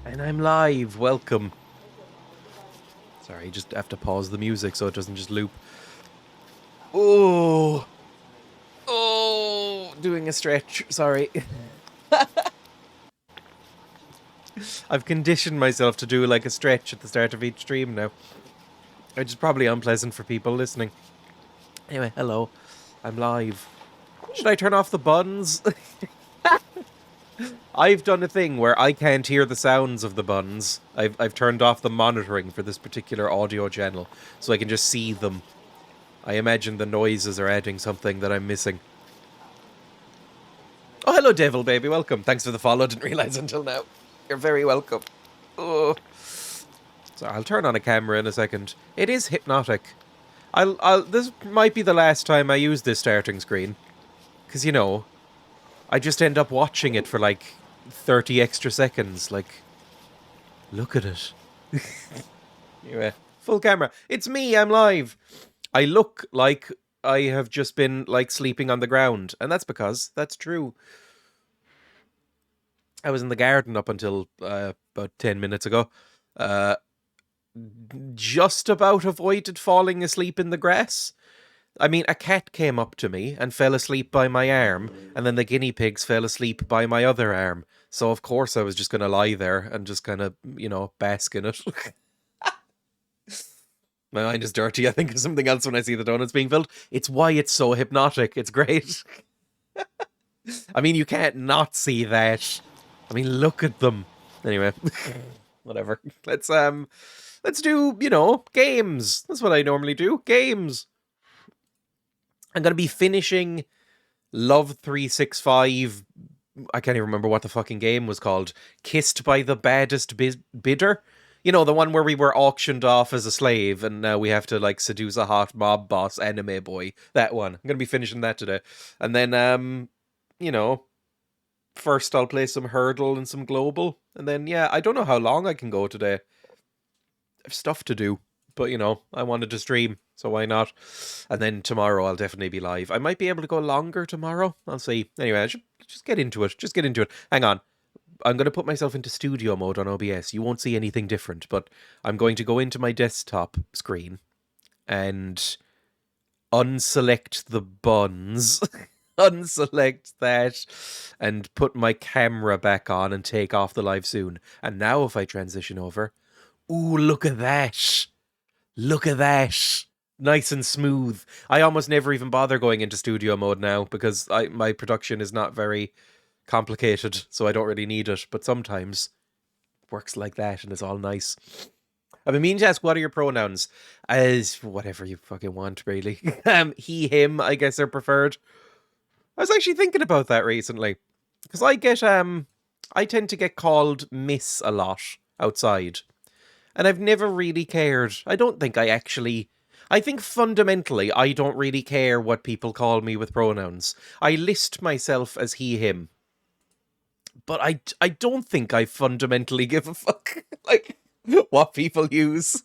And I'm live. Welcome. Sorry, just have to pause the music so it doesn't just loop. Oh, doing a stretch. Sorry. I've conditioned myself to do like a stretch at the start of each stream now, which is probably unpleasant for people listening. Anyway, hello. I'm live. Should I turn off the buns? I've done a thing where I can't hear the sounds of the buns. I've turned off the monitoring for this particular audio channel, so I can just see them. I imagine the noises are adding something that I'm missing. Oh, hello, Devil Baby. Welcome. Thanks for the follow. Didn't realize until now. You're very welcome. Oh. So I'll turn on a camera in a second. It is hypnotic. This might be the last time I use this starting screen. Because, you know, I just end up watching it for like 30 extra seconds. Like, look at it. Anyway, full camera. It's me. I'm live. I look like I have just been like sleeping on the ground. And that's because that's true. I was in the garden up until about 10 minutes ago. Just about avoided falling asleep in the grass. I mean, a cat came up to me and fell asleep by my arm, and then the guinea pigs fell asleep by my other arm. So, of course, I was just going to lie there and just kind of, you know, bask in it. My mind is dirty. I think of something else when I see the donuts being filled. It's why it's so hypnotic. It's great. I mean, you can't not see that. I mean, look at them. Anyway, whatever. Let's do, you know, games. That's what I normally do. Games. I'm going to be finishing Love 365. I can't even remember what the fucking game was called. Kissed by the Baddest Bidder. You know, the one where we were auctioned off as a slave and now we have to, like, seduce a hot mob boss anime boy. That one. I'm going to be finishing that today. And then, you know, first I'll play some Hurdle and some Global. And then, yeah, I don't know how long I can go today. I have stuff to do. But, you know, I wanted to stream, so why not? And then tomorrow I'll definitely be live. I might be able to go longer tomorrow. I'll see. Anyway, I should just get into it. Just get into it. Hang on. I'm going to put myself into studio mode on OBS. You won't see anything different, but I'm going to go into my desktop screen and unselect the buns. Unselect that and put my camera back on and take off the live soon. And now if I transition over, ooh, look at that. Look at that. Nice and smooth. I almost never even bother going into studio mode now because my production is not very complicated, so I don't really need it. But sometimes it works like that and it's all nice. I've been meaning to ask, what are your pronouns? As whatever you fucking want, really. He, him, I guess are preferred. I was actually thinking about that recently. Because I tend to get called Miss a lot outside. And I've never really cared. I think fundamentally, I don't really care what people call me with pronouns. I list myself as he, him. But I don't think I fundamentally give a fuck, like, what people use.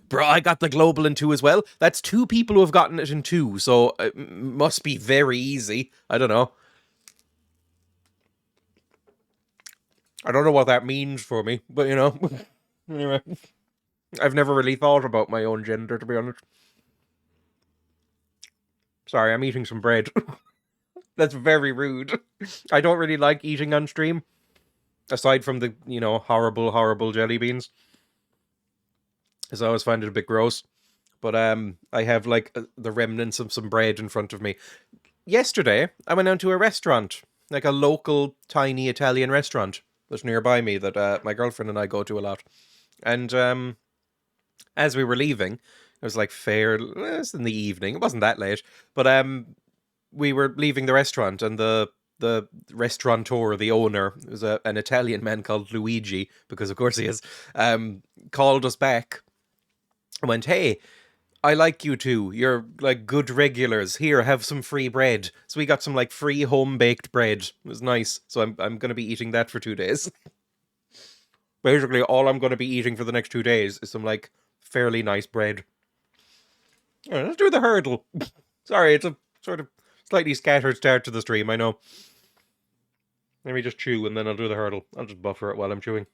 Bro, I got the global in 2 as well. That's 2 people who have gotten it in 2, so it must be very easy. I don't know. I don't know what that means for me, but you know. Anyway. I've never really thought about my own gender, to be honest. Sorry, I'm eating some bread. That's very rude. I don't really like eating on stream. Aside from the, you know, horrible, horrible jelly beans. Because I always find it a bit gross. But I have, like, the remnants of some bread in front of me. Yesterday, I went down to a restaurant. Like a local, tiny Italian restaurant that's nearby me that my girlfriend and I go to a lot. And as we were leaving, it was like it was in the evening. It wasn't that late, but we were leaving the restaurant, and the restaurateur, the owner, was an Italian man called Luigi, because of course he is, called us back and went, "Hey, I like you two. You're like good regulars. Here, have some free bread." So we got some like free home baked bread. It was nice. So I'm going to be eating that for 2 days. Basically, all I'm going to be eating for the next 2 days is some like fairly nice bread. All right, let's do the hurdle. Sorry, it's a sort of slightly scattered start to the stream, I know. Let me just chew and then I'll do the hurdle. I'll just buffer it while I'm chewing.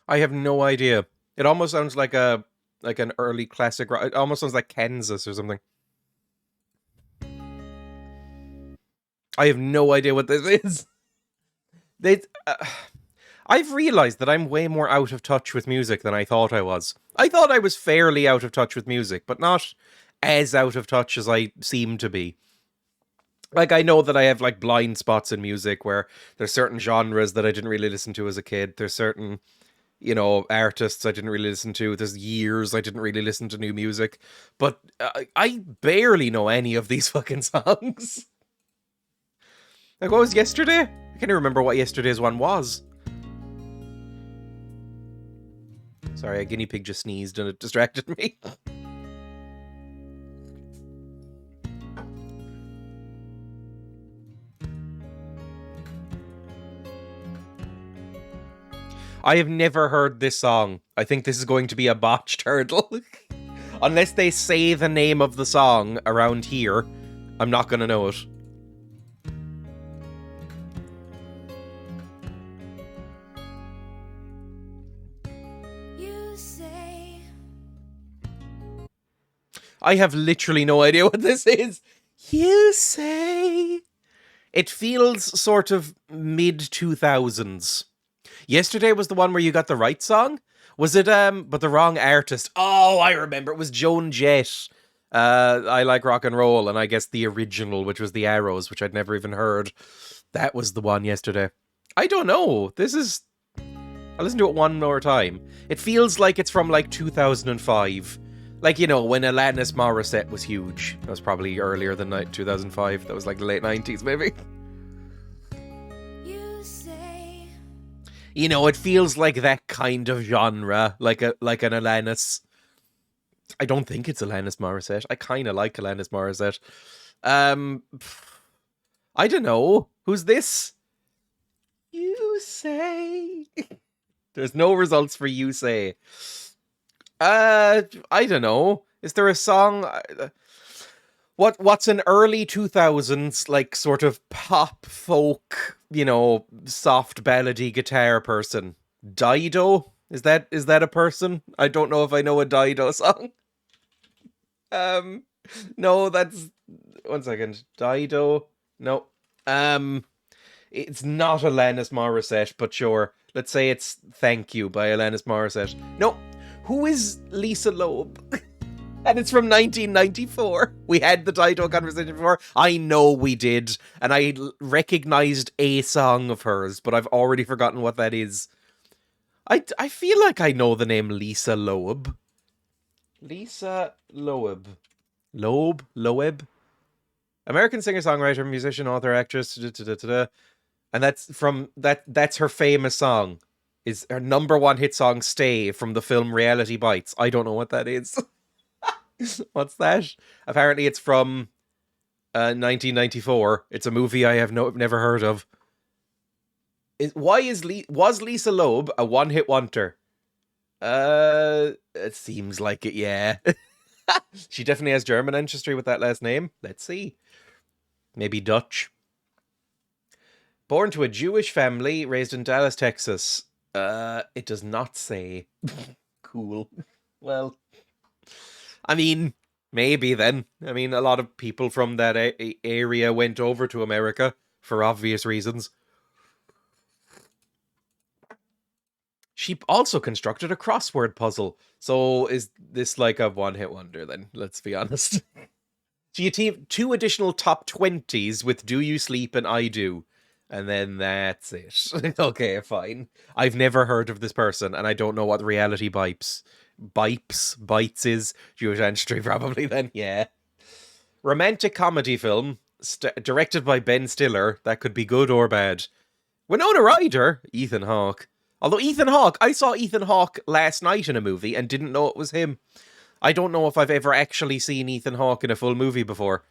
I have no idea. It almost sounds like an early classic rock. It almost sounds like Kansas or something. I have no idea what this is. They, I've realized that I'm way more out of touch with music than I thought I was. I thought I was fairly out of touch with music, but not as out of touch as I seem to be. Like, I know that I have, like, blind spots in music where there's certain genres that I didn't really listen to as a kid. There's certain, artists I didn't really listen to. There's years I didn't really listen to new music. But I barely know any of these fucking songs. Like, what was yesterday? I can't even remember what yesterday's one was. Sorry, a guinea pig just sneezed and it distracted me. I have never heard this song. I think this is going to be a botched hurdle. Unless they say the name of the song around here, I'm not going to know it. I have literally no idea what this is. You say. It feels sort of mid-2000s. Yesterday was the one where you got the right song? Was it, but the wrong artist? Oh, I remember. It was Joan Jett. I Like Rock and Roll, and I guess the original, which was The Arrows, which I'd never even heard. That was the one yesterday. I don't know. I'll listen to it one more time. It feels like it's from, like, 2005. Like, when Alanis Morissette was huge. That was probably earlier than 2005. That was, like, the late 90s, maybe. It feels like that kind of genre, like an Alanis. I don't think it's Alanis Morissette. I kind of like Alanis Morissette. I don't know. Who's this? You say. There's no results for You Say. I don't know. Is there a song? What's an early 2000s, like, sort of pop folk, soft ballady guitar person? Dido? Is that a person? I don't know if I know a Dido song. No, that's... One second. Dido? No. It's not Alanis Morissette, but sure. Let's say it's Thank You by Alanis Morissette. No. Who is Lisa Loeb? And it's from 1994. We had the Dido conversation before. I know we did. And I recognized a song of hers, but I've already forgotten what that is. I feel like I know the name Lisa Loeb. Lisa Loeb. Loeb? American singer-songwriter, musician, author, actress. And that's her famous song. Is her number one hit song Stay from the film Reality Bites. I don't know what that is. What's that? Apparently it's from 1994. It's a movie I have never heard of. Was Lisa Loeb a one-hit wonder? It seems like it, yeah. She definitely has German ancestry with that last name. Let's see. Maybe Dutch. Born to a Jewish family, raised in Dallas, Texas. It does not say. Cool. Well, I mean, maybe then. I mean, a lot of people from that area went over to America for obvious reasons. She also constructed a crossword puzzle. So is this like a one-hit wonder then? Let's be honest. She achieved 2 additional top 20s with Do You Sleep and I Do. And then that's it. Okay, fine. I've never heard of this person, and I don't know what Reality Bites is. Jewish ancestry, probably, then, yeah. Romantic comedy film, directed by Ben Stiller. That could be good or bad. Winona Ryder, Ethan Hawke. Although I saw Ethan Hawke last night in a movie and didn't know it was him. I don't know if I've ever actually seen Ethan Hawke in a full movie before.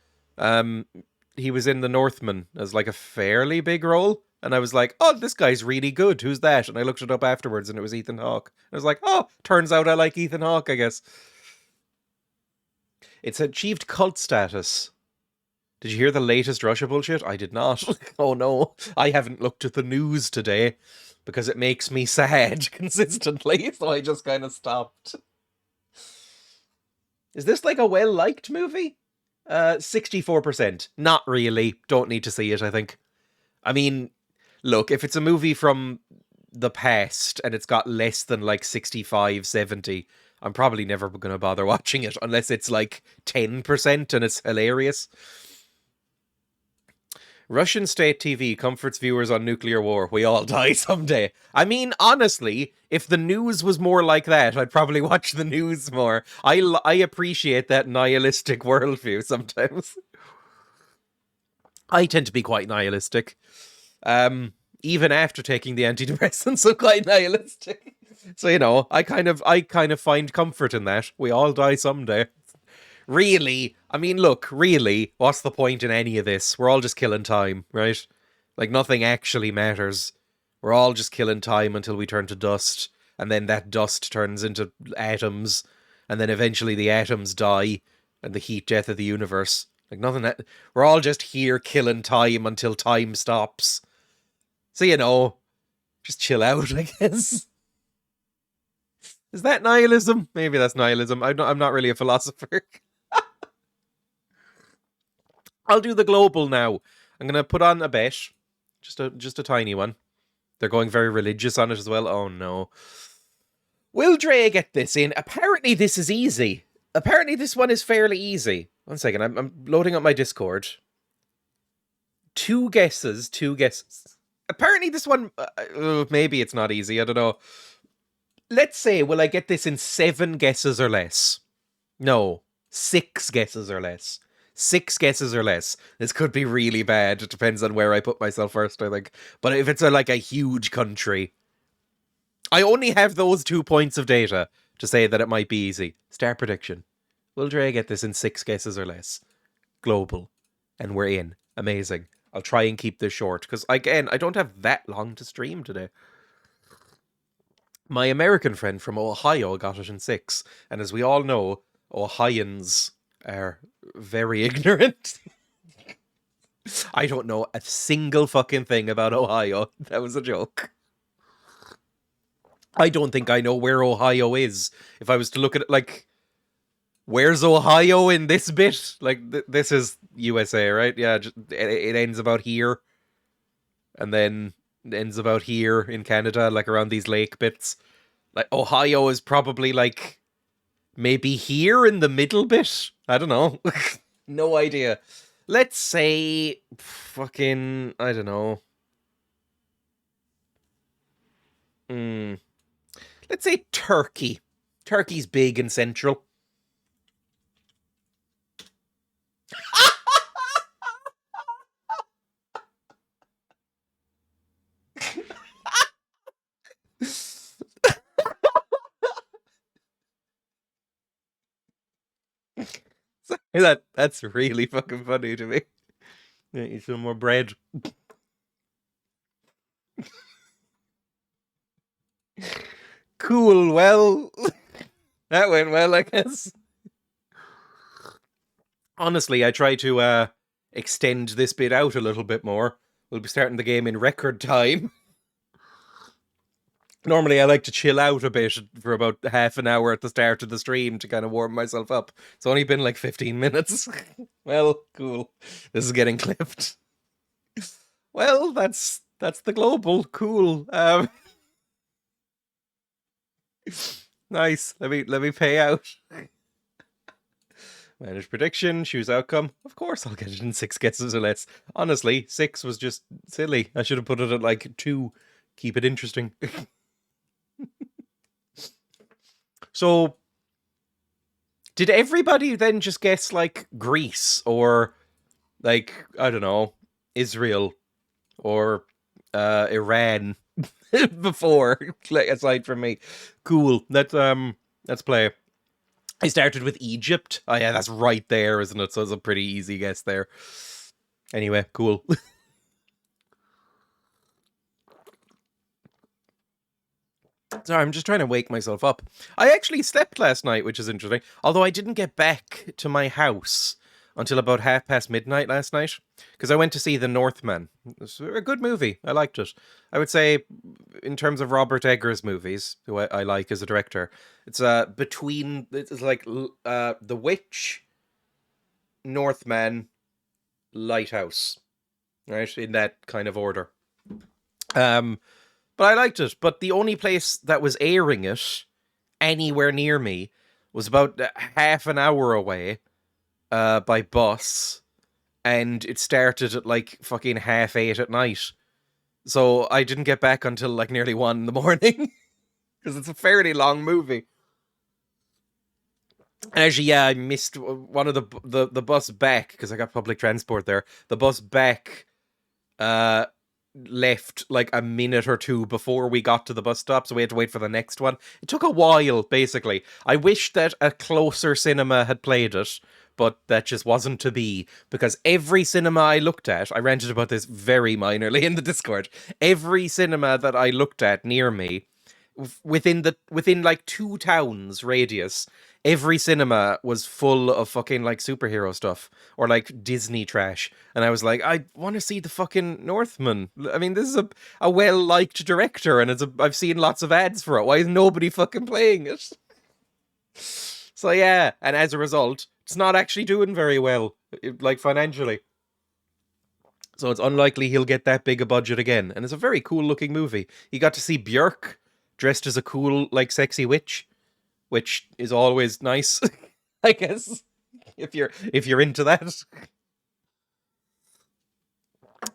He was in The Northman as like a fairly big role. And I was like, oh, this guy's really good. Who's that? And I looked it up afterwards and it was Ethan Hawke. I was like, oh, turns out I like Ethan Hawke, I guess. It's achieved cult status. Did you hear the latest Russia bullshit? I did not. Oh no, I haven't looked at the news today. because it makes me sad consistently, so I just kind of stopped. Is this like a well-liked movie? 64%. Not really. Don't need to see it, I think. I mean, look, if it's a movie from the past and it's got less than like 65, 70, I'm probably never going to bother watching it unless it's like 10% and it's hilarious. Russian state TV comforts viewers on nuclear war. We all die someday. I mean, honestly, if the news was more like that, I'd probably watch the news more. I appreciate that nihilistic worldview sometimes. I tend to be quite nihilistic. Even after taking the antidepressants, I'm quite nihilistic. So, you know, I kind of find comfort in that. We all die someday. Really, I mean, look, really, what's the point in any of this? We're all just killing time, right? Like, nothing actually matters. We're all just killing time until we turn to dust, and then that dust turns into atoms, and then eventually the atoms die, and the heat death of the universe. Like, nothing that... We're all just here killing time until time stops. So, you know, just chill out, I guess. Is that nihilism? Maybe that's nihilism. I'm not really a philosopher. I'll do the global now. I'm gonna put on a bet, just a tiny one. They're going very religious on it as well. Oh no. Will Dreya get this in? Apparently this is easy. Apparently this one is fairly easy. One second, I'm loading up my Discord. Two guesses. Apparently this one, maybe it's not easy, I don't know. Let's say, will I get this in 7 guesses or less? No, 6 guesses or less. 6 guesses or less. This could be really bad. It depends on where I put myself first, I think. But if it's like a huge country, I only have those 2 points of data to say that it might be easy. Start prediction. Will Dreya get this in 6 guesses or less? Global. And we're in. Amazing. I'll try and keep this short, because, again, I don't have that long to stream today. My American friend from Ohio got it in 6, and as we all know, Ohioans are very ignorant. I don't know a single fucking thing about Ohio. That was a joke. I don't think I know where Ohio is. If I was to look at it, like, where's Ohio in this bit? Like, this is USA, right? Yeah, it ends about here. And then ends about here in Canada, like around these lake bits. Like, Ohio is probably, like, maybe here in the middle bit? I don't know. No idea. Let's say fucking, I don't know. Let's say Turkey. Turkey's big and central. That's really fucking funny to me. Eat some more bread. Cool, well, that went well, I guess. Honestly, I try to extend this bit out a little bit more. We'll be starting the game in record time. Normally, I like to chill out a bit for about half an hour at the start of the stream to kind of warm myself up. It's only been like 15 minutes. Well, cool. This is getting clipped. Well, that's the global. Cool. Nice. Let me pay out. Manage prediction, choose outcome. Of course I'll get it in 6 guesses or less. Honestly, 6 was just silly. I should have put it at like 2. Keep it interesting. So, did everybody then just guess like Greece or like, I don't know, Israel or Iran before, like, aside from me? Cool. Let's play. I started with Egypt. Oh yeah, that's right there, isn't it? So it's a pretty easy guess there. Anyway, cool. Sorry, I'm just trying to wake myself up. I actually slept last night, which is interesting. Although I didn't get back to my house until about midnight last night because I went to see The Northman. It's a good movie. I liked it. I would say, in terms of Robert Eggers movies, who I like as a director, it's between it's like The Witch, Northman, Lighthouse, right, in that kind of order. But I liked it. But the only place that was airing it anywhere near me was about half an hour away by bus, and it started at like fucking 8:30 at night. So I didn't get back until like nearly 1 in the morning because it's a fairly long movie. And actually, yeah, I missed one of the bus back because I got public transport there. The bus back left like a minute or two before we got to the bus stop, so we had to wait for the next one. It took a while, basically. I wish that a closer cinema had played it, but that just wasn't to be, because every cinema I looked at, I ranted about this very minorly in the Discord, every cinema that I looked at near me, within like 2 towns radius, every cinema was full of fucking like superhero stuff or like Disney trash. And I was like, I want to see the fucking Northman. I mean, this is a well-liked director, and I've seen lots of ads for it. Why is nobody fucking playing it? So yeah, and as a result, it's not actually doing very well, like financially. So it's unlikely he'll get that big a budget again. And it's a very cool looking movie. You got to see Björk dressed as a cool, like, sexy witch, which is always nice, I guess, if you're into that.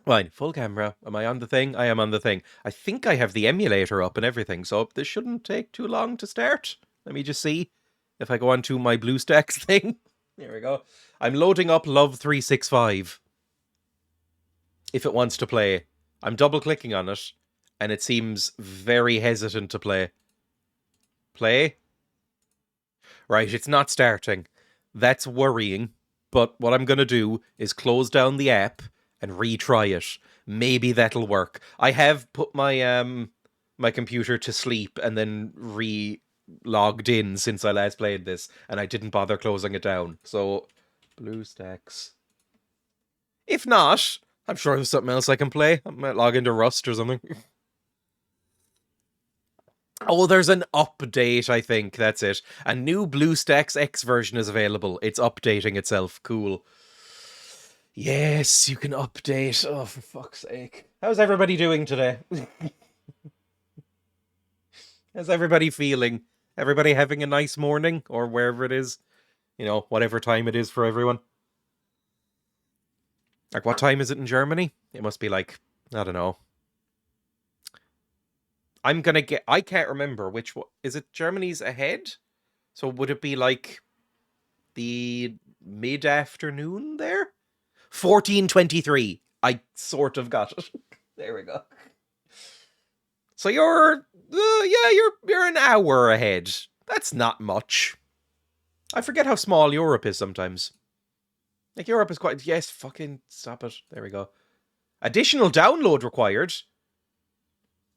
Fine, full camera. Am I on the thing? I am on the thing. I think I have the emulator up and everything, so this shouldn't take too long to start. Let me just see if I go on to my BlueStacks thing. There we go. I'm loading up Love 365. If it wants to play. I'm double-clicking on it, and it seems very hesitant to play. Play? Right, it's not starting. That's worrying, but what I'm going to do is close down the app and retry it. Maybe that'll work. I have put my my computer to sleep and then logged in since I last played this, and I didn't bother closing it down. So, BlueStacks. If not, I'm sure there's something else I can play. I might log into Rust or something. Oh, there's an update, I think. That's it. A new BlueStacks X version is available. It's updating itself. Cool. Yes, you can update. Oh, for fuck's sake. How's everybody doing today? How's everybody feeling? Everybody having a nice morning? Or wherever it is? You know, whatever time it is for everyone. Like, what time is it in Germany? It must be like, I don't know. I can't remember which one. Is it Germany's ahead? So would it be like the mid-afternoon there? 14:23. I sort of got it. There we go. So you're an hour ahead. That's not much. I forget how small Europe is sometimes. Like, Europe is quite... Yes, fucking stop it. There we go. Additional download required.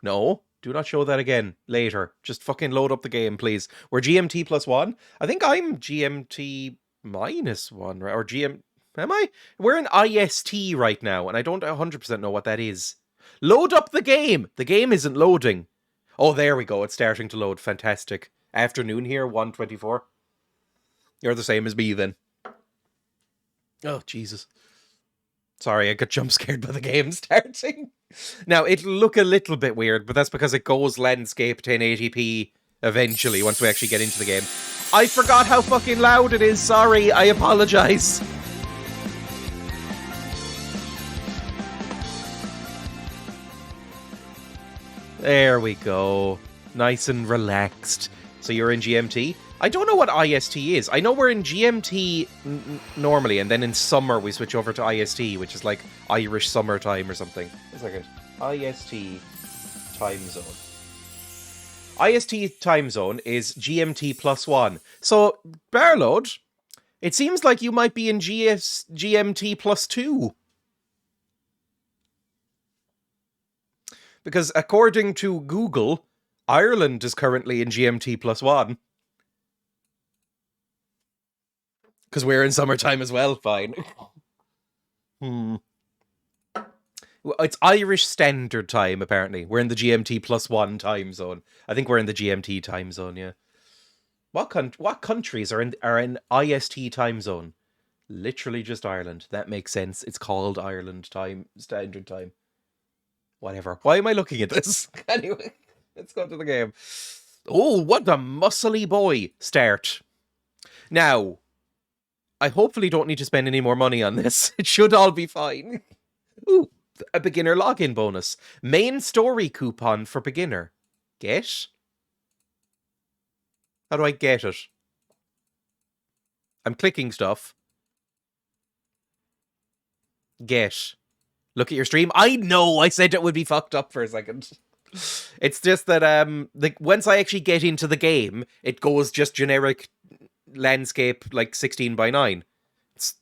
No, do not show that again later. Just fucking load up the game, please. We're GMT +1. I think I'm GMT -1, right? Or GM... Am I? We're in IST right now, and I don't 100% know what that is. Load up the game! The game isn't loading. Oh, there we go. It's starting to load. Fantastic. Afternoon here, 1:24. You're the same as me, then. Oh, Jesus. Sorry, I got jump scared by the game starting. Now, it'll look a little bit weird, but that's because it goes landscape 1080p eventually, once we actually get into the game. I forgot how fucking loud it is. Sorry, I apologize. There we go. Nice and relaxed. So you're in GMT? I don't know what IST is. I know we're in GMT normally, and then in summer we switch over to IST, which is like Irish summertime or something. One second. IST time zone. IST time zone is GMT +1. So, Barload, it seems like you might be in GMT +2. Because according to Google, Ireland is currently in GMT +1. Because we're in summertime as well. Fine. Hmm. Well, it's Irish Standard Time, apparently. We're in the GMT+1 time zone. I think we're in the GMT time zone, yeah. What countries are in IST time zone? Literally just Ireland. That makes sense. It's called Ireland time, Standard Time. Whatever. Why am I looking at this? Anyway, let's go to the game. Oh, what a muscly boy start. Now, I hopefully don't need to spend any more money on this. It should all be fine. Ooh, a beginner login bonus. Main story coupon for beginner. Get? How do I get it? I'm clicking stuff. Get. Look at your stream. I know I said it would be fucked up for a second. It's just that once I actually get into the game, it goes just generic landscape like 16:9.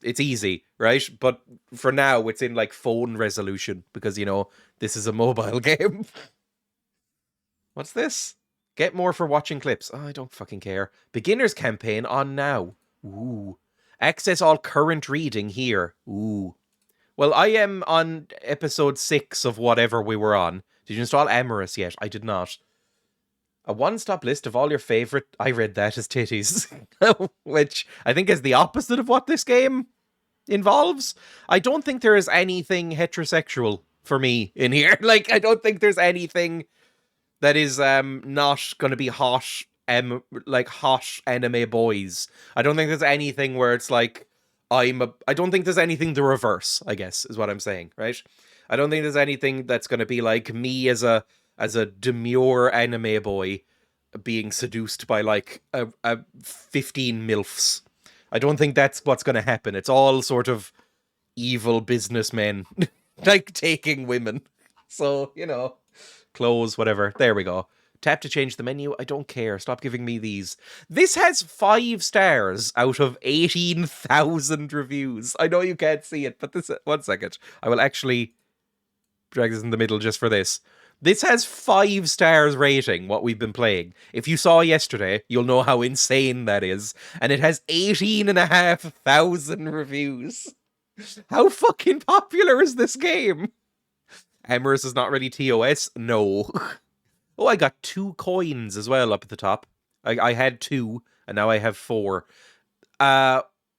It's easy, right? But for now, it's in like phone resolution because this is a mobile game. What's this? Get more for watching clips. Oh, I don't fucking care. Beginners campaign on now. Ooh. Access all current reading here. Ooh. Well, I am on episode 6 of whatever we were on. Did you install Amorous yet? I did not. A one-stop list of all your favorite... I read that as titties. Which I think is the opposite of what this game involves. I don't think there is anything heterosexual for me in here. Like, I don't think there's anything that is not going to be hot, hot anime boys. I don't think there's anything where it's like, I don't think there's anything the reverse, I guess, is what I'm saying, right? I don't think there's anything that's going to be like me as a demure anime boy being seduced by like a 15 MILFs. I don't think that's what's going to happen. It's all sort of evil businessmen like taking women. So, clothes, whatever. There we go. Tap to change the menu. I don't care. Stop giving me these. This has 5 stars out of 18,000 reviews. I know you can't see it, but this... One second. I will actually drag this in the middle just for this. This has 5 stars rating, what we've been playing. If you saw yesterday, you'll know how insane that is. And it has 18,500 reviews. How fucking popular is this game? Amorous is not really TOS? No. Oh, I got 2 coins as well up at the top. I had 2, and now I have 4.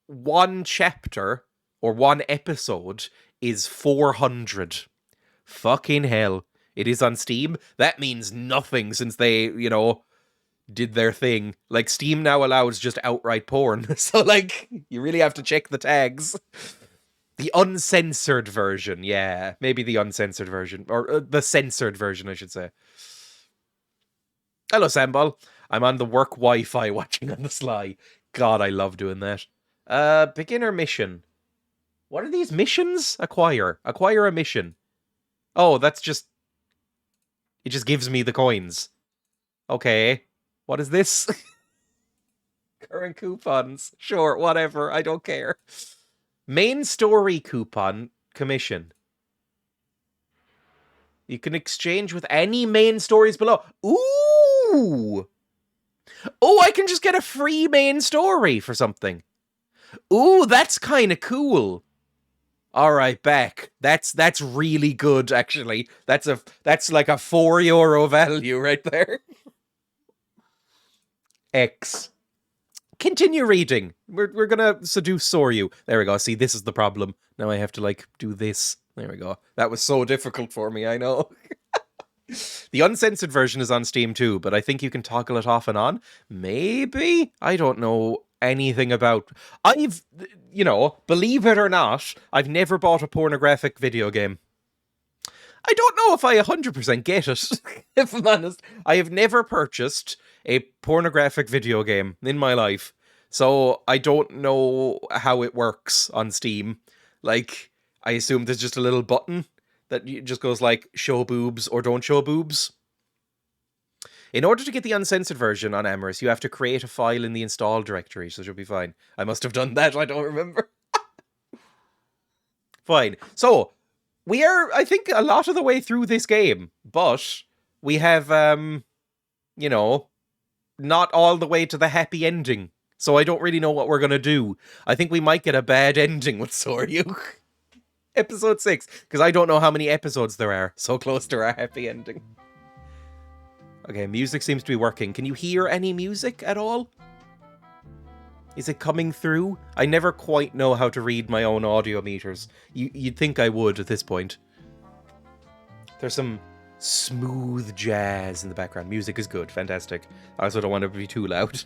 One chapter, or one episode, is 400. Fucking hell. It is on Steam. That means nothing since they, did their thing. Like, Steam now allows just outright porn. So, like, you really have to check the tags. The uncensored version, yeah. Maybe the uncensored version. Or the censored version, I should say. Hello, Sambal. I'm on the work Wi-Fi watching on the sly. God, I love doing that. Beginner mission. What are these missions? Acquire. Acquire a mission. Oh, that's just... It just gives me the coins. Okay. What is this? Current coupons. Sure, whatever. I don't care. Main story coupon commission. You can exchange with any main stories below. Ooh! Oh, I can just get a free main story for something. Ooh, that's kind of cool. All right, back. That's really good, actually. That's like a €4 value right there. X. Continue reading. We're gonna seduce Soryu. There we go. See, this is the problem. Now I have to like do this. There we go. That was so difficult for me, I know. The uncensored version is on Steam too, but I think you can toggle it off and on. Maybe? I don't know anything about... believe it or not, I've never bought a pornographic video game. I don't know if I 100% get it, if I'm honest. I have never purchased a pornographic video game in my life, so I don't know how it works on Steam. Like, I assume there's just a little button that just goes like, show boobs or don't show boobs. In order to get the uncensored version on Amorous, you have to create a file in the install directory, so it should be fine. I must have done that, I don't remember. Fine. So, we are, I think, a lot of the way through this game, but we have, not all the way to the happy ending So I don't really know what we're going to do. I think we might get a bad ending with Soryu. Episode 6, because I don't know how many episodes there are. So close to our happy ending. Okay, music seems to be working. Can you hear any music at all? Is it coming through? I never quite know how to read my own audio meters. You'd think I would at this point. There's some smooth jazz in the background. Music is good. Fantastic. I also don't want it to be too loud.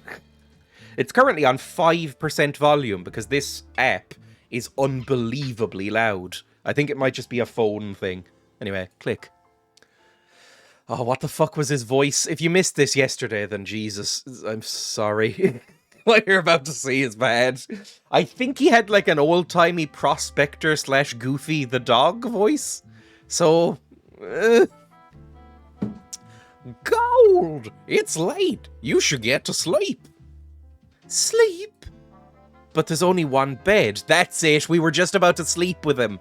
It's currently on 5% volume because this app is unbelievably loud. I think it might just be a phone thing. Anyway, click. Oh, what the fuck was his voice? If you missed this yesterday, then Jesus, I'm sorry. What you're about to see is bad. I think he had like an old-timey prospector / Goofy the dog voice. So... Gold! It's late. You should get to sleep. Sleep? But there's only one bed. That's it. We were just about to sleep with him.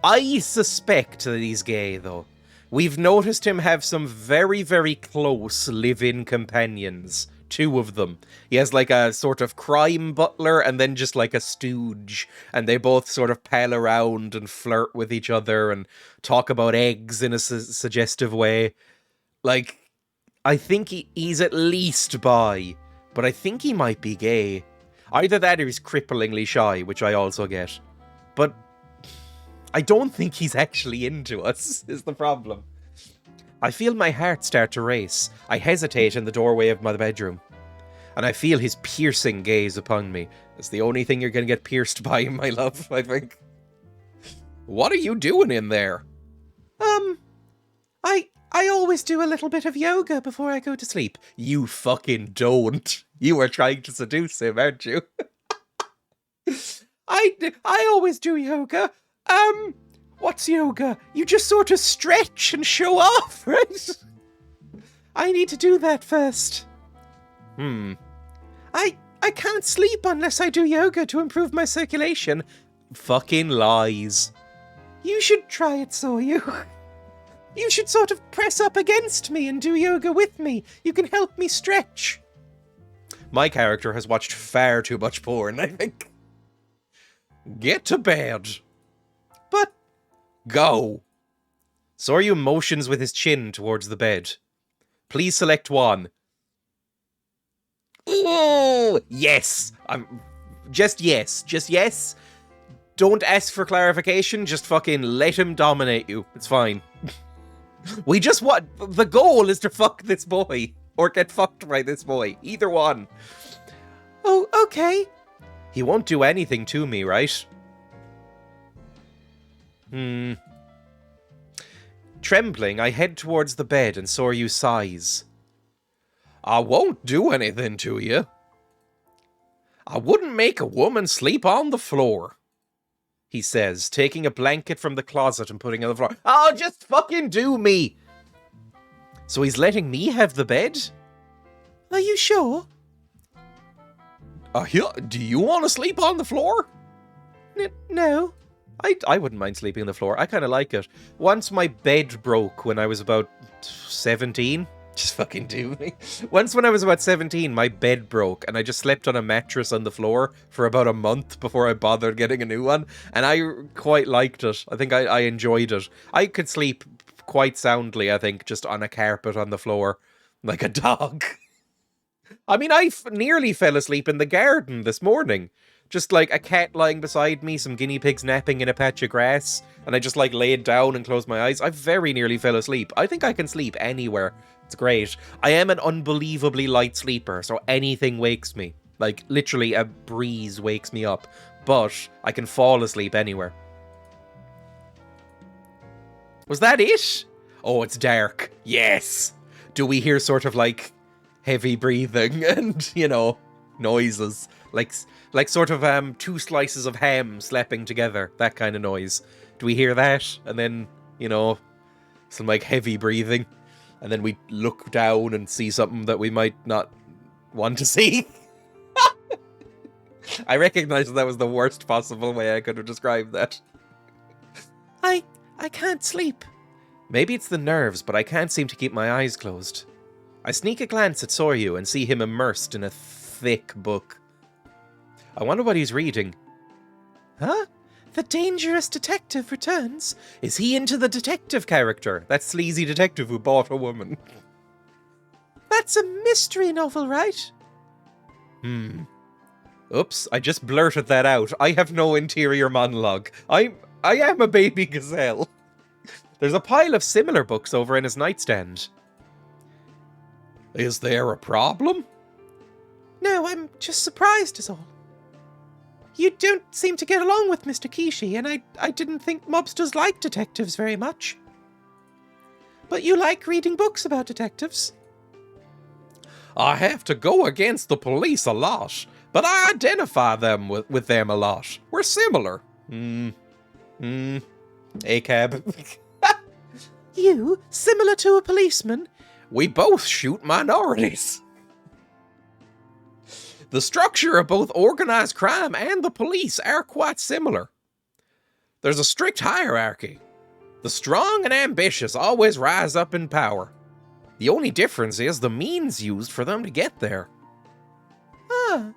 I suspect that he's gay, though. We've noticed him have some very, very close live-in companions. 2 of them. He has like a sort of crime butler and then just like a stooge. And they both sort of pal around and flirt with each other and talk about eggs in a suggestive way. Like, I think he's at least bi, but I think he might be gay. Either that or he's cripplingly shy, which I also get. But I don't think he's actually into us, is the problem. I feel my heart start to race. I hesitate in the doorway of my bedroom. And I feel his piercing gaze upon me. It's the only thing you're going to get pierced by, my love, I think. What are you doing in there? I always do a little bit of yoga before I go to sleep. You fucking don't. You are trying to seduce him, aren't you? I always do yoga. What's yoga? You just sort of stretch and show off, right? I need to do that first. I can't sleep unless I do yoga to improve my circulation. Fucking lies. You should try it, Soryu. You should sort of press up against me and do yoga with me. You can help me stretch. My character has watched far too much porn, I think. Get to bed. But... Go. Soryu motions with his chin towards the bed. Please select one. Oh, yes. Just yes. Just yes. Don't ask for clarification. Just fucking let him dominate you. It's fine. We just want... The goal is to fuck this boy. Or get fucked by this boy. Either one. Oh, okay. He won't do anything to me, right? Trembling, I head towards the bed and Soryu sighs. I won't do anything to you. I wouldn't make a woman sleep on the floor, he says, taking a blanket from the closet and putting it on the floor. Oh, just fucking do me! So he's letting me have the bed? Are you sure? Do you want to sleep on the floor? No. I wouldn't mind sleeping on the floor. I kind of like it. Once my bed broke when I was about 17. Just fucking do me. Once when I was about 17, my bed broke and I just slept on a mattress on the floor for about a month before I bothered getting a new one. And I quite liked it. I think I enjoyed it. I could sleep quite soundly, I think, just on a carpet on the floor. Like a dog. I mean, I nearly fell asleep in the garden this morning. Just like a cat lying beside me, some guinea pigs napping in a patch of grass, and I just like laid down and closed my eyes. I very nearly fell asleep. I think I can sleep anywhere. It's great. I am an unbelievably light sleeper, so anything wakes me. Like, literally a breeze wakes me up. But I can fall asleep anywhere. Was that it? Oh, it's dark. Yes! Do we hear sort of like heavy breathing and, you know, noises? Like sort of 2 slices of ham slapping together. That kind of noise. Do we hear that? And then, you know, some like heavy breathing. And then we look down and see something that we might not want to see. I recognize that was the worst possible way I could have described that. I can't sleep. Maybe it's the nerves, but I can't seem to keep my eyes closed. I sneak a glance at Soryu and see him immersed in a thick book. I wonder what he's reading. Huh? The dangerous detective returns. Is he into the detective character? That sleazy detective who bought a woman. That's a mystery novel, right? Oops, I just blurted that out. I have no interior monologue. I am a baby gazelle. There's a pile of similar books over in his nightstand. Is there a problem? No, I'm just surprised is all. You don't seem to get along with Mr. Kishi, and I didn't think mobsters like detectives very much. But you like reading books about detectives? I have to go against the police a lot, but I identify them with them a lot. We're similar. ACAB. You, similar to a policeman? We both shoot minorities. The structure of both organized crime and the police are quite similar. There's a strict hierarchy. The strong and ambitious always rise up in power. The only difference is the means used for them to get there. Ah.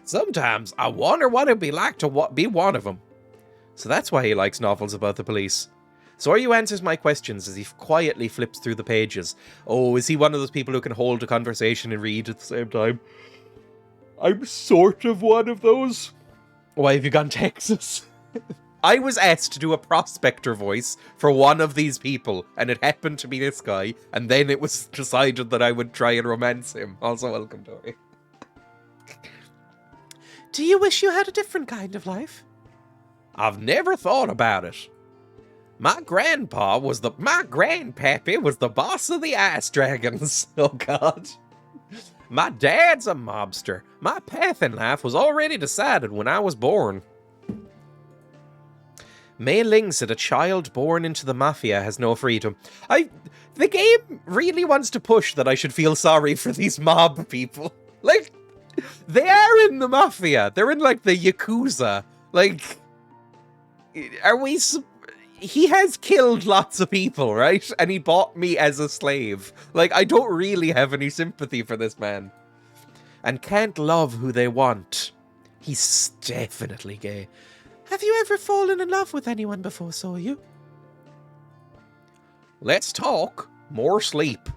Sometimes I wonder what it'd be like to be one of them. So that's why he likes novels about the police. Soryu answers my questions as he quietly flips through the pages. Oh, is he one of those people who can hold a conversation and read at the same time? I'm sort of one of those. Why have you gone Texas? I was asked to do a prospector voice for one of these people, and it happened to be this guy, and then it was decided that I would try and romance him. Also, welcome, Tori. Do you wish you had a different kind of life? I've never thought about it. My grandpappy was the boss of the ice dragons. Oh, God. My dad's a mobster. My path in life was already decided when I was born. Mei Ling said a child born into the mafia has no freedom. The game really wants to push that I should feel sorry for these mob people. Like, they are in the mafia. They're in, like, the Yakuza. Like, he has killed lots of people, right? And he bought me as a slave. Like, I don't really have any sympathy for this man. And can't love who they want. He's definitely gay. Have you ever fallen in love with anyone before, Soryu? Let's talk. More sleep.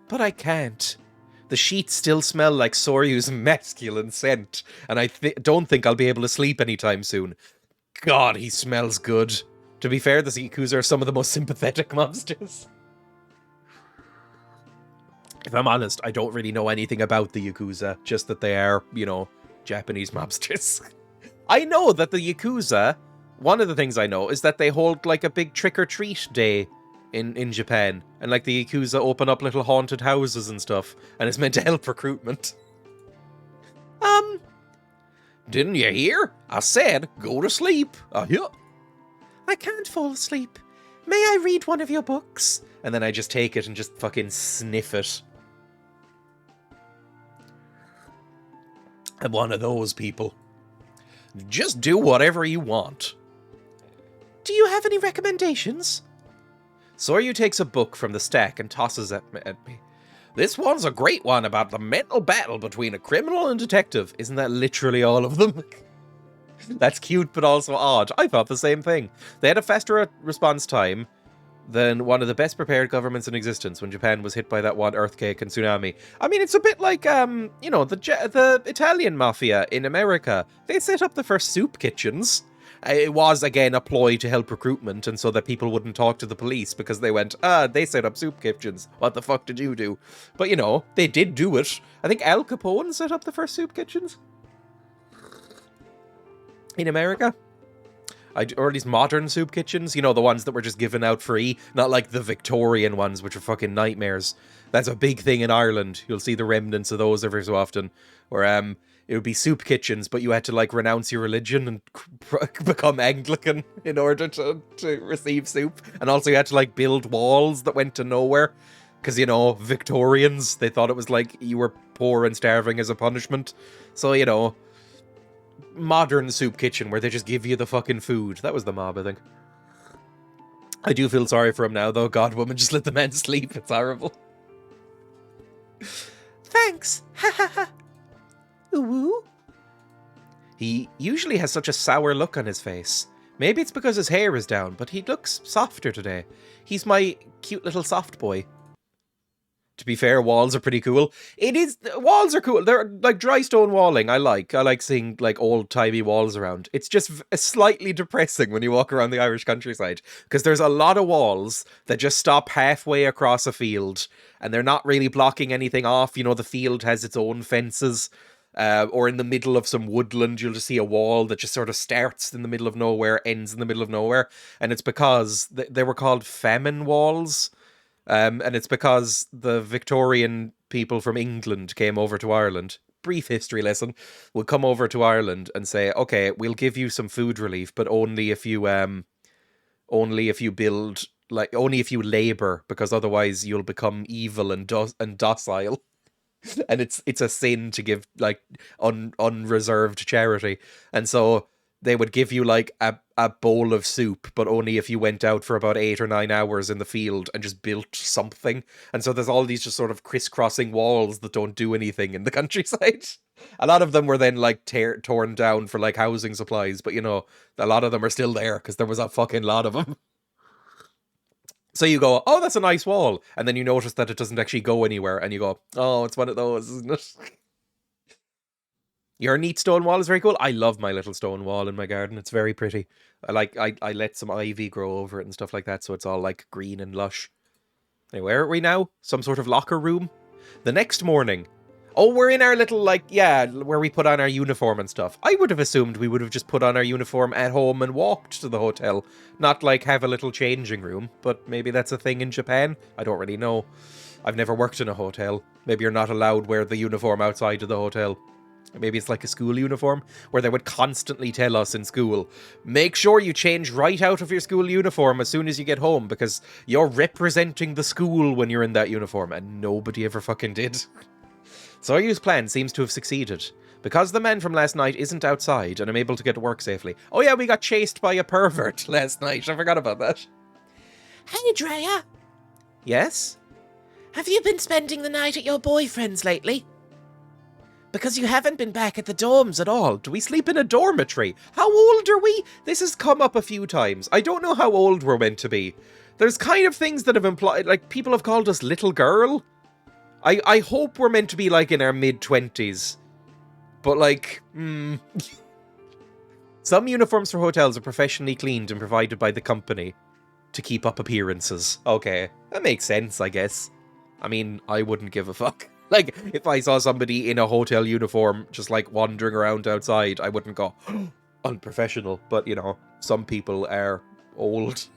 But I can't. The sheets still smell like Soryu's masculine scent, and I don't think I'll be able to sleep anytime soon. God, he smells good. To be fair, the Yakuza are some of the most sympathetic mobsters. If I'm honest, I don't really know anything about the Yakuza, just that they are, you know, Japanese mobsters. I know that the Yakuza, one of the things I know is that they hold, like, a big trick-or-treat day in Japan. And, like, the Yakuza open up little haunted houses and stuff. And it's meant to help recruitment. Didn't you hear? I said, go to sleep. Yeah. I can't fall asleep. May I read one of your books? And then I just take it and just fucking sniff it. I'm one of those people. Just do whatever you want. Do you have any recommendations? Soryu takes a book from the stack and tosses it at me. This one's a great one about the mental battle between a criminal and detective. Isn't that literally all of them? That's cute, but also odd. I thought the same thing. They had a faster response time than one of the best prepared governments in existence when Japan was hit by that one earthquake and tsunami. I mean, it's a bit like, you know, the Italian mafia in America. They set up the first soup kitchens. It was, again, a ploy to help recruitment and so that people wouldn't talk to the police because they went, they set up soup kitchens. What the fuck did you do? But, you know, they did do it. I think Al Capone set up the first soup kitchens in America. Or these modern soup kitchens, you know, the ones that were just given out free, not like the Victorian ones, which are fucking nightmares. That's a big thing in Ireland. You'll see the remnants of those every so often, where it would be soup kitchens, but you had to, like, renounce your religion and become Anglican in order to receive soup. And also you had to, like, build walls that went to nowhere. Because, you know, Victorians, they thought it was like you were poor and starving as a punishment. So, you know, modern soup kitchen where they just give you the fucking food. That was the mob, I think. I do feel sorry for him now, though. God, woman, just let the man sleep. It's horrible. Thanks. Ha ha ha. Ooh. He usually has such a sour look on his face. Maybe it's because his hair is down, but he looks softer today. He's my cute little soft boy. To be fair, walls are pretty cool. Walls are cool. They're like dry stone walling. I like seeing like old-timey walls around. It's just slightly depressing when you walk around the Irish countryside, because there's a lot of walls that just stop halfway across a field, and they're not really blocking anything off. You know, the field has its own fences. Or in the middle of some woodland, you'll just see a wall that just sort of starts in the middle of nowhere, ends in the middle of nowhere. And it's because they were called famine walls. And it's because the Victorian people from England came over to Ireland. Brief history lesson. Would come over to Ireland and say, okay, we'll give you some food relief, but only if you build, like, only if you labor, because otherwise you'll become evil and docile. And it's a sin to give like unreserved charity. And so they would give you like a bowl of soup, but only if you went out for about 8 or 9 hours in the field and just built something. And so there's all these just sort of crisscrossing walls that don't do anything in the countryside. A lot of them were then like torn down for like housing supplies, but you know, a lot of them are still there because there was a fucking lot of them. So you go, oh, that's a nice wall. And then you notice that it doesn't actually go anywhere. And you go, oh, it's one of those, isn't it? Your neat stone wall is very cool. I love my little stone wall in my garden. It's very pretty. I let some ivy grow over it and stuff like that. So it's all like green and lush. Anyway, where are we now? Some sort of locker room? The next morning. Oh, we're in our little, like, yeah, where we put on our uniform and stuff. I would have assumed we would have just put on our uniform at home and walked to the hotel. Not, like, have a little changing room. But maybe that's a thing in Japan? I don't really know. I've never worked in a hotel. Maybe you're not allowed wear the uniform outside of the hotel. Maybe it's like a school uniform, where they would constantly tell us in school, make sure you change right out of your school uniform as soon as you get home, because you're representing the school when you're in that uniform. And nobody ever fucking did. Sawyer's plan seems to have succeeded. Because the man from last night isn't outside and I'm able to get to work safely. Oh yeah, we got chased by a pervert last night. I forgot about that. Hey, Dreya. Yes? Have you been spending the night at your boyfriend's lately? Because you haven't been back at the dorms at all. Do we sleep in a dormitory? How old are we? This has come up a few times. I don't know how old we're meant to be. There's kind of things that have implied, like, people have called us little girl. I hope we're meant to be, like, in our mid-20s. But, like, Some uniforms for hotels are professionally cleaned and provided by the company to keep up appearances. Okay, that makes sense, I guess. I mean, I wouldn't give a fuck. Like, if I saw somebody in a hotel uniform just, like, wandering around outside, I wouldn't go, unprofessional. But, you know, some people are old.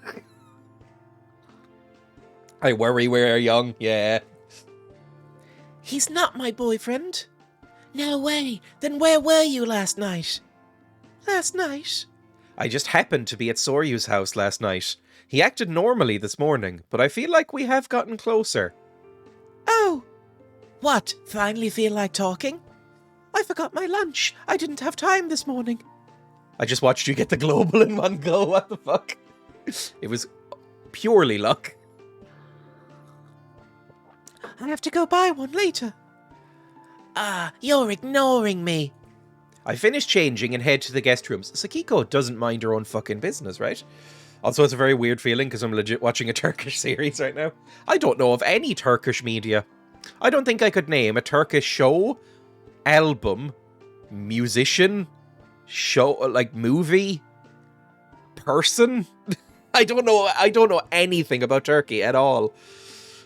I worry we're young, yeah. He's not my boyfriend. No way. Then where were you last night? Last night? I just happened to be at Soryu's house last night. He acted normally this morning, but I feel like we have gotten closer. Oh. What? Finally feel like talking? I forgot my lunch. I didn't have time this morning. I just watched you get the global in one go. What the fuck? It was purely luck. I have to go buy one later. Ah, you're ignoring me. I finish changing and head to the guest rooms. Sakiko doesn't mind her own fucking business, right? Also, it's a very weird feeling because I'm legit watching a Turkish series right now. I don't know of any Turkish media. I don't think I could name a Turkish show, album, musician, show, like movie, person. I don't know anything about Turkey at all.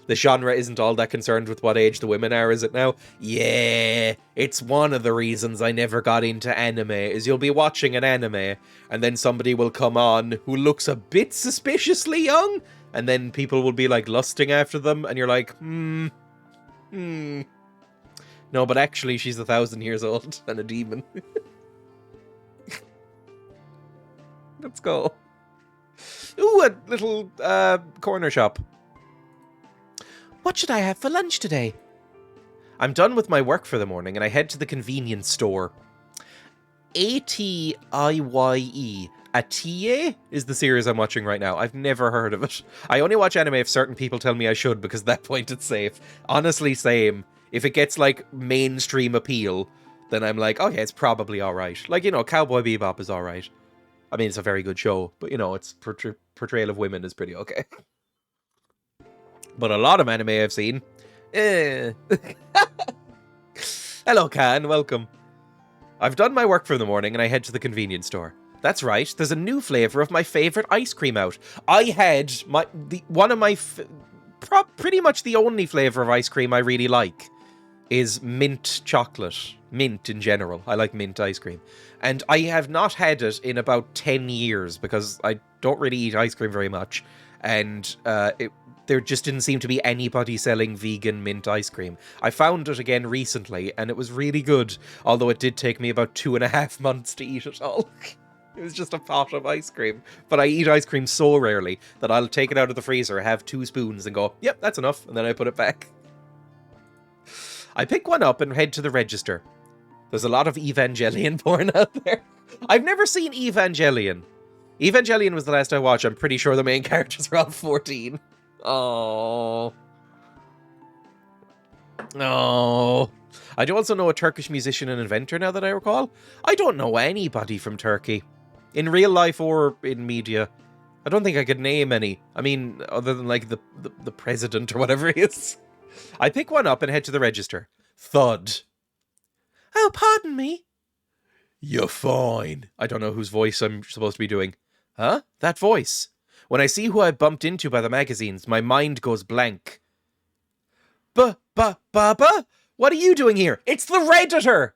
The genre isn't all that concerned with what age the women are, is it now? Yeah, it's one of the reasons I never got into anime, is you'll be watching an anime, and then somebody will come on who looks a bit suspiciously young, and then people will be, like, lusting after them, and you're like, No, but actually she's 1,000 years old, and a demon. Let's go. Ooh, a little, corner shop. What should I have for lunch today? I'm done with my work for the morning, and I head to the convenience store. Atiye. Atiye is the series I'm watching right now. I've never heard of it. I only watch anime if certain people tell me I should, because at that point it's safe. Honestly, same. If it gets, like, mainstream appeal, then I'm like, okay, it's probably alright. Like, you know, Cowboy Bebop is alright. I mean, it's a very good show, but, you know, its portrayal of women is pretty okay. But a lot of anime I've seen, Hello, Can, welcome. I've done my work for the morning and I head to the convenience store. That's right, there's a new flavour of my favourite ice cream out. I had pretty much the only flavour of ice cream I really like is mint chocolate. Mint in general. I like mint ice cream. And I have not had it in about 10 years because I don't really eat ice cream very much. And there just didn't seem to be anybody selling vegan mint ice cream. I found it again recently and it was really good. Although it did take me about 2.5 months to eat it all. It was just a pot of ice cream. But I eat ice cream so rarely that I'll take it out of the freezer, have 2 spoons and go, yep, that's enough. And then I put it back. I pick one up and head to the register. There's a lot of Evangelion porn out there. I've never seen Evangelion. Evangelion was the last I watched. I'm pretty sure the main characters are all 14. Oh. Oh. I do also know a Turkish musician and inventor now that I recall. I don't know anybody from Turkey. In real life or in media. I don't think I could name any. I mean, other than like the president or whatever he is. I pick one up and head to the register. Thud. Oh, pardon me. You're fine. I don't know whose voice I'm supposed to be doing. Huh? That voice. When I see who I bumped into by the magazines, my mind goes blank. Baba? What are you doing here? It's the Redditor!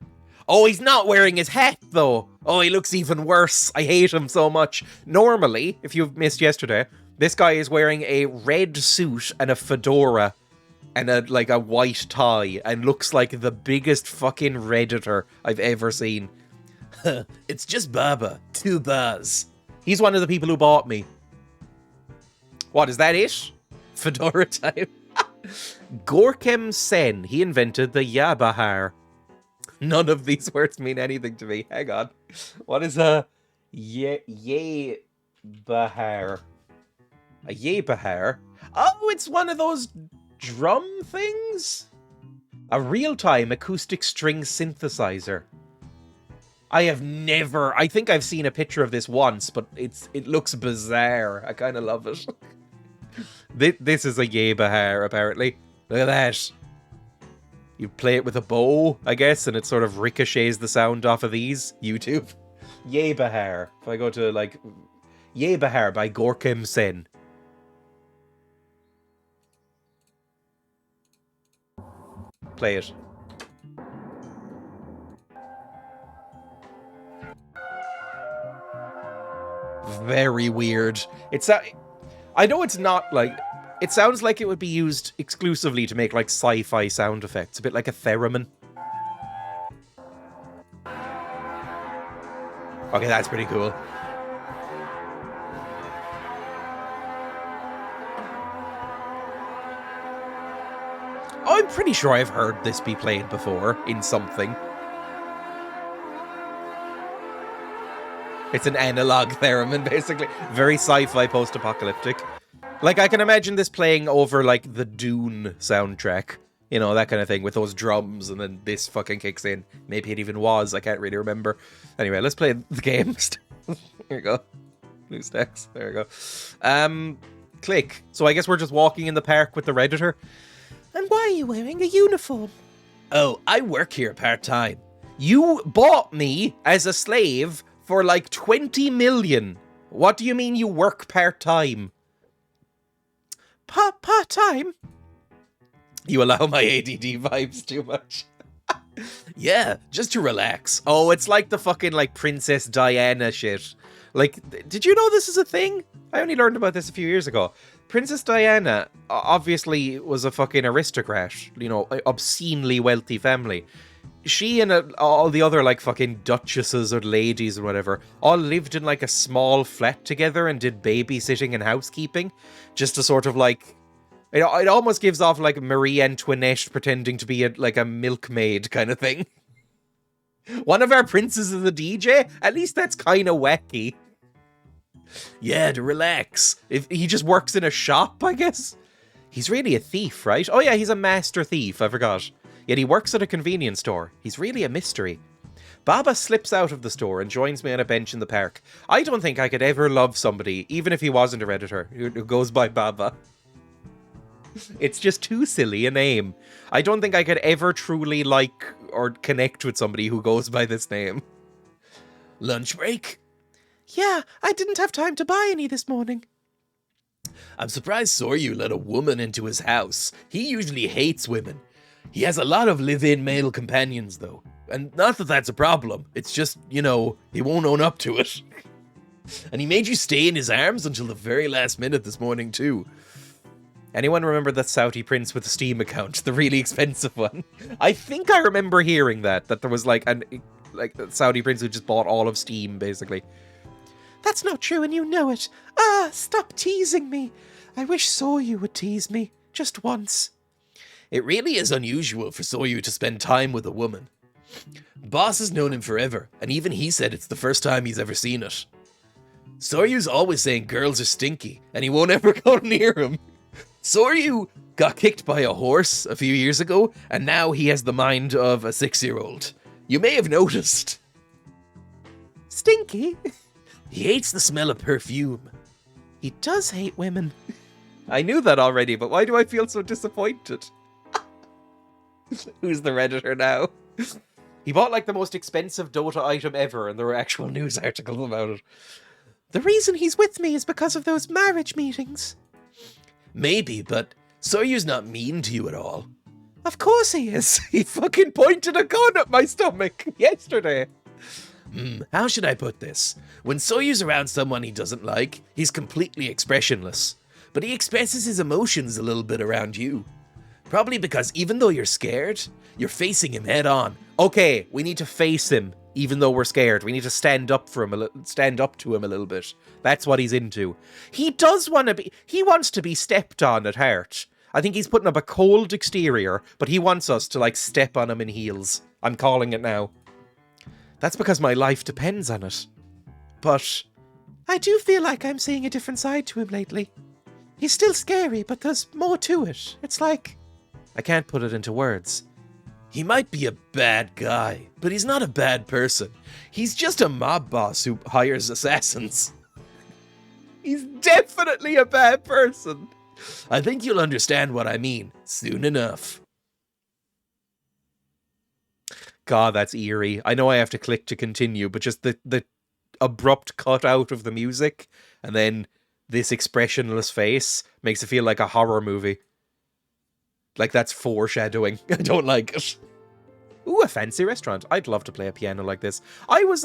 Oh, he's not wearing his hat, though. Oh, he looks even worse. I hate him so much. Normally, if you've missed yesterday, this guy is wearing a red suit and a fedora and a white tie and looks like the biggest fucking Redditor I've ever seen. It's just Baba. 2 bars. He's one of the people who bought me. What, is that it? Fedora time. Gorkem Sen. He invented the Yabahar. None of these words mean anything to me. Hang on. What is a Yabahar? A Yabahar? Oh, it's one of those drum things? A real-time acoustic string synthesizer. I think I've seen a picture of this once, but it looks bizarre. I kind of love it. This is a Yabahar, apparently. Look at that. You play it with a bow, I guess, and it sort of ricochets the sound off of these. YouTube. Yabahar. If I go to, like... Yabahar by Gorkem Sen. Play it. Very weird. I know it's not like... It sounds like it would be used exclusively to make like sci-fi sound effects. A bit like a theremin. Okay, that's pretty cool. Oh, I'm pretty sure I've heard this be played before in something. It's an analog theremin, basically. Very sci-fi post-apocalyptic. Like, I can imagine this playing over, like, the Dune soundtrack. You know, that kind of thing, with those drums, and then this fucking kicks in. Maybe it even was, I can't really remember. Anyway, let's play the game. Here we go. Blue stacks. There we go. Click. So I guess we're just walking in the park with the Redditor. And why are you wearing a uniform? Oh, I work here part-time. You bought me as a slave for like 20 million. What do you mean you work part-time? Part-time? You allow my ADD vibes too much. Yeah, just to relax. Oh, it's like the fucking like Princess Diana shit. Like, did you know this is a thing? I only learned about this a few years ago. Princess Diana obviously was a fucking aristocrat, you know, obscenely wealthy family. She and all the other, like, fucking duchesses or ladies and whatever all lived in, like, a small flat together and did babysitting and housekeeping. Just to sort of, like... It almost gives off, like, Marie Antoinette pretending to be, like, a milkmaid kind of thing. One of our princes is a DJ? At least that's kind of wacky. Yeah, to relax. If he just works in a shop, I guess? He's really a thief, right? Oh yeah, he's a master thief, I forgot. Yet he works at a convenience store. He's really a mystery. Baba slips out of the store and joins me on a bench in the park. I don't think I could ever love somebody, even if he wasn't a Redditor, who goes by Baba. It's just too silly a name. I don't think I could ever truly like or connect with somebody who goes by this name. Lunch break? Yeah, I didn't have time to buy any this morning. I'm surprised Soryu let a woman into his house. He usually hates women. He has a lot of live-in male companions, though. And not that that's a problem. It's just, you know, he won't own up to it. And he made you stay in his arms until the very last minute this morning, too. Anyone remember that Saudi prince with the Steam account? The really expensive one? I think I remember hearing that there was like a Saudi prince who just bought all of Steam, basically. That's not true and you know it. Ah, stop teasing me. I wish Soryu would tease me. Just once. It really is unusual for Soryu to spend time with a woman. Boss has known him forever, and even he said it's the first time he's ever seen it. Soryu's always saying girls are stinky, and he won't ever go near him. Soryu got kicked by a horse a few years ago, and now he has the mind of a 6-year-old. You may have noticed. Stinky? He hates the smell of perfume. He does hate women. I knew that already, but why do I feel so disappointed? Who's the Redditor now? He bought like the most expensive Dota item ever, and there were actual news articles about it. The reason he's with me is because of those marriage meetings. Maybe, but Soryu's not mean to you at all. Of course he is. He fucking pointed a gun at my stomach yesterday. How should I put this? When Soryu's around someone he doesn't like, he's completely expressionless. But he expresses his emotions a little bit around you. Probably because even though you're scared, you're facing him head on. Okay, we need to face him, even though we're scared. We need to stand up to him a little bit. That's what he's into. He wants to be stepped on at heart. I think he's putting up a cold exterior, but he wants us to like step on him in heels. I'm calling it now. That's because my life depends on it. But I do feel like I'm seeing a different side to him lately. He's still scary, but there's more to it. It's like... I can't put it into words. He might be a bad guy, but he's not a bad person. He's just a mob boss who hires assassins. He's definitely a bad person. I think you'll understand what I mean soon enough. God, that's eerie. I know I have to click to continue, but just the abrupt cut out of the music and then this expressionless face makes it feel like a horror movie. Like that's foreshadowing. I don't like it. Ooh, a fancy restaurant. I'd love to play a piano like this. I was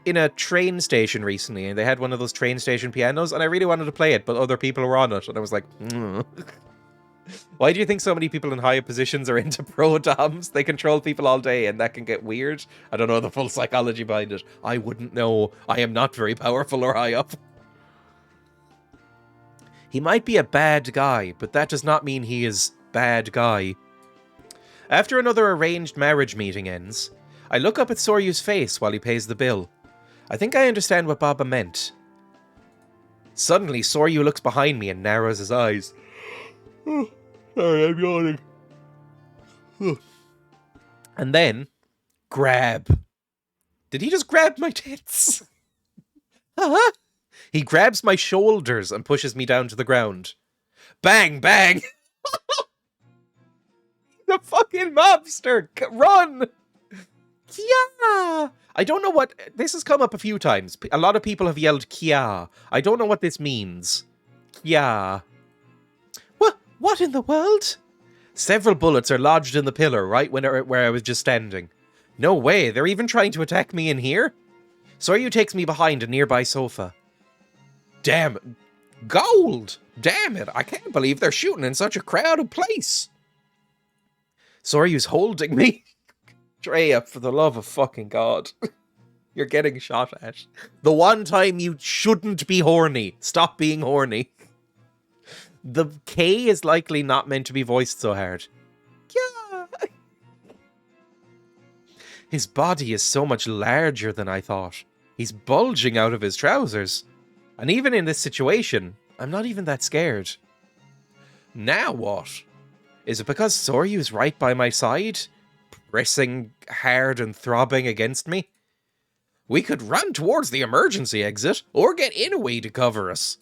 in a train station recently, and they had one of those train station pianos, and I really wanted to play it, but other people were on it, and I was like, Why do you think so many people in higher positions are into pro-doms? They control people all day, and that can get weird. I don't know the full psychology behind it. I wouldn't know. I am not very powerful or high up. He might be a bad guy, but that does not mean he is bad guy. After another arranged marriage meeting ends, I look up at Soryu's face while he pays the bill. I think I understand what Baba meant. Suddenly, Soryu looks behind me and narrows his eyes. Sorry, I'm yawning. And then, grab. Did he just grab my tits? Uh-huh. He grabs my shoulders and pushes me down to the ground. Bang, bang! The fucking mobster! Run! Kia! I don't know what... This has come up a few times. A lot of people have yelled Kia. I don't know what this means. Kia. What in the world? Several bullets are lodged in the pillar right where I was just standing. No way, they're even trying to attack me in here? Soryu takes me behind a nearby sofa. Damn, gold! Damn it, I can't believe they're shooting in such a crowded place. Soryu's holding me. Dreya, for the love of fucking God. You're getting shot at. The one time you shouldn't be horny. Stop being horny. The K is likely not meant to be voiced so hard. Yeah. His body is so much larger than I thought. He's bulging out of his trousers. And even in this situation, I'm not even that scared. Now what? Is it because Soryu's right by my side? Pressing hard and throbbing against me? We could run towards the emergency exit, or get in a way to cover us.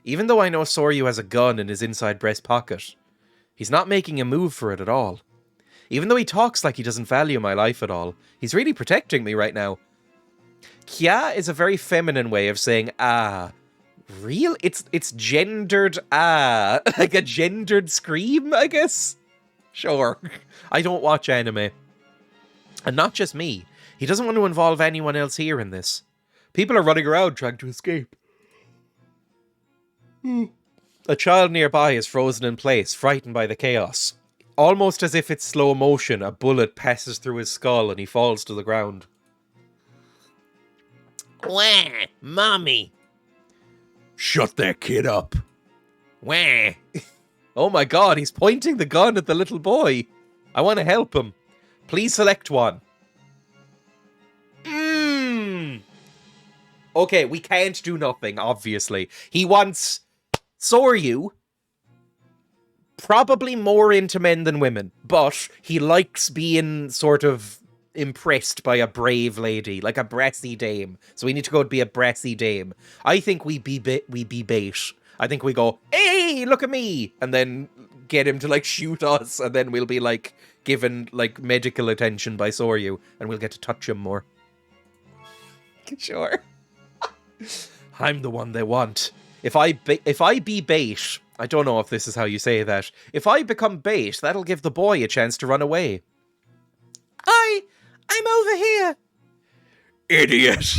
Even though I know Soryu has a gun in his inside breast pocket, he's not making a move for it at all. Even though he talks like he doesn't value my life at all, he's really protecting me right now. Kya is a very feminine way of saying ah. Real? It's gendered ah. Like a gendered scream, I guess? Sure. I don't watch anime. And not just me. He doesn't want to involve anyone else here in this. People are running around trying to escape. A child nearby is frozen in place, frightened by the chaos. Almost as if it's slow motion, a bullet passes through his skull and he falls to the ground. Wah, mommy. Shut that kid up. Wah. Oh my god, he's pointing the gun at the little boy. I want to help him. Please select one. Okay, we can't do nothing, obviously. He wants Soryu. Probably more into men than women, but he likes being sort of impressed by a brave lady, like a brassy dame. So we need to go be a brassy dame. I think we be bait. I think we go, hey, look at me, and then get him to like shoot us, and then we'll be like given like medical attention by Soryu, and we'll get to touch him more. Sure. I'm the one they want. If I be bait, I don't know if this is how you say that. If I become bait, that'll give the boy a chance to run away. I'm over here. Idiot.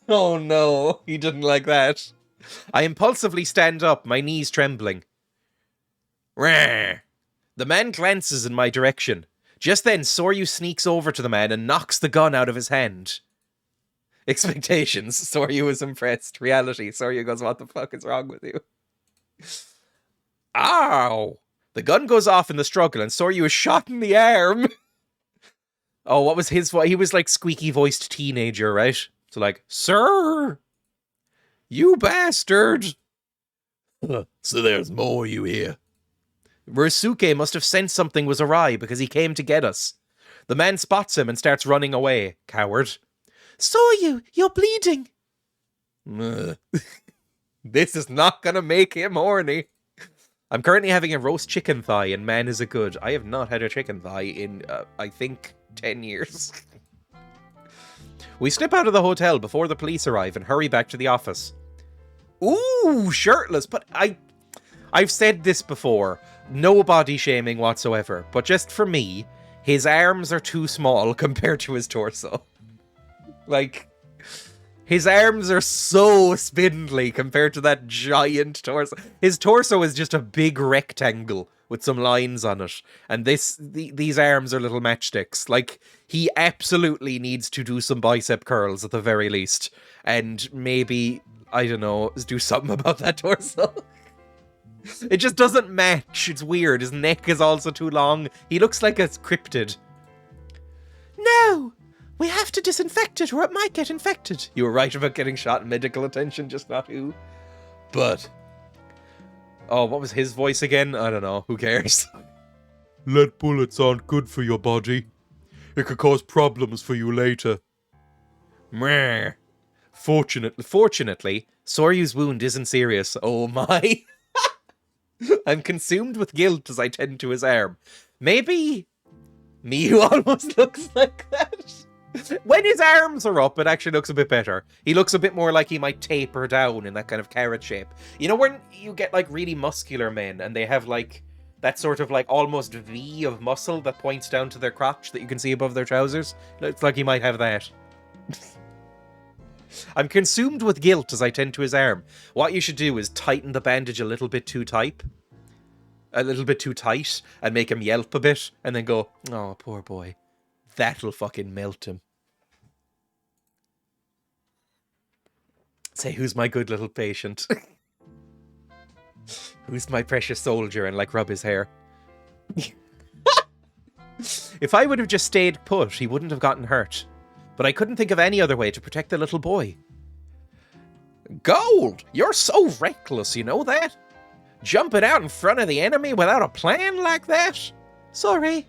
Oh no, he didn't like that. I impulsively stand up, my knees trembling. Rah. The man glances in my direction. Just then, Soryu sneaks over to the man and knocks the gun out of his hand. Expectations. Soryu is impressed. Reality. Soryu goes, what the fuck is wrong with you? Ow! The gun goes off in the struggle and Soryu is shot in the arm. Oh, what was his voice? He was like squeaky-voiced teenager, right? So like, sir! You bastard! So there's more you here. Ryusuke must have sensed something was awry because he came to get us. The man spots him and starts running away. Coward. Soryu, you're bleeding. This is not gonna make him horny. I'm currently having a roast chicken thigh and man is it good. I have not had a chicken thigh in, I think, 10 years. We slip out of the hotel before the police arrive and hurry back to the office. Ooh, shirtless, but I've said this before. No body shaming whatsoever, but just for me, his arms are too small compared to his torso. Like, his arms are so spindly compared to that giant torso. His torso is just a big rectangle with some lines on it. And these arms are little matchsticks. Like, he absolutely needs to do some bicep curls at the very least. And maybe, I don't know, do something about that torso. It just doesn't match. It's weird. His neck is also too long. He looks like a cryptid. No! We have to disinfect it or it might get infected. You were right about getting shot in medical attention, just not who. But... oh, what was his voice again? I don't know. Who cares? Lead bullets aren't good for your body. It could cause problems for you later. Meh. Fortunately, Soryu's wound isn't serious. Oh my. I'm consumed with guilt as I tend to his arm. Maybe Miyu almost looks like that. When his arms are up, it actually looks a bit better. He looks a bit more like he might taper down in that kind of carrot shape. You know when you get like really muscular men and they have like that sort of like almost V of muscle that points down to their crotch that you can see above their trousers? Looks like he might have that. I'm consumed with guilt as I tend to his arm. What you should do is tighten the bandage a little bit too tight. A little bit too tight and make him yelp a bit and then go, oh, poor boy. That'll fucking melt him. Say, who's my good little patient? Who's my precious soldier? And like rub his hair. If I would have just stayed put, he wouldn't have gotten hurt. But I couldn't think of any other way to protect the little boy. Gold! You're so reckless, you know that? Jumping out in front of the enemy without a plan like that? Sorry.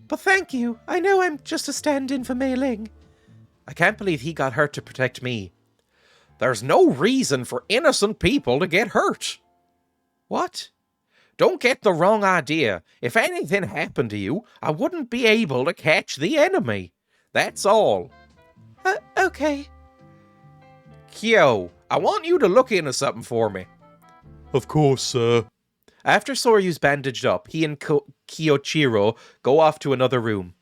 But thank you. I know I'm just a stand-in for Mei Ling. I can't believe he got hurt to protect me. There's no reason for innocent people to get hurt. What? Don't get the wrong idea. If anything happened to you, I wouldn't be able to catch the enemy. That's all. Okay. Kyo, I want you to look into something for me. Of course, sir. After Soryu's bandaged up, he and Kiyochiro go off to another room.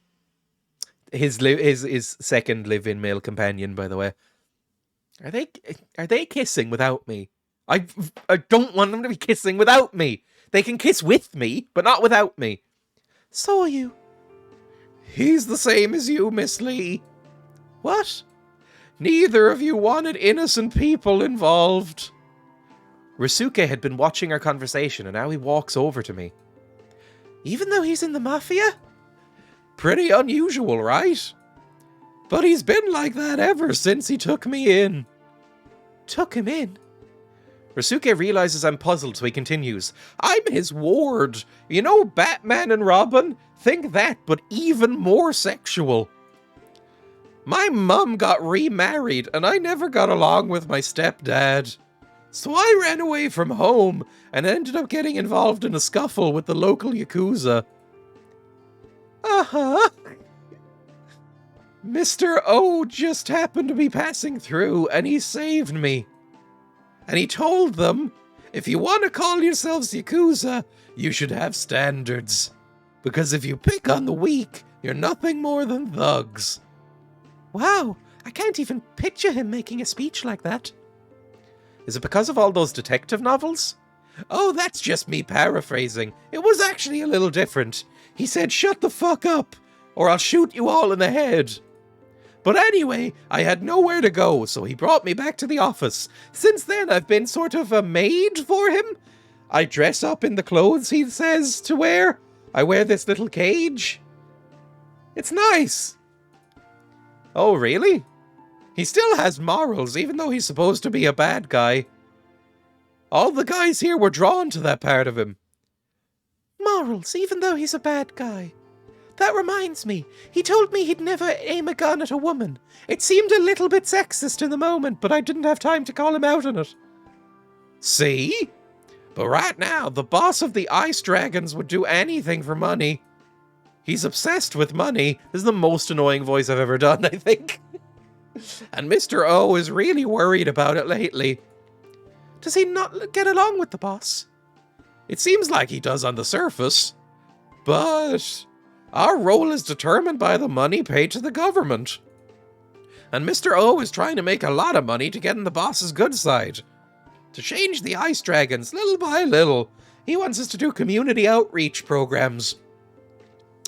His second live-in male companion, by the way. Are they kissing without me? I don't want them to be kissing without me. They can kiss with me, but not without me. Soryu. He's the same as you, Miss Lee. What? Neither of you wanted innocent people involved. Risuke had been watching our conversation, and now he walks over to me. Even though he's in the Mafia? Pretty unusual, right? But he's been like that ever since he took me in. Took him in? Risuke realizes I'm puzzled, so he continues. I'm his ward. You know Batman and Robin? Think that, but even more sexual. My mum got remarried, and I never got along with my stepdad. So I ran away from home, and ended up getting involved in a scuffle with the local Yakuza. Uh-huh. Mr. O just happened to be passing through, and he saved me. And he told them, if you want to call yourselves Yakuza, you should have standards. Because if you pick on the weak, you're nothing more than thugs. Wow, I can't even picture him making a speech like that. Is it because of all those detective novels? Oh, that's just me paraphrasing. It was actually a little different. He said, shut the fuck up, or I'll shoot you all in the head. But anyway, I had nowhere to go, so he brought me back to the office. Since then, I've been sort of a maid for him. I dress up in the clothes he says to wear. I wear this little cage. It's nice. Oh, really? He still has morals, even though he's supposed to be a bad guy. All the guys here were drawn to that part of him. Morals, even though he's a bad guy. That reminds me, he told me he'd never aim a gun at a woman. It seemed a little bit sexist in the moment, but I didn't have time to call him out on it. See? But right now, the boss of the Ice Dragons would do anything for money. He's obsessed with money. This is the most annoying voice I've ever done, I think. And Mr. O is really worried about it lately. Does he not get along with the boss? It seems like he does on the surface. But our role is determined by the money paid to the government. And Mr. O is trying to make a lot of money to get on the boss's good side. To change the Ice Dragons little by little. He wants us to do community outreach programs.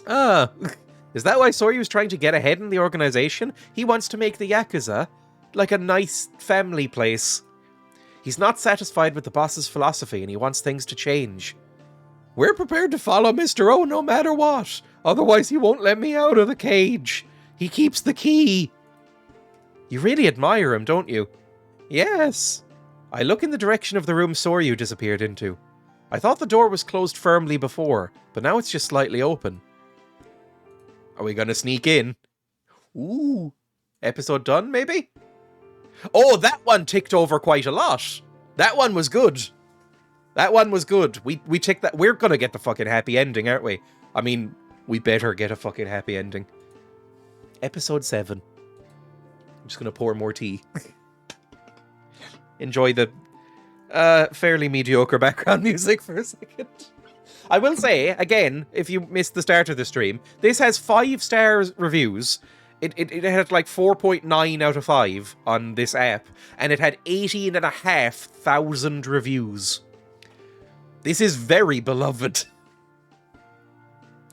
Is that why Soryu's trying to get ahead in the organization? He wants to make the Yakuza like a nice family place. He's not satisfied with the boss's philosophy and he wants things to change. We're prepared to follow Mr. O no matter what. Otherwise he won't let me out of the cage. He keeps the key. You really admire him, don't you? Yes. I look in the direction of the room Soryu disappeared into. I thought the door was closed firmly before, but now it's just slightly open. Are we gonna sneak in? Ooh. Episode done, maybe? Oh, that one ticked over quite a lot. That one was good. That one was good. We ticked that. We're gonna get the fucking happy ending, aren't we? I mean, we better get a fucking happy ending. Episode 7. I'm just gonna pour more tea. Enjoy the fairly mediocre background music for a second. I will say, again, if you missed the start of the stream, this has 5-star reviews. It had like 4.9 out of 5 on this app, and it had 18,500 reviews. This is very beloved.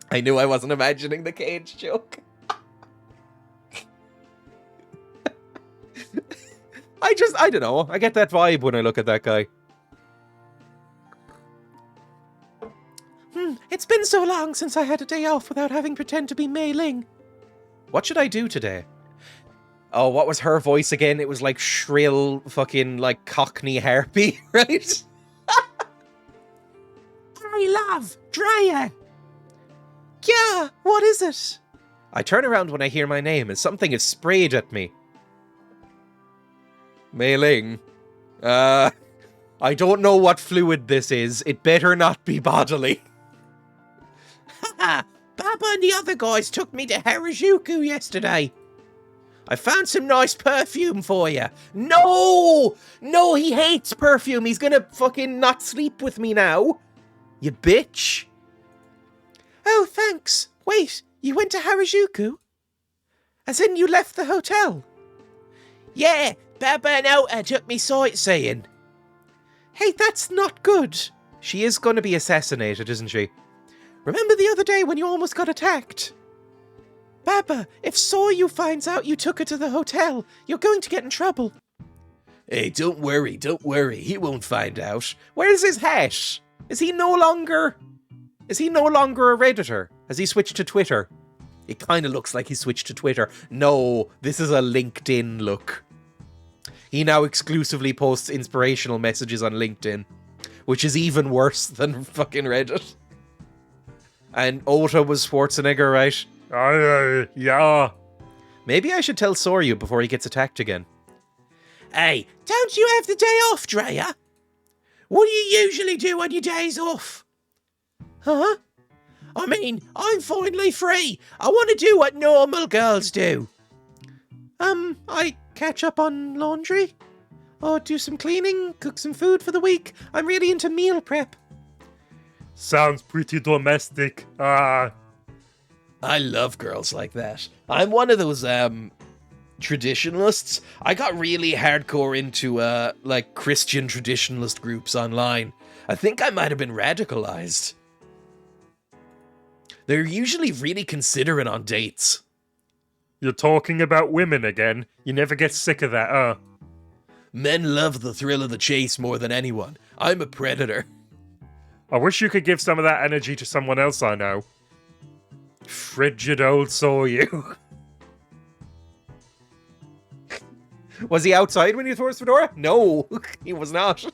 I knew I wasn't imagining the cage joke. I don't know. I get that vibe when I look at that guy. It's been so long since I had a day off without having pretend to be Mei Ling. What should I do today? Oh, what was her voice again? It was like shrill, fucking, like, Cockney harpy, right? Hey, love! Dreya! Yeah, what is it? I turn around when I hear my name as something is sprayed at me. Mei Ling. I don't know what fluid this is. It better not be bodily. Haha! Baba and the other guys took me to Harajuku yesterday. I found some nice perfume for you. No! No, he hates perfume. He's gonna fucking not sleep with me now. You bitch. Oh, thanks. Wait, you went to Harajuku? As in you left the hotel? Yeah, Baba and Ota took me sightseeing. Hey, that's not good. She is gonna be assassinated, isn't she? Remember the other day when you almost got attacked? Baba, if Soryu finds out you took her to the hotel, you're going to get in trouble. Hey, don't worry. He won't find out. Where's his hat? Is he no longer a Redditor? Has he switched to Twitter? It kind of looks like he switched to Twitter. No, this is a LinkedIn look. He now exclusively posts inspirational messages on LinkedIn, which is even worse than fucking Reddit. And Ota was Schwarzenegger, right? Yeah. Maybe I should tell Soryu before he gets attacked again. Hey, don't you have the day off, Dreya? What do you usually do on your days off? Huh? I mean, I'm finally free. I want to do what normal girls do. I catch up on laundry, or do some cleaning, cook some food for the week. I'm really into meal prep. Sounds pretty domestic. I love girls like that. I'm one of those, traditionalists. I got really hardcore into, like, Christian traditionalist groups online. I think I might have been radicalized. They're usually really considerate on dates. You're talking about women again? You never get sick of that, huh? Men love the thrill of the chase more than anyone. I'm a predator. I wish you could give some of that energy to someone else I know. Frigid old Soryu. Was he outside when you threw his fedora? No, he was not.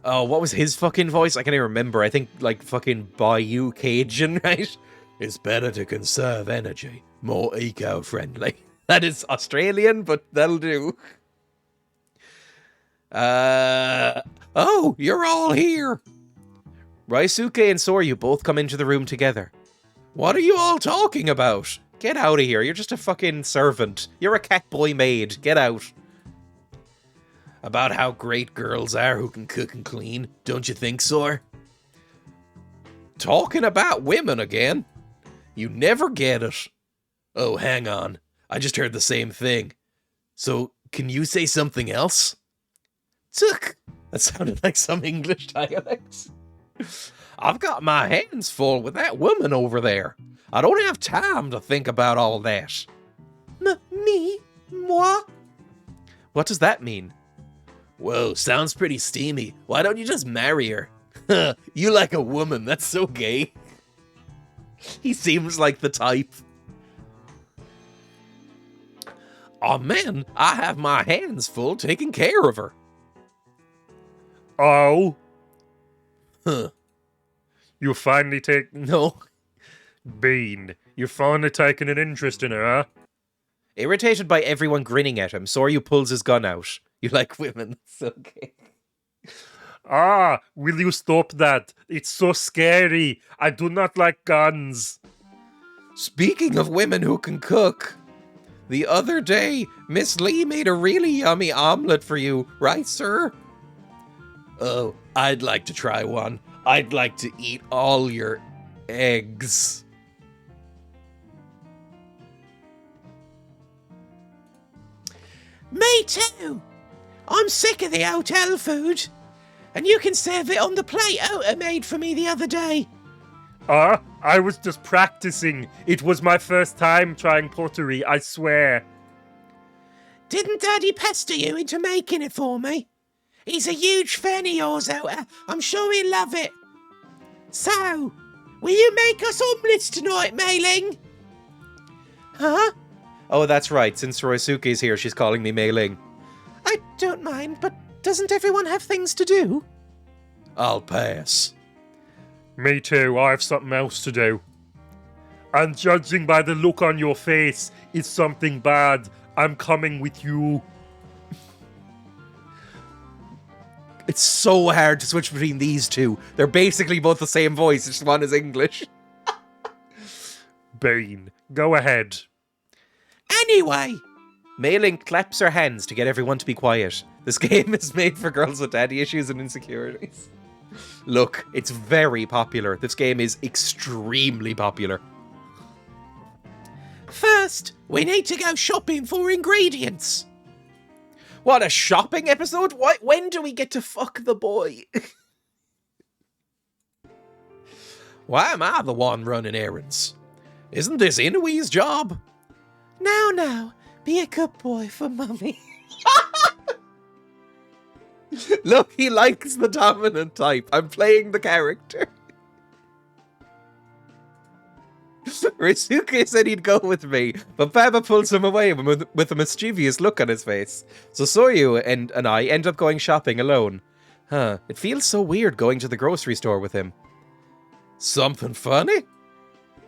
Oh, what was his fucking voice? I can't even remember. I think, like, fucking Bayou Cajun, right? It's better to conserve energy. More eco-friendly. That is Australian, but that'll do. Oh, you're all here. Raisuke and Soryu both come into the room together. What are you all talking about? Get out of here. You're just a fucking servant. You're a catboy maid. Get out. About how great girls are who can cook and clean, don't you think, Sor? Talking about women again? You never get it. Oh, hang on. I just heard the same thing. So, can you say something else? Tuck. That sounded like some English dialect. I've got my hands full with that woman over there. I don't have time to think about all that. Me? Moi? What does that mean? Whoa, sounds pretty steamy. Why don't you just marry her? You like a woman, that's so gay. He seems like the type. Oh man, I have my hands full taking care of her. Oh? Huh. You finally take... No. Bean, you finally taken an interest in her, huh? Irritated by everyone grinning at him, Soryu pulls his gun out. You like women, that's okay. Ah, will you stop that? It's so scary. I do not like guns. Speaking of women who can cook, the other day, Miss Lee made a really yummy omelet for you, right, sir? Oh, I'd like to try one. I'd like to eat all your eggs. Me too! I'm sick of the hotel food. And you can serve it on the plate Ota made for me the other day. I was just practicing. It was my first time trying pottery, I swear. Didn't Daddy pester you into making it for me? He's a huge fan of yours, Ota. I'm sure he'll love it. So, will you make us omelettes tonight, Mei Ling? Huh? Oh, that's right. Since Roisuke's here, she's calling me Mei Ling. I don't mind, but doesn't everyone have things to do? I'll pass. Me too, I have something else to do. And judging by the look on your face, it's something bad. I'm coming with you. It's so hard to switch between these two. They're basically both the same voice, just one is English. Bean, go ahead. Anyway, Mei-Ling claps her hands to get everyone to be quiet. This game is made for girls with daddy issues and insecurities. Look, it's very popular. This game is extremely popular. first, we need to go shopping for ingredients. What, a shopping episode? When do we get to fuck the boy? Why am I the one running errands? Isn't this Inouye's job? Now, be a good boy for mummy. Look, he likes the dominant type. I'm playing the character. Risuke said he'd go with me, but Baba pulls him away with a mischievous look on his face. So Soryu and I end up going shopping alone. It feels so weird going to the grocery store with him. Something funny?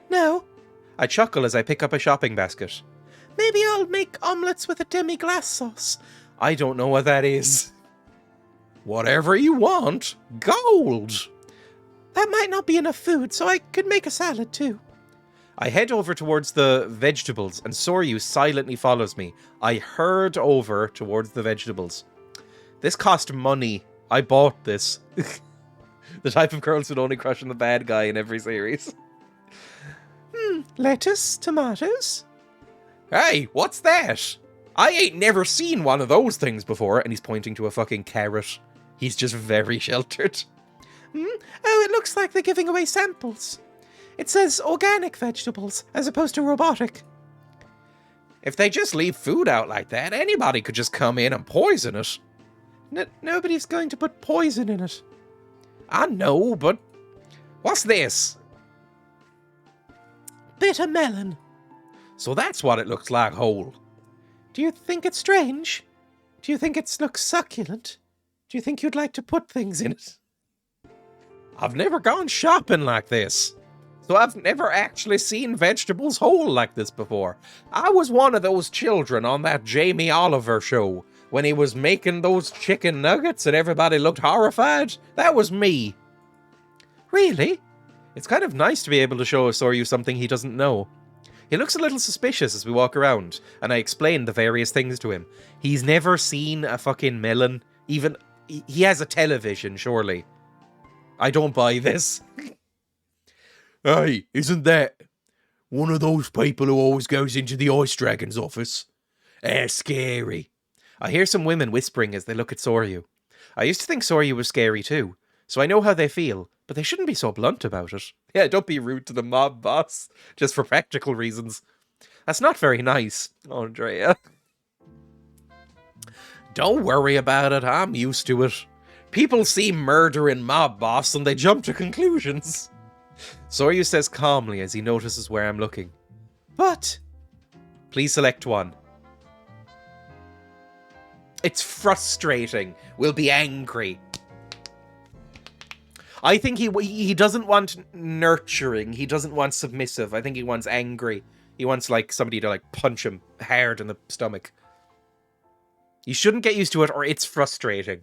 No, I chuckle as I pick up a shopping basket. maybe I'll make omelets with a demi-glace sauce. I don't know what that is. Whatever you want. Gold. That might not be enough food, so I could make a salad too. I head over towards the vegetables, and Soryu silently follows me. I herd over towards the vegetables. This cost money. I bought this. The type of girls would only crush on the bad guy in every series. Lettuce, tomatoes. Hey, what's that? I ain't never seen one of those things before. And he's pointing to a fucking carrot. He's just very sheltered. Oh, it looks like they're giving away samples. It says organic vegetables, as opposed to robotic. If they just leave food out like that, anybody could just come in and poison it. Nobody's going to put poison in it. I know, but what's this? Bitter melon. So that's what it looks like whole. Do you think it's strange? Do you think it looks succulent? Do you think you'd like to put things in it? I've never gone shopping like this. So I've never actually seen vegetables whole like this before. I was one of those children on that Jamie Oliver show when he was making those chicken nuggets and everybody looked horrified. That was me. Really? It's kind of nice to be able to show Soryu something he doesn't know. He looks a little suspicious as we walk around, and I explain the various things to him. He's never seen a fucking melon. Even, he has a television, surely. I don't buy this. Hey, isn't that one of those people who always goes into the Ice Dragon's office? They're scary. I hear some women whispering as they look at Soryu. I used to think Soryu was scary too, so I know how they feel, but they shouldn't be so blunt about it. Yeah, don't be rude to the mob boss, just for practical reasons. That's not very nice, Andrea. Don't worry about it, I'm used to it. People see murder in mob boss and they jump to conclusions. Soryu says calmly as he notices where I'm looking. But Please select one. It's frustrating. We'll be angry. I think he doesn't want nurturing. He doesn't want submissive. I think he wants angry. He wants like somebody to like punch him hard in the stomach. You shouldn't get used to it, or it's frustrating.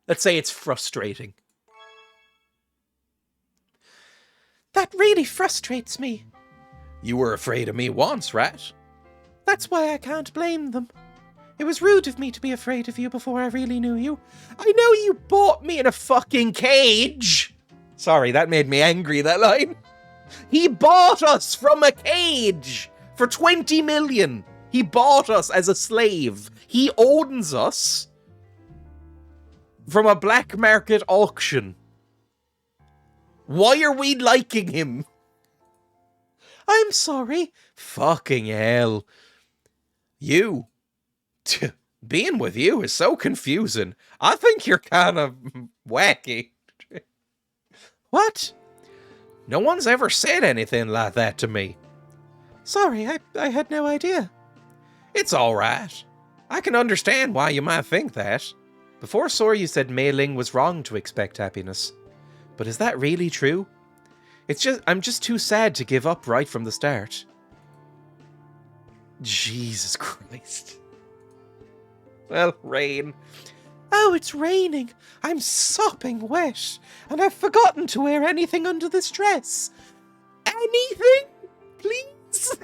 Let's say it's frustrating. that really frustrates me. You were afraid of me once, right? That's why I can't blame them. It was rude of me to be afraid of you before I really knew you. I know you bought me in a fucking cage. Sorry, that made me angry, that line. He bought us from a cage for 20 million. He bought us as a slave. He owns us from a black market auction. Why are we liking him? I'm sorry. Fucking hell. You. Being with you is so confusing. I think you're kind of wacky. What? No one's ever said anything like that to me. Sorry, I had no idea. It's all right. I can understand why you might think that. Before Soryu said Mei Ling was wrong to expect happiness. But is that really true? I'm just too sad to give up right from the start. Jesus Christ. Well, rain. Oh, it's raining. I'm sopping wet. And I've forgotten to wear anything under this dress. Anything? Please?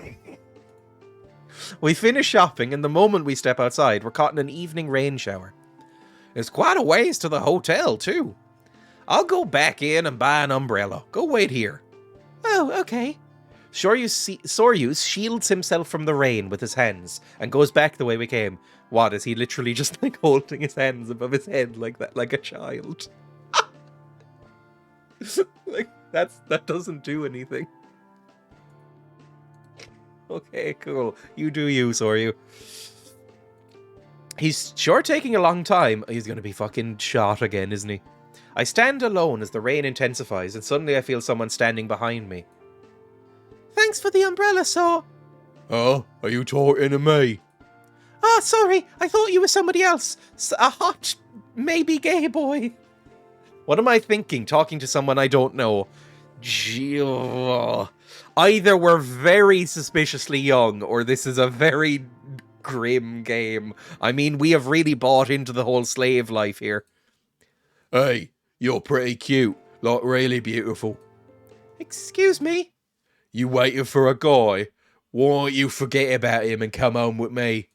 We finish shopping, and the moment we step outside, we're caught in an evening rain shower. It's quite a ways to the hotel, too. I'll go back in and buy an umbrella. Go wait here. Oh, okay. Soryu shields himself from the rain with his hands and goes back the way we came. What, is he literally just like holding his hands above his head like that, like a child? Like, that doesn't do anything. Okay, cool. You do you, Soryu. He's sure taking a long time. He's gonna be fucking shot again, isn't he? I stand alone as the rain intensifies, and suddenly I feel someone standing behind me. Thanks for the umbrella, Sor. Oh, are you talking to me? Ah, sorry. I thought you were somebody else. A hot, maybe gay boy. What am I thinking, talking to someone I don't know? Either we're very suspiciously young, or this is a very grim game. I mean, we have really bought into the whole slave life here. Hey, you're pretty cute. Like, really beautiful. Excuse me? You waiting for a guy? Why don't you forget about him and come home with me?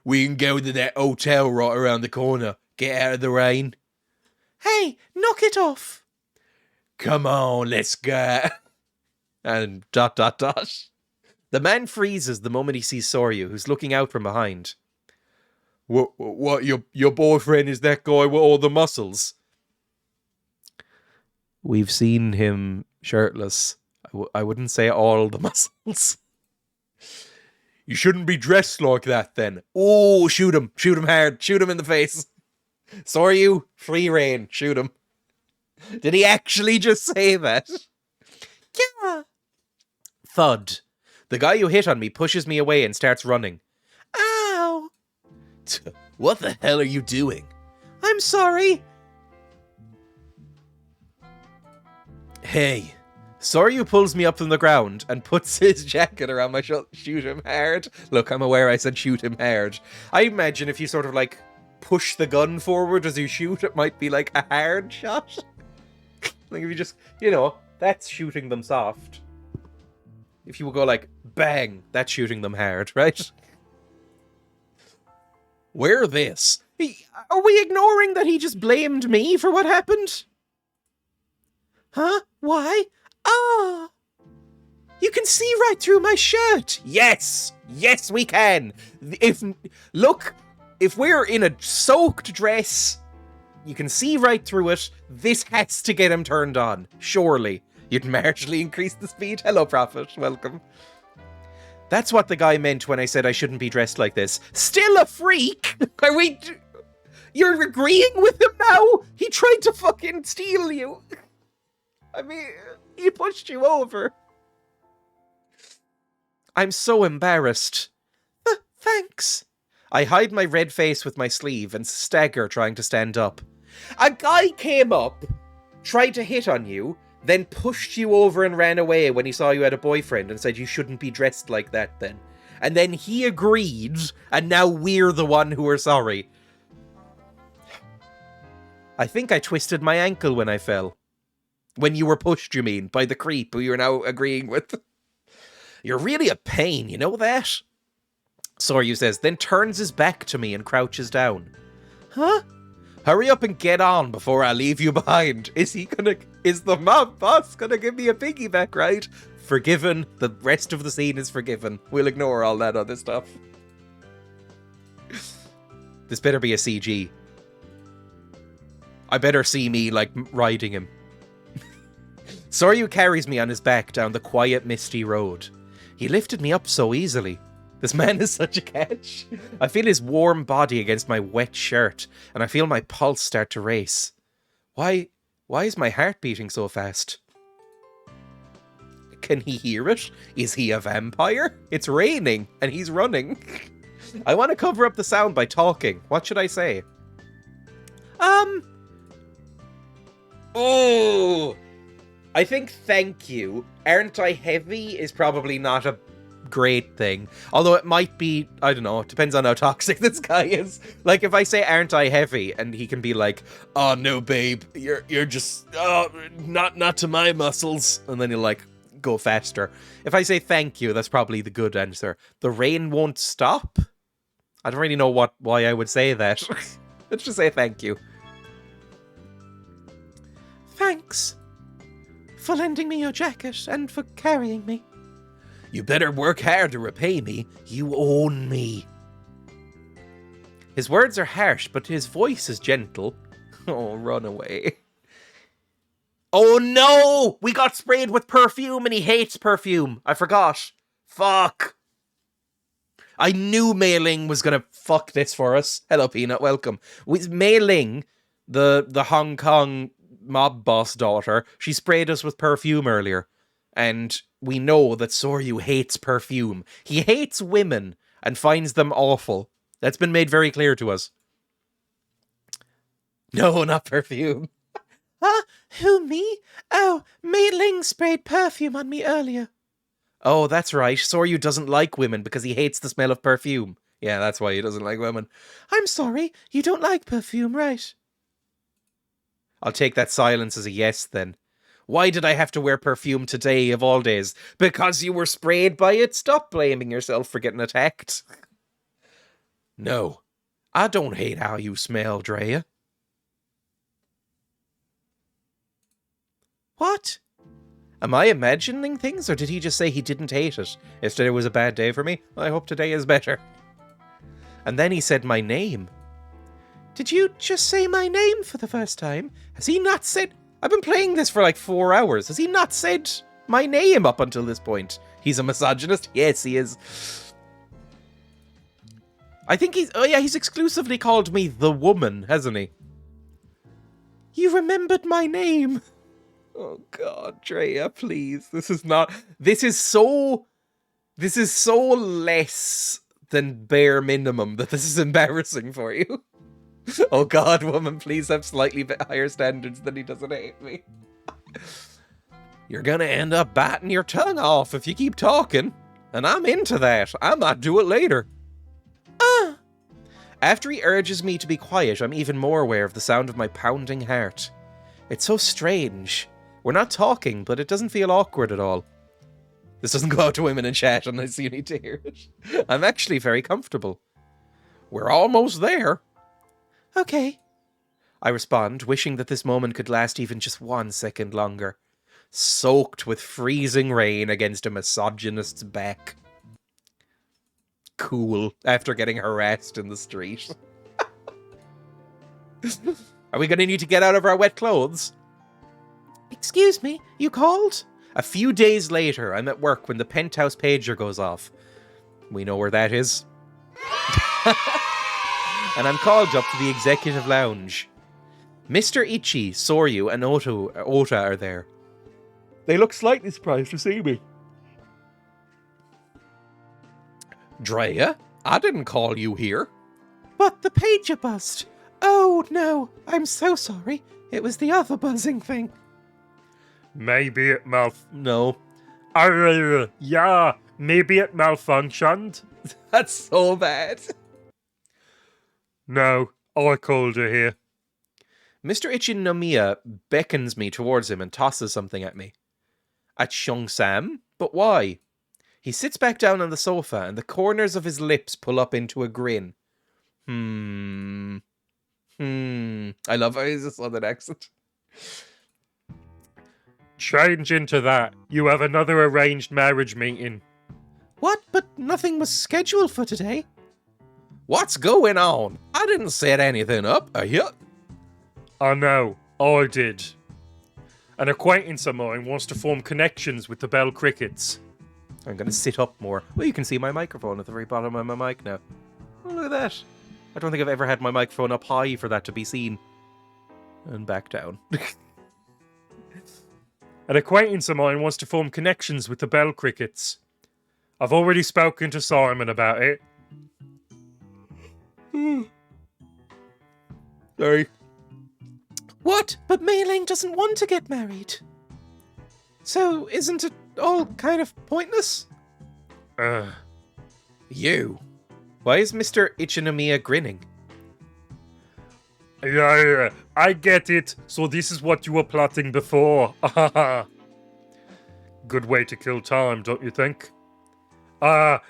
We can go to that hotel right around the corner. Get out of the rain. Hey, knock it off. Come on, let's go. And ... The man freezes the moment he sees Soryu, who's looking out from behind. What, your boyfriend is that guy with all the muscles? We've seen him shirtless. I wouldn't say all the muscles. You shouldn't be dressed like that then. Oh, shoot him. Shoot him hard. Shoot him in the face. Soryu, free reign. Shoot him. Did he actually just say that? Yeah. Thud. The guy who hit on me pushes me away and starts running. Ow. What the hell are you doing? I'm sorry. Hey. Soryu pulls me up from the ground and puts his jacket around my shoulder. Shoot him hard. Look, I'm aware I said shoot him hard. I imagine if you sort of like push the gun forward as you shoot, it might be like a hard shot. Like if you just, that's shooting them soft. If you would go like bang, that's shooting them hard, right? Wear this. Are we ignoring that he just blamed me for what happened? Huh? Why? Ah! You can see right through my shirt! Yes! Yes, we can! If we're in a soaked dress, you can see right through it. This has to get him turned on. Surely. You'd marginally increase the speed. Hello, Prophet. Welcome. That's what the guy meant when I said I shouldn't be dressed like this. Still a freak? Are we... You're agreeing with him now? He tried to fucking steal you. I mean, he pushed you over. I'm so embarrassed. Thanks. I hide my red face with my sleeve and stagger trying to stand up. A guy came up, tried to hit on you, then pushed you over and ran away when he saw you had a boyfriend and said you shouldn't be dressed like that then. And then he agreed, and now we're the one who are sorry. I think I twisted my ankle when I fell. When you were pushed, you mean, by the creep who you're now agreeing with. You're really a pain, you know that? Soryu says, then turns his back to me and crouches down. Huh? Hurry up and get on before I leave you behind. Is the mob boss gonna give me a piggyback ride? Forgiven. The rest of the scene is forgiven. We'll ignore all that other stuff. This better be a CG. I better see me, like, riding him. Soryu carries me on his back down the quiet, misty road. He lifted me up so easily. This man is such a catch. I feel his warm body against my wet shirt, and I feel my pulse start to race. Why is my heart beating so fast? Can he hear it? Is he a vampire? It's raining, and he's running. I want to cover up the sound by talking. What should I say? Oh! I think thank you. Aren't I heavy is probably not a great thing. Although it might be, I don't know, it depends on how toxic this guy is. Like, if I say, aren't I heavy? And he can be like, Oh no, babe, you're just not to my muscles. and then he'll like go faster. If I say thank you, that's probably the good answer. The rain won't stop? I don't really know why I would say that. Let's just say thank you. Thanks for lending me your jacket and for carrying me. You better work hard to repay me. You own me. His words are harsh, but his voice is gentle. Oh, run away. Oh no! We got sprayed with perfume and he hates perfume. I forgot. Fuck. I knew Mei Ling was gonna fuck this for us. Hello, Peanut, welcome. With Mei Ling, the Hong Kong mob boss daughter, she sprayed us with perfume earlier. And we know that Soryu hates perfume. He hates women and finds them awful. That's been made very clear to us. No, not perfume. Huh? Who, me? Oh, Mei Ling sprayed perfume on me earlier. Oh, that's right. Soryu doesn't like women because he hates the smell of perfume. Yeah, that's why he doesn't like women. I'm sorry, you don't like perfume, right? I'll take that silence as a yes, then. Why did I have to wear perfume today, of all days? Because you were sprayed by it? Stop blaming yourself for getting attacked. No, I don't hate how you smell, Dreya. What? Am I imagining things, or did he just say he didn't hate it? If today was a bad day for me, I hope today is better. And then he said my name. Did you just say my name for the first time? Has he not said... I've been playing this for like 4 hours. Has he not said my name up until this point? He's a misogynist? Yes, he is. I think he's... Oh yeah, he's exclusively called me the woman, hasn't he? You remembered my name. Oh god, Dreya, please. This is not... This is so less than bare minimum that this is embarrassing for you. Oh god, woman, please have slightly bit higher standards than he doesn't hate me. You're gonna end up batting your tongue off if you keep talking. And I'm into that. I might do it later. After he urges me to be quiet, I'm even more aware of the sound of my pounding heart. It's so strange. We're not talking, but it doesn't feel awkward at all. This doesn't go out to women in chat unless you need to hear it. I'm actually very comfortable. We're almost there. Okay. I respond, wishing that this moment could last even just 1 second longer. Soaked with freezing rain against a misogynist's back. Cool, after getting harassed in the street. Are we going to need to get out of our wet clothes? Excuse me, you called? A few days later, I'm at work when the penthouse pager goes off. We know where that is. And I'm called up to the executive lounge. Mr. Ichi, Soryu, and Ota are there. They look slightly surprised to see me. Dreya, I didn't call you here. But the pager buzzed. Oh no, I'm so sorry. It was the other buzzing thing. Maybe it No. yeah, maybe it malfunctioned. That's so bad. No, I called her here. Mr. Ichin Nomiya beckons me towards him and tosses something at me. At Xiong-sam? But why? He sits back down on the sofa and the corners of his lips pull up into a grin. I love how he's a southern accent. Change into that. You have another arranged marriage meeting. What? But nothing was scheduled for today. What's going on? I didn't set anything up, are you? I know, I did. An acquaintance of mine wants to form connections with the Bell Crickets. I'm going to sit up more. Well, you can see my microphone at the very bottom of my mic now. Oh, look at that. I don't think I've ever had my microphone up high for that to be seen. And back down. An acquaintance of mine wants to form connections with the Bell Crickets. I've already spoken to Simon about it. Sorry. What? But Mei Ling doesn't want to get married. So isn't it all kind of pointless? You. Why is Mr. Ichinomiya grinning? Yeah, I get it. So this is what you were plotting before. Good way to kill time, don't you think?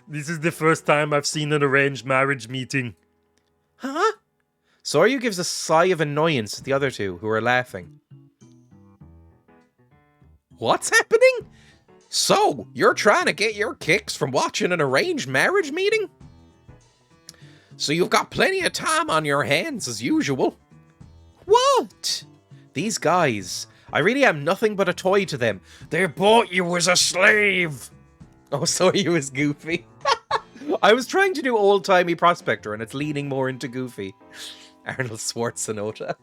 This is the first time I've seen an arranged marriage meeting. Huh? Soryu gives a sigh of annoyance at the other two, who are laughing. What's happening? So, you're trying to get your kicks from watching an arranged marriage meeting? So you've got plenty of time on your hands as usual. What? These guys, I really am nothing but a toy to them. They bought you as a slave. Oh, Soryu is Goofy. I was trying to do old-timey Prospector, and it's leaning more into Goofy. Arnold Schwarzenegger.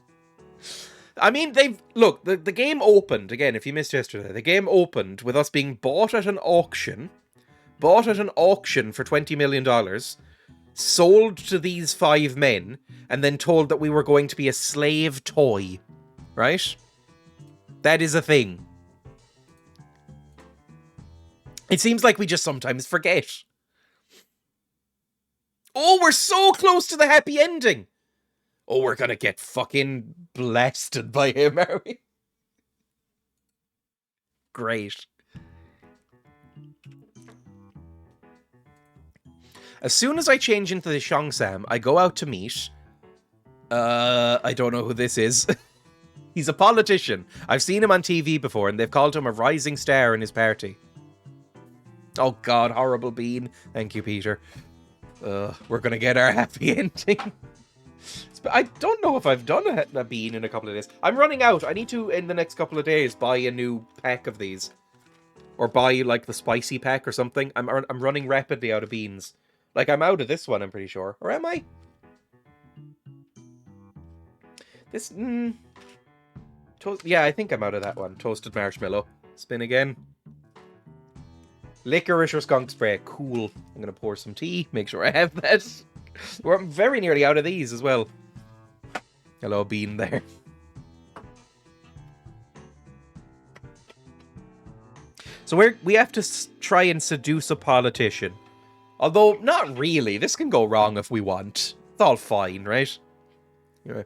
I mean, look, the game opened, again, if you missed yesterday, the game opened with us being bought at an auction for $20 million, sold to these 5 men, and then told that we were going to be a slave toy. Right? That is a thing. It seems like we just sometimes forget. Oh, we're so close to the happy ending! Oh, we're gonna get fucking blasted by him, are we? Great. As soon as I change into the Xiangsam, I go out to meet... I don't know who this is. He's a politician. I've seen him on TV before, and they've called him a rising star in his party. Oh god, horrible bean. Thank you, Peter. We're gonna get our happy ending. I don't know if I've done a bean in a couple of days. I'm running out. I need to, in the next couple of days, buy a new pack of these. Or buy, like, the spicy pack or something. I'm running rapidly out of beans. Like, I'm out of this one, I'm pretty sure. Or am I? This, yeah, I think I'm out of that one. Toasted marshmallow. Spin again. Licorice or skunk spray. Cool. I'm gonna pour some tea. Make sure I have that. We're very nearly out of these as well. Hello, bean there. So we have to try and seduce a politician. Although, not really. This can go wrong if we want. It's all fine, right? Anyway.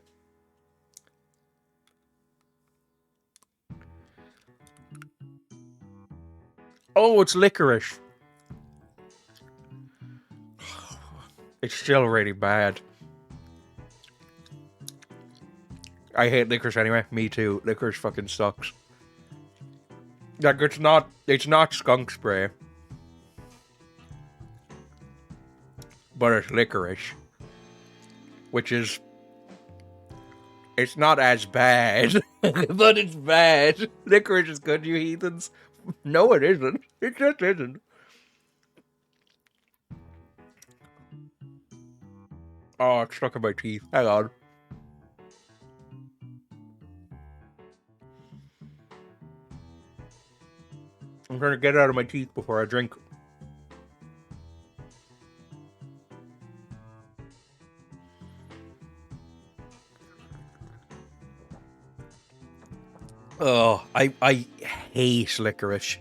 Oh, it's licorice. It's still really bad. I hate licorice anyway. Me too. Licorice fucking sucks. Like, it's not skunk spray. But it's licorice. Which is... It's not as bad. But it's bad. Licorice is good, you heathens. No, it isn't. It just isn't. Oh, it's stuck in my teeth. Hang on. I'm trying to get it out of my teeth before I drink. Oh, I hate licorice.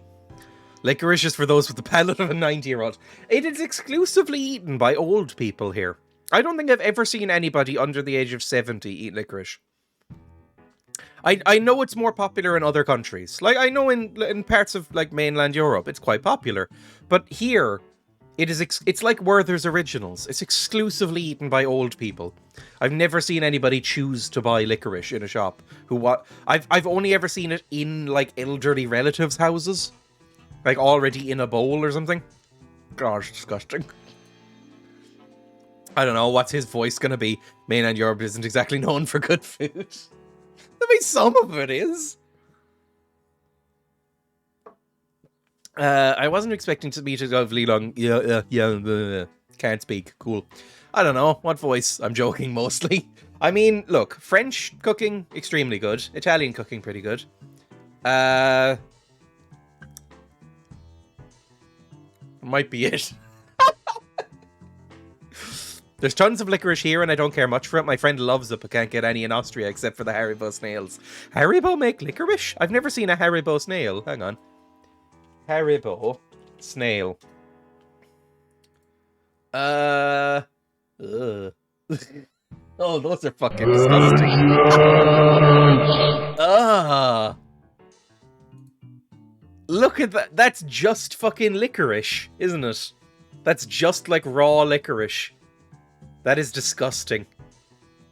Licorice is for those with the palate of a 90-year-old. It is exclusively eaten by old people here. I don't think I've ever seen anybody under the age of 70 eat licorice. I know it's more popular in other countries. Like, I know in parts of, like, mainland Europe, it's quite popular. But here, it's like Werther's Originals. It's exclusively eaten by old people. I've never seen anybody choose to buy licorice in a shop. I've only ever seen it in, like, elderly relatives' houses. Like, already in a bowl or something. Gosh, disgusting. I don't know, what's his voice gonna be? Mainland Europe isn't exactly known for good food. I mean, some of it is. I wasn't expecting to meet a lovely long... Yeah, can't speak. Cool. I don't know. What voice? I'm joking, mostly. I mean, look. French cooking, extremely good. Italian cooking, pretty good. Might be it. There's tons of licorice here, and I don't care much for it. My friend loves it, but can't get any in Austria except for the Haribo snails. Haribo make licorice? I've never seen a Haribo snail. Hang on. Haribo snail. Ugh. Oh, those are fucking disgusting. Look at that. That's just fucking licorice, isn't it? That's just like raw licorice. That is disgusting.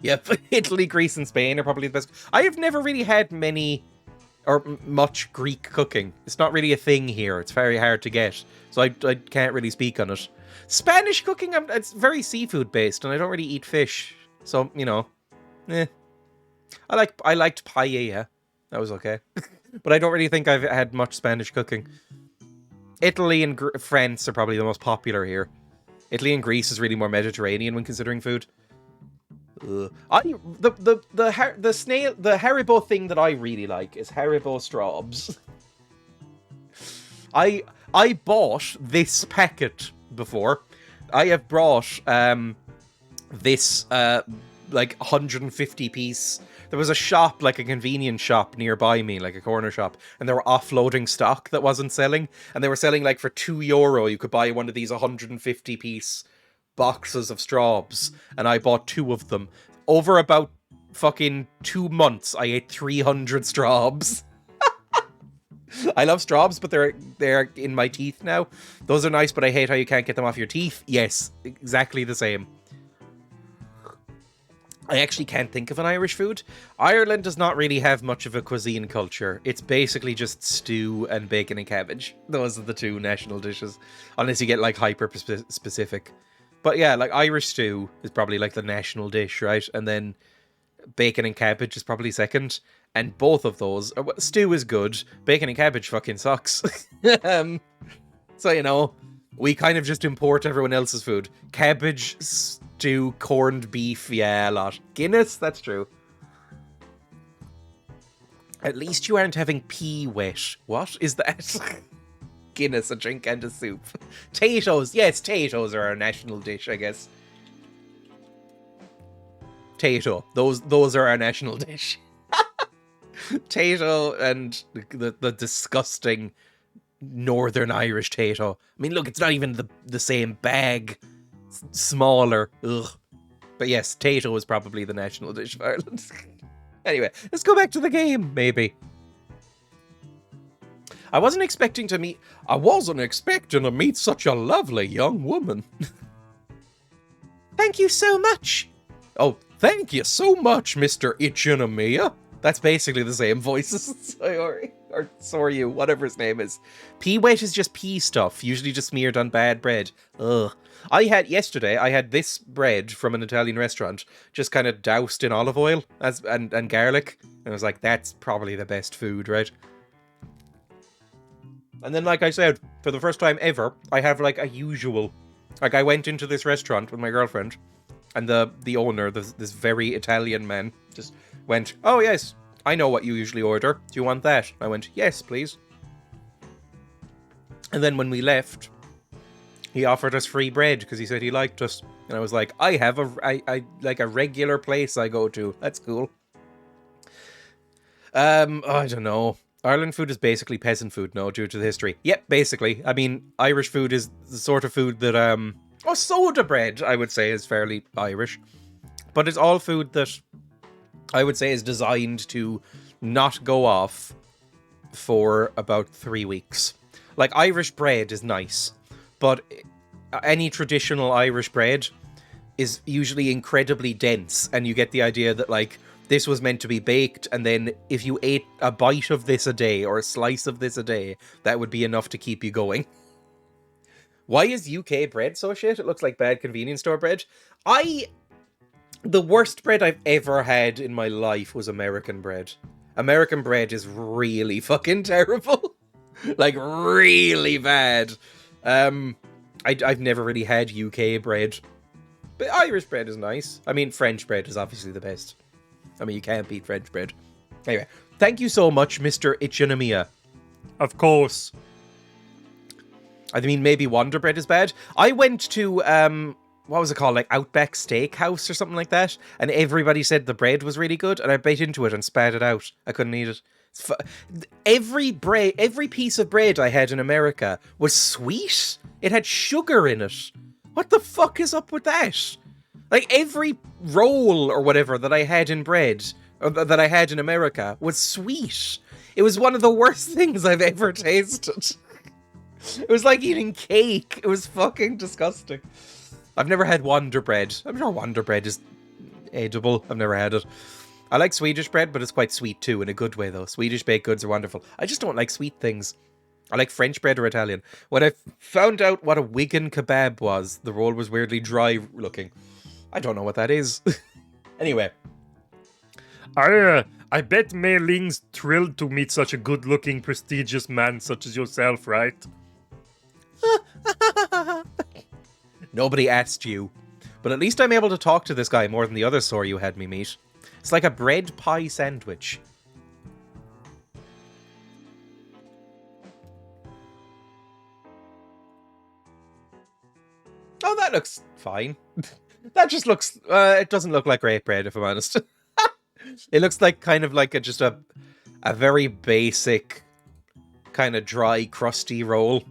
Yep, Italy, Greece, and Spain are probably the best. I have never really had many or much Greek cooking. It's not really a thing here. It's very hard to get. So I can't really speak on it. Spanish cooking, it's very seafood based, and I don't really eat fish. So, you know, I liked paella. That was okay. But I don't really think I've had much Spanish cooking. Italy and France are probably the most popular here. Italy and Greece is really more Mediterranean when considering food. The Haribo thing that I really like is Haribo straws. I bought this packet before. I have brought this like 150 piece. There was a shop, like a convenience shop nearby me, like a corner shop, and they were offloading stock that wasn't selling, and they were selling like for €2 you could buy one of these 150 piece boxes of straws, and I bought 2 of them. Over about fucking 2 months I ate 300 straws. I love straws, but they're in my teeth now. Those are nice, but I hate how you can't get them off your teeth. Yes, exactly the same. I actually can't think of an Irish food. Ireland does not really have much of a cuisine culture. It's basically just stew and bacon and cabbage. Those are the 2 national dishes. Unless you get like hyper specific. But yeah, like Irish stew is probably like the national dish, right? And then bacon and cabbage is probably second. And both of those, stew is good. Bacon and cabbage fucking sucks. So, you know, we kind of just import everyone else's food. Cabbage, stew, corned beef, yeah, a lot. Guinness, that's true. At least you aren't having pea wet. What is that? Guinness, a drink and a soup. Tatoes, yes, tatoes are our national dish, I guess. Tato, those are our national dish. Tato and the disgusting Northern Irish tato. I mean, look, it's not even the same bag. It's smaller. Ugh. But yes, tato is probably the national dish of Ireland. Anyway, let's go back to the game, maybe. I wasn't expecting to meet such a lovely young woman. Thank you so much. Oh, thank you so much, Mr. Ichinomiya. That's basically the same voices. Sorry. Or Soryu, whatever his name is. Pea wet is just pea stuff, usually just smeared on bad bread. Ugh. Yesterday, I had this bread from an Italian restaurant, just kind of doused in olive oil and garlic. And I was like, that's probably the best food, right? And then, like I said, for the first time ever, I have like a usual. Like, I went into this restaurant with my girlfriend, and the owner, this very Italian man, just went, "Oh yes, I know what you usually order. Do you want that?" I went, "Yes, please." And then when we left, he offered us free bread because he said he liked us. And I was like, I have I like a regular place I go to. That's cool. I don't know. Ireland food is basically peasant food now due to the history. Yep, basically. I mean, Irish food is the sort of food that, soda bread, I would say, is fairly Irish. But it's all food that I would say is designed to not go off for about 3 weeks. Like, Irish bread is nice, but any traditional Irish bread is usually incredibly dense, and you get the idea that, like, this was meant to be baked, and then if you ate a bite of this a day, or a slice of this a day, that would be enough to keep you going. Why is UK bread so shit? It looks like bad convenience store bread. The worst bread I've ever had in my life was American bread. American bread is really fucking terrible. Like, really bad. I've never really had UK bread. But Irish bread is nice. I mean, French bread is obviously the best. I mean, you can't beat French bread. Anyway, thank you so much, Mr. Ichinomiya. Of course. I mean, maybe Wonder Bread is bad. I went to what was it called? Like Outback Steakhouse or something like that. And everybody said the bread was really good. And I bit into it and spat it out. I couldn't eat it. Every piece of bread I had in America was sweet. It had sugar in it. What the fuck is up with that? Like every roll or whatever that I had in bread, or that I had in America, was sweet. It was one of the worst things I've ever tasted. It was like eating cake. It was fucking disgusting. I've never had Wonder Bread. I'm sure Wonder Bread is edible. I've never had it. I like Swedish bread, but it's quite sweet too, in a good way though. Swedish baked goods are wonderful. I just don't like sweet things. I like French bread or Italian. When I found out what a Wigan kebab was, the roll was weirdly dry looking. I don't know what that is. Anyway. I bet Mei Ling's thrilled to meet such a good-looking, prestigious man such as yourself, right? Nobody asked you. But at least I'm able to talk to this guy more than the other sore you had me meet. It's like a bread pie sandwich. Oh, that looks fine. That just looks... it doesn't look like great bread, if I'm honest. It looks like kind of like just a very basic, kind of dry, crusty roll.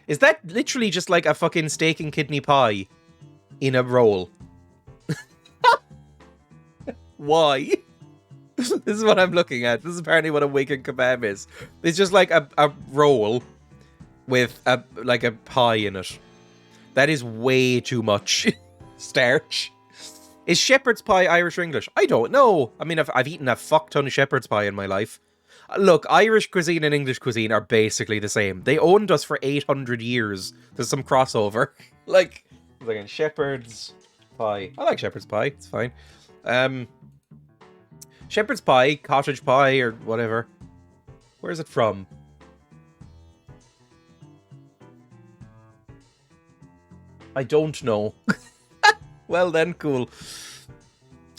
Is that literally just like a fucking steak and kidney pie in a roll? Why? This is what I'm looking at. This is apparently what a Wigan kebab is. It's just like a roll with a pie in it. That is way too much starch. Is shepherd's pie Irish or English? I don't know. I mean, I've eaten a fuck ton of shepherd's pie in my life. Look, Irish cuisine and English cuisine are basically the same. They owned us for 800 years. There's some crossover. Like shepherd's pie. I like shepherd's pie. It's fine. Shepherd's pie, cottage pie, or whatever. Where's it from? I don't know. Well then, cool.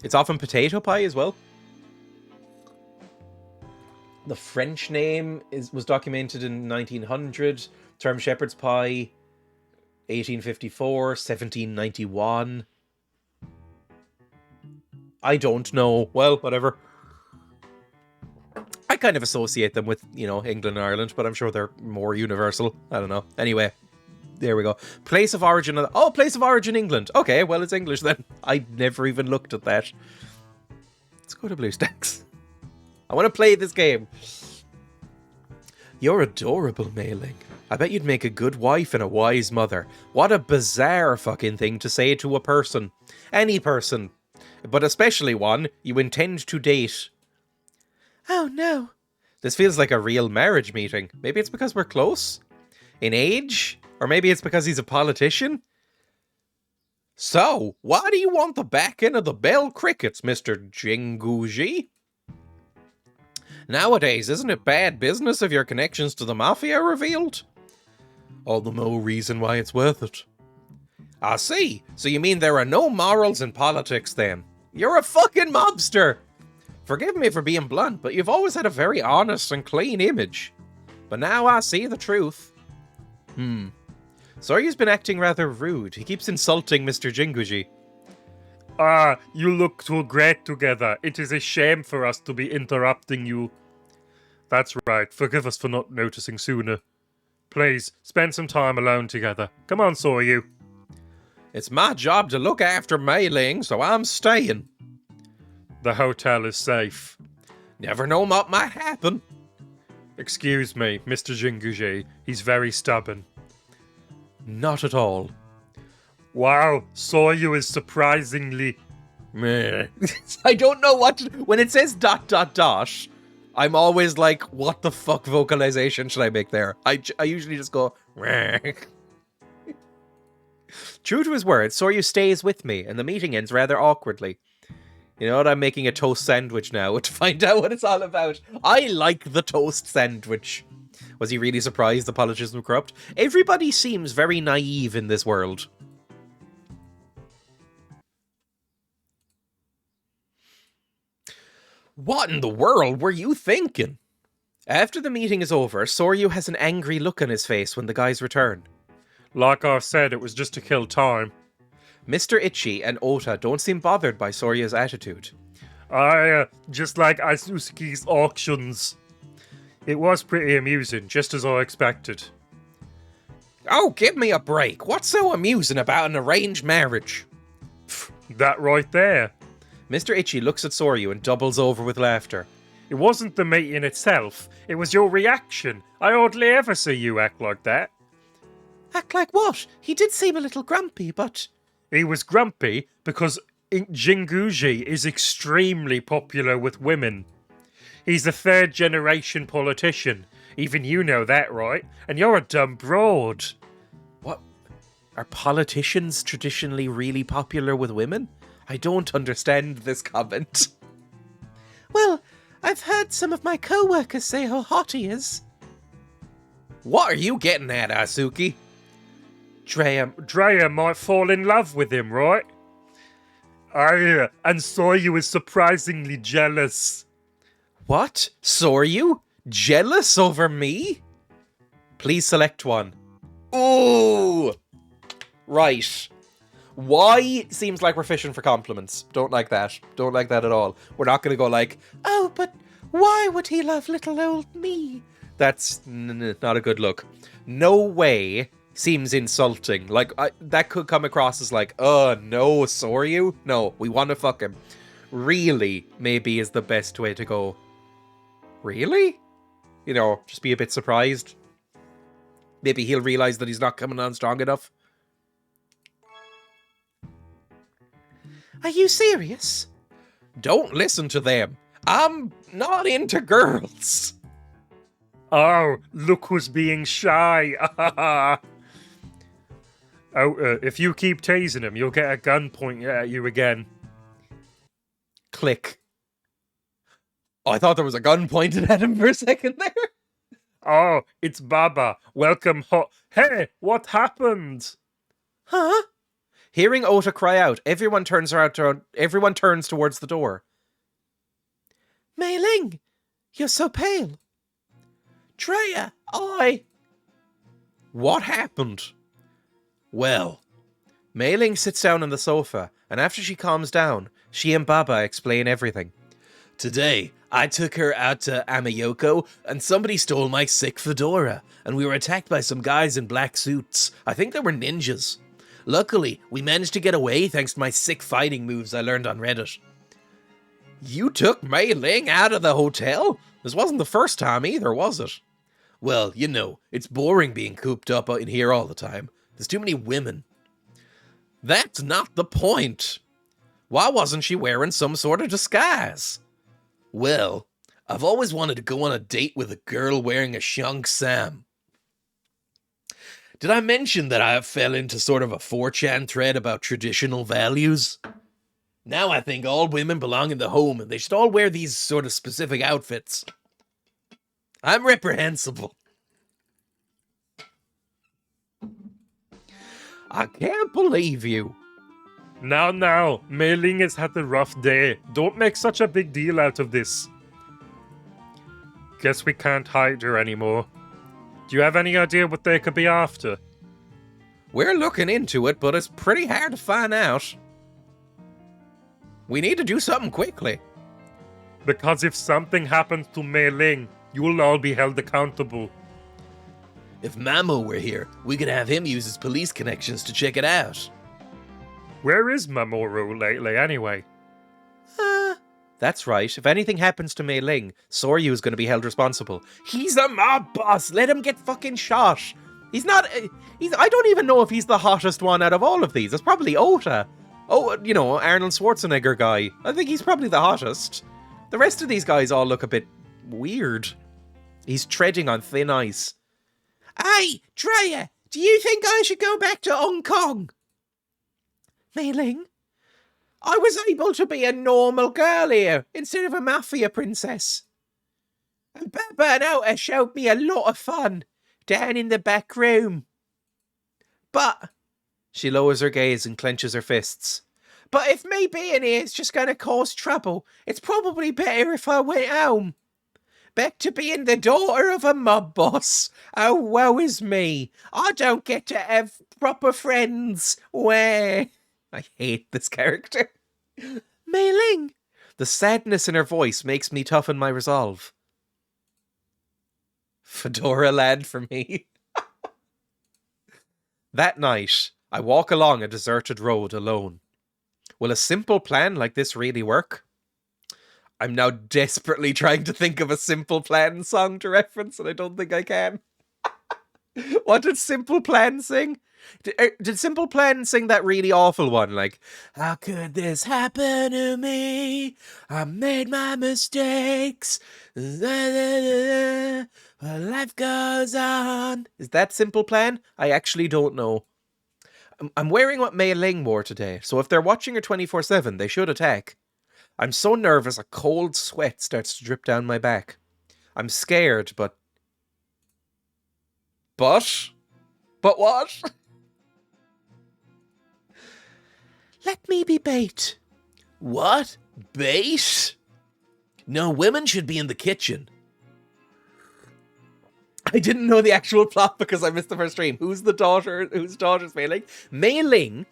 It's often potato pie as well. The French name was documented in 1900. Term shepherd's pie, 1854, 1791. I don't know. Well, whatever. I kind of associate them with, England and Ireland, but I'm sure they're more universal. I don't know. Anyway. There we go. Place of origin. Oh, place of origin, England. Okay, well, it's English then. I never even looked at that. Let's go to BlueStacks. I want to play this game. You're adorable, Mei Ling. I bet you'd make a good wife and a wise mother. What a bizarre fucking thing to say to a person. Any person. But especially one you intend to date. Oh, no. This feels like a real marriage meeting. Maybe it's because we're close? In age? Or maybe it's because he's a politician? So, why do you want the back end of the Bell Crickets, Mr. Jinguji? Nowadays, isn't it bad business if your connections to the Mafia are revealed? All the more reason why it's worth it. I see. So you mean there are no morals in politics then? You're a fucking mobster! Forgive me for being blunt, but you've always had a very honest and clean image. But now I see the truth. Soryu's been acting rather rude. He keeps insulting Mr. Jinguji. You look too great together. It is a shame for us to be interrupting you. That's right. Forgive us for not noticing sooner. Please, spend some time alone together. Come on, Soryu. It's my job to look after Mei Ling, so I'm staying. The hotel is safe. Never know what might happen. Excuse me, Mr. Jinguji. He's very stubborn. Not at all. Wow, Soryu is surprisingly... Meh. I don't know what... When it says ... I'm always like, what the fuck vocalization should I make there? I usually just go... Meh. True to his word, Soryu stays with me, and the meeting ends rather awkwardly. You know what? I'm making a toast sandwich now to find out what it's all about. I like the toast sandwich. Was he really surprised the politicians were corrupt? Everybody seems very naive in this world. What in the world were you thinking? After the meeting is over, Soryu has an angry look on his face when the guys return. Like I said, it was just to kill time. Mr. Itchy and Ota don't seem bothered by Sorya's attitude. Just like Isuzuki's auctions. It was pretty amusing, just as I expected. Oh, give me a break. What's so amusing about an arranged marriage? That right there. Mr. Itchy looks at Soryu and doubles over with laughter. It wasn't the meeting itself, it was your reaction. I hardly ever see you act like that. Act like what? He did seem a little grumpy, but... He was grumpy because Jinguji is extremely popular with women. He's a third-generation politician. Even you know that, right? And you're a dumb broad. What? Are politicians traditionally really popular with women? I don't understand this comment. Well, I've heard some of my co-workers say how hot he is. What are you getting at, Asuki? Dreya might fall in love with him, right? And Soryu is surprisingly jealous. What? Soryu? Jealous over me? Please select one. Ooh! Right. Why seems like we're fishing for compliments. Don't like that. Don't like that at all. We're not going to go like, Oh, but why would he love little old me? that's not a good look. No way seems insulting. Like, that could come across as like, oh, no, Soryu? No, we want to fuck him. Really, maybe is the best way to go. Really? You know, just be a bit surprised. Maybe he'll realize that he's not coming on strong enough. Are you serious? Don't listen to them. I'm not into girls. Oh, look who's being shy. If you keep tasing him, you'll get a gun pointed at you again. Click. Oh, I thought there was a gun pointed at him for a second there. Oh, it's Baba. Welcome Hey, what happened? Huh? Hearing Ota cry out, everyone turns towards the door. Mei Ling, you're so pale. Dreya, What happened? Well, Mei Ling sits down on the sofa, and after she calms down, she and Baba explain everything. Today, I took her out to Amayoko, and somebody stole my sick fedora, and we were attacked by some guys in black suits. I think they were ninjas. Luckily, we managed to get away thanks to my sick fighting moves I learned on Reddit. You took Mei Ling out of the hotel? This wasn't the first time either, was it? Well, you know, it's boring being cooped up in here all the time. There's too many women. That's not the point. Why wasn't she wearing some sort of disguise? Well, I've always wanted to go on a date with a girl wearing a Shang Sam. Did I mention that I fell into sort of a 4chan thread about traditional values? Now I think all women belong in the home and they should all wear these sort of specific outfits. I'm reprehensible. I can't believe you. Now, Mei Ling has had a rough day. Don't make such a big deal out of this. Guess we can't hide her anymore. Do you have any idea what they could be after? We're looking into it, but it's pretty hard to find out. We need to do something quickly. Because if something happens to Mei Ling, you will all be held accountable. If Mamo were here, we could have him use his police connections to check it out. Where is Mamoru lately, anyway? That's right. If anything happens to Mei Ling, Soryu is going to be held responsible. He's a mob boss. Let him get fucking shot. He's not... I don't even know if he's the hottest one out of all of these. It's probably Ota. Oh, you know, Arnold Schwarzenegger guy. I think he's probably the hottest. The rest of these guys all look a bit weird. He's treading on thin ice. Hey, Dreya, do you think I should go back to Hong Kong? Mei Ling, I was able to be a normal girl here instead of a mafia princess. And Baba and Ota showed me a lot of fun down in the back room. But... She lowers her gaze and clenches her fists. But if me being here is just going to cause trouble, it's probably better if I went home. Back to being the daughter of a mob boss. Oh, woe is me. I don't get to have proper friends. Where? I hate this character. Mei Ling. The sadness in her voice makes me toughen my resolve. Fedora lad for me. That night, I walk along a deserted road alone. Will a simple plan like this really work? I'm now desperately trying to think of a Simple Plan song to reference, and I don't think I can. What did Simple Plan sing? Did Simple Plan sing that really awful one, like, how could this happen to me? I made my mistakes. Life goes on. Is that Simple Plan? I actually don't know. I'm wearing what Mei Ling wore today, so if they're watching her 24/7, they should attack. I'm so nervous a cold sweat starts to drip down my back. I'm scared, but... But what? Let me be bait. What? Bait? No, women should be in the kitchen. I didn't know the actual plot because I missed the first stream. Whose daughter's Mei Ling? Mei Ling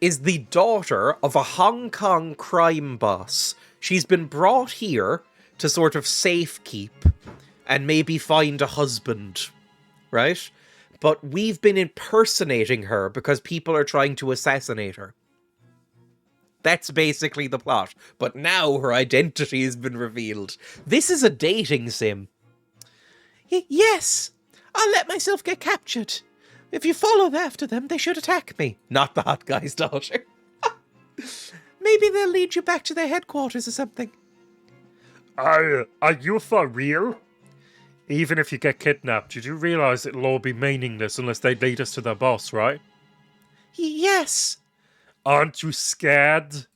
is the daughter of a Hong Kong crime boss. She's been brought here to sort of safekeep and maybe find a husband, right? But we've been impersonating her because people are trying to assassinate her. That's basically the plot. But now her identity has been revealed. This is a dating sim. Yes, I'll let myself get captured. If you follow after them, they should attack me. Not the hot guy's daughter. Maybe they'll lead you back to their headquarters or something. Are you for real? Even if you get kidnapped, you do realize it'll all be meaningless unless they lead us to their boss, right? Yes. Aren't you scared?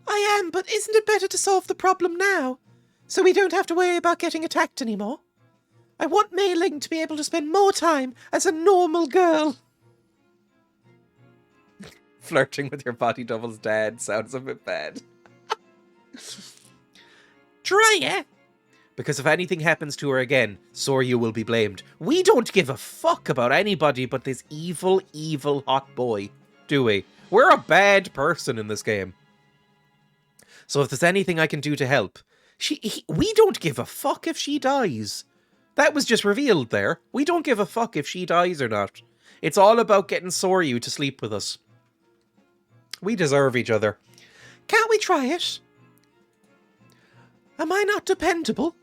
I am, but isn't it better to solve the problem now? So we don't have to worry about getting attacked anymore? I want Mei Ling to be able to spend more time as a normal girl. Flirting with your body double's dad sounds a bit bad. Dreya? Because if anything happens to her again, Soryu will be blamed. We don't give a fuck about anybody but this evil, evil hot boy, do we? We're a bad person in this game. So if there's anything I can do to help, we don't give a fuck if she dies. That was just revealed there. We don't give a fuck if she dies or not. It's all about getting Soryu to sleep with us. We deserve each other. Can't we try it? Am I not dependable?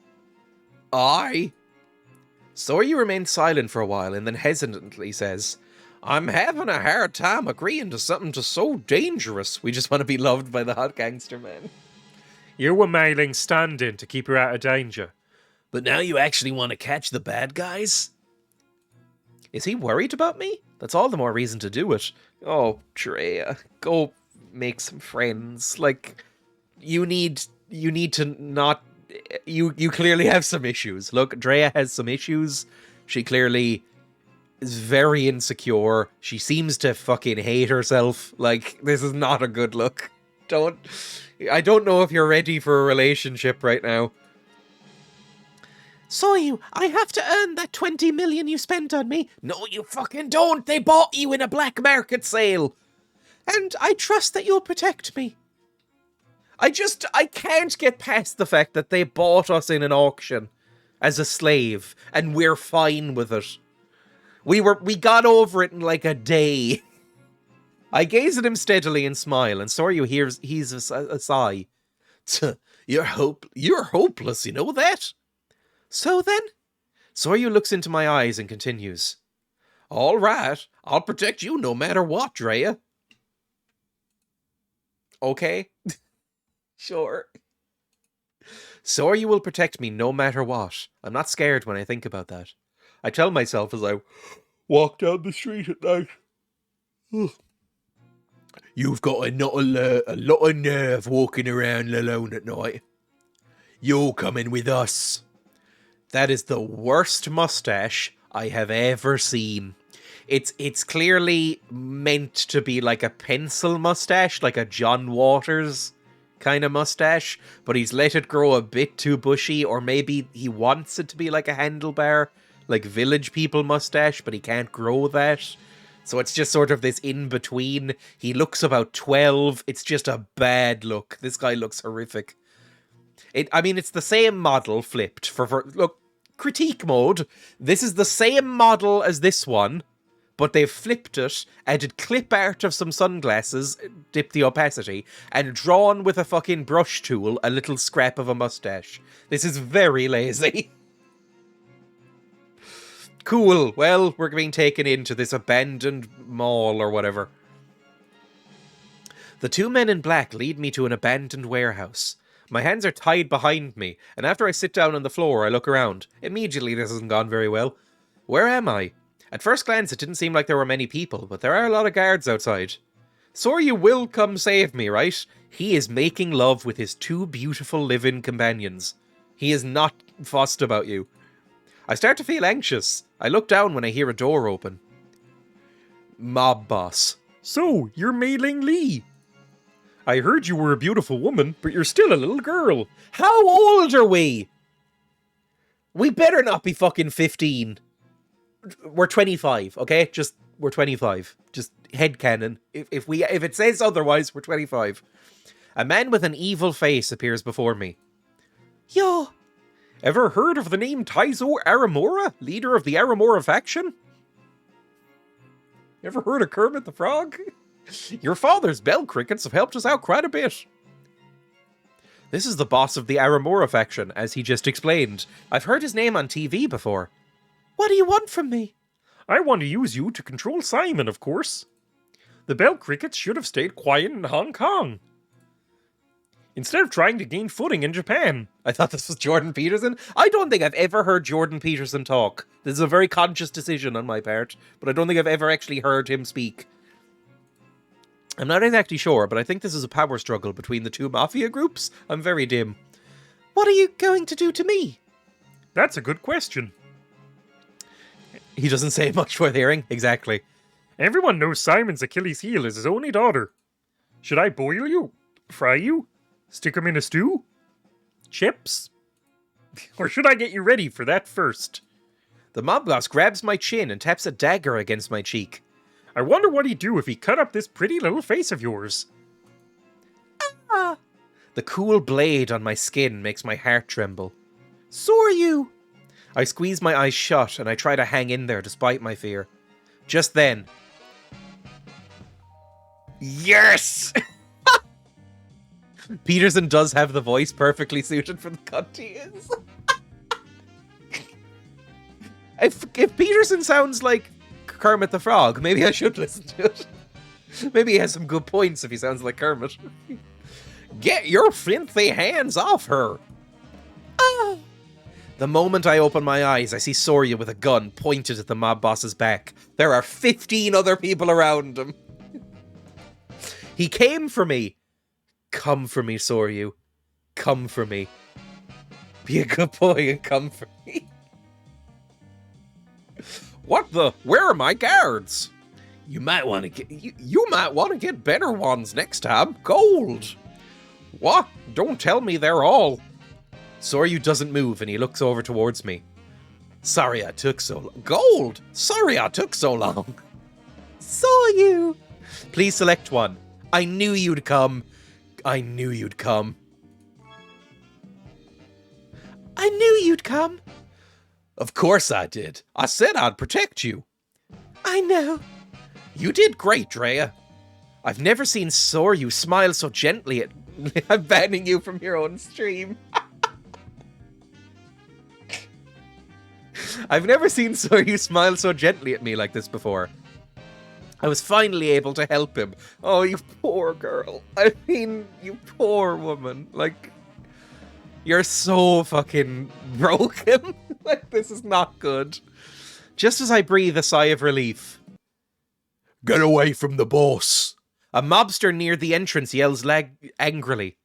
Soryu remains silent for a while and then hesitantly says, I'm having a hard time agreeing to something so dangerous. We just want to be loved by the hot gangster man. You were mailing stand-in to keep her out of danger. But now you actually want to catch the bad guys? Is he worried about me? That's all the more reason to do it. Oh, Dreya, go make some friends. Like, you need to not... You clearly have some issues. Look, Dreya has some issues. She clearly is very insecure. She seems to fucking hate herself. Like, this is not a good look. I don't know if you're ready for a relationship right now. Soryu, I have to earn that 20 million you spent on me. No, you fucking don't. They bought you in a black market sale. And I trust that you'll protect me. I can't get past the fact that they bought us in an auction as a slave, and we're fine with it. We got over it in like a day. I gaze at him steadily and smile, and Soryu heaves a sigh. You're hopeless, you know that? So then? Soryu looks into my eyes and continues. All right, I'll protect you no matter what, Dreya. Okay. Sure. Soryu will protect me no matter what. I'm not scared when I think about that. I tell myself as I walk down the street at night. You've got a lot of nerve walking around alone at night. You're coming with us. That is the worst mustache I have ever seen. It's clearly meant to be like a pencil mustache, like a John Waters kind of mustache, but he's let it grow a bit too bushy, or maybe he wants it to be like a handlebar, like village people mustache, but he can't grow that. So it's just sort of this in-between. He looks about 12. It's just a bad look. This guy looks horrific. I mean, it's the same model flipped. Look, critique mode. This is the same model as this one, but they've flipped it, added clip art of some sunglasses, dipped the opacity, and drawn with a fucking brush tool a little scrap of a mustache. This is very lazy. Cool. Well, we're being taken into this abandoned mall or whatever. The two men in black lead me to an abandoned warehouse. My hands are tied behind me, and after I sit down on the floor, I look around. Immediately, this hasn't gone very well. Where am I? At first glance, it didn't seem like there were many people, but there are a lot of guards outside. Soryu will come save me, right? He is making love with his two beautiful live-in companions. He is not fussed about you. I start to feel anxious. I look down when I hear a door open. Mob boss. So, you're Mei Ling Li. I heard you were a beautiful woman, but you're still a little girl. How old are we? We better not be fucking 15. We're 25, okay? We're 25. Just headcanon. If it says otherwise, we're 25. A man with an evil face appears before me. Yo. Ever heard of the name Taizo Aramura, leader of the Aramura faction? Ever heard of Kermit the Frog? Your father's bell crickets have helped us out quite a bit. This is the boss of the Aramura faction, as he just explained. I've heard his name on TV before. What do you want from me? I want to use you to control Simon, of course. The bell crickets should have stayed quiet in Hong Kong, instead of trying to gain footing in Japan. I thought this was Jordan Peterson. I don't think I've ever heard Jordan Peterson talk. This is a very conscious decision on my part, but I don't think I've ever actually heard him speak. I'm not exactly sure, but I think this is a power struggle between the two mafia groups. I'm very dim. What are you going to do to me? That's a good question. He doesn't say much worth hearing. Exactly. Everyone knows Simon's Achilles' heel is his only daughter. Should I boil you? Fry you? Stick him in a stew? Chips? Or should I get you ready for that first? The mob boss grabs my chin and taps a dagger against my cheek. I wonder what he'd do if he cut up this pretty little face of yours. Ah! The cool blade on my skin makes my heart tremble. Soryu! I squeeze my eyes shut and I try to hang in there despite my fear. Just then... Yes! Peterson does have the voice perfectly suited for the cunt he is. If Peterson sounds like Kermit the Frog, maybe I should listen to it. Maybe he has some good points if he sounds like Kermit. Get your filthy hands off her! Ah! The moment I open my eyes, I see Soryu with a gun pointed at the mob boss's back. There are 15 other people around him. He came for me. Come for me, Soryu. Come for me. Be a good boy and come for me. What the? Where are my guards? You might want to get you might want to get better ones next time. Gold. What? Don't tell me they're all. Soryu doesn't move and he looks over towards me. Sorry I took so long. Gold! Sorry I took so long. Soryu! Please select one. I knew you'd come. I knew you'd come. I knew you'd come. Of course I did. I said I'd protect you. I know. You did great, Dreya. I've never seen Soryu smile so gently at... I'm banning you from your own stream. I've never seen Soryu smile so gently at me like this before. I was finally able to help him. Oh, you poor girl. I mean, you poor woman. Like, you're so fucking broken. Like, this is not good. Just as I breathe a sigh of relief. Get away from the boss. A mobster near the entrance yells angrily.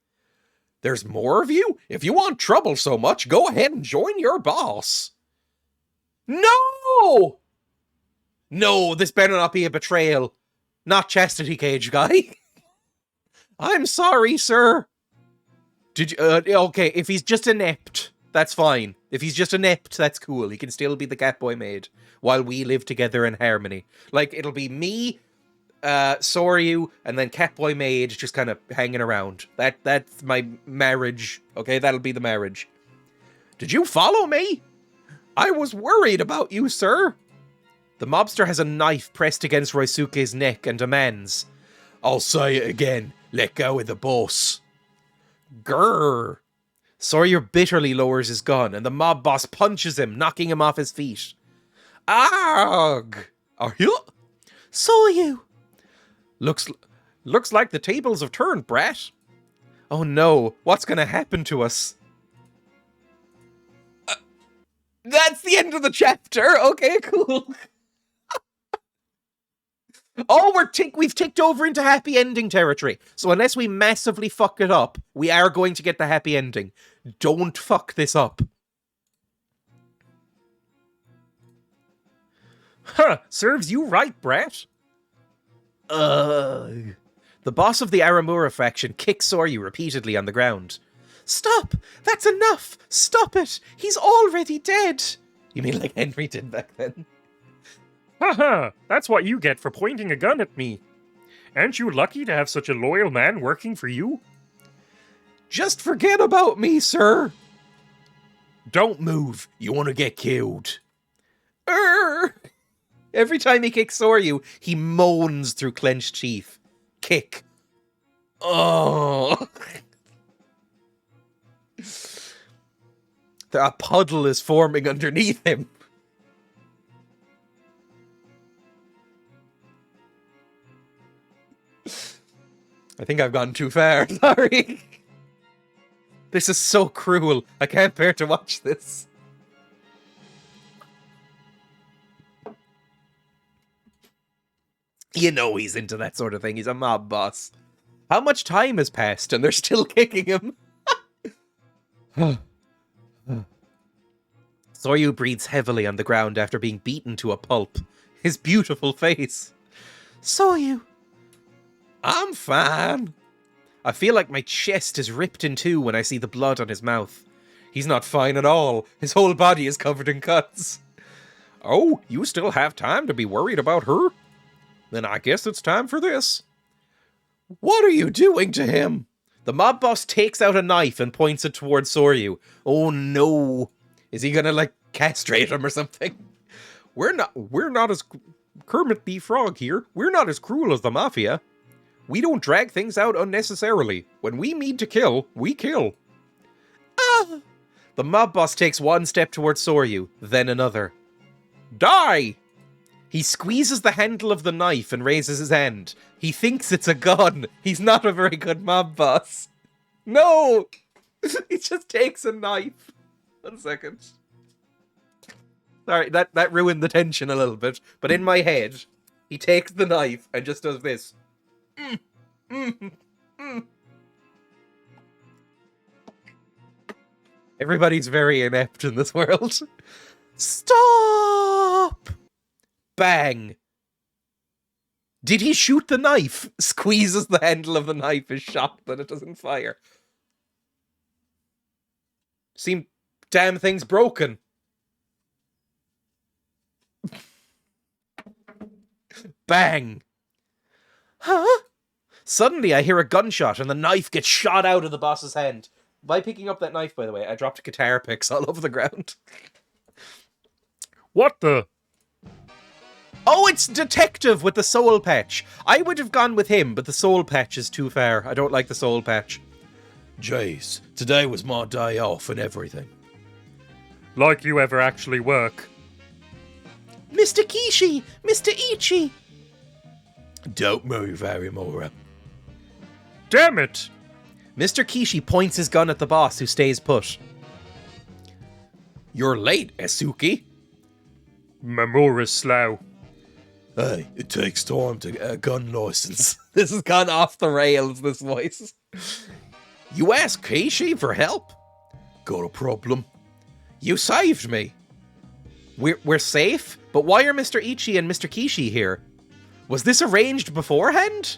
There's more of you? If you want trouble so much, go ahead and join your boss. No! No, this better not be a betrayal. Not Chastity Cage guy. I'm sorry, sir. Did you, okay, if he's just inept, that's fine. If he's just inept, that's cool. He can still be the Catboy maid while we live together in harmony. Like, it'll be me, Soryu, and then Catboy maid just kind of hanging around. That's my marriage. Okay, that'll be the marriage. Did you follow me? I was worried about you, sir. The mobster has a knife pressed against Roisuke's neck and demands, I'll say it again. Let go of the boss. Grrr. Sawyer bitterly lowers his gun, and the mob boss punches him, knocking him off his feet. Arg! Are you? Saw you. Looks like the tables have turned, brat. Oh no, what's gonna happen to us? That's the end of the chapter. Okay, cool. Oh, we've ticked over into happy ending territory. So unless we massively fuck it up, we are going to get the happy ending. Don't fuck this up. Huh, serves you right, brat. Ugh. The boss of the Aramura faction kicks Soryu repeatedly on the ground. Stop! That's enough! Stop it! He's already dead! You mean like Henry did back then? Haha, that's what you get for pointing a gun at me. Aren't you lucky to have such a loyal man working for you? Just forget about me, sir. Don't move. You want to get killed. Every time he kicks Soryu, he moans through clenched teeth. Kick. Oh. A puddle is forming underneath him. I think I've gone too far. Sorry. This is so cruel. I can't bear to watch this. You know he's into that sort of thing. He's a mob boss. How much time has passed and they're still kicking him? Soryu breathes heavily on the ground after being beaten to a pulp. His beautiful face. Saw you. I'm fine. I feel like my chest is ripped in two when I see the blood on his mouth. He's not fine at all. His whole body is covered in cuts. Oh, you still have time to be worried about her? Then I guess it's time for this. What are you doing to him? The mob boss takes out a knife and points it towards Soryu. Oh no. Is he gonna, like, castrate him or something? We're not as... Kermit the Frog here. We're not as cruel as the Mafia. We don't drag things out unnecessarily. When we mean to kill, we kill. Ah! The mob boss takes one step towards Soryu, then another. Die! He squeezes the handle of the knife and raises his hand. He thinks it's a gun. He's not a very good mob boss. No! He just takes a knife. 1 second. Sorry, that ruined the tension a little bit. But in my head, he takes the knife and just does this. Everybody's very inept in this world. Stop! Bang. Did he shoot the knife? Squeezes the handle of the knife, is shocked that it doesn't fire. Seem damn thing's broken. Bang. Huh? Suddenly I hear a gunshot and the knife gets shot out of the boss's hand. By picking up that knife, by the way, I dropped guitar picks all over the ground. What the? Oh, it's Detective with the soul patch. I would have gone with him, but the soul patch is too far. I don't like the soul patch. Jeez, today was my day off and everything. Like you ever actually work. Mr. Kishi! Mr. Ichi! Don't move, Arimura. Damn it! Mr. Kishi points his gun at the boss, who stays put. You're late, Esuki. Mamura's slow. Hey, it takes time to get a gun license. This has gone off the rails, this voice. You asked Kishi for help? Got a problem? You saved me. We're safe? But why are Mr. Ichi and Mr. Kishi here? Was this arranged beforehand?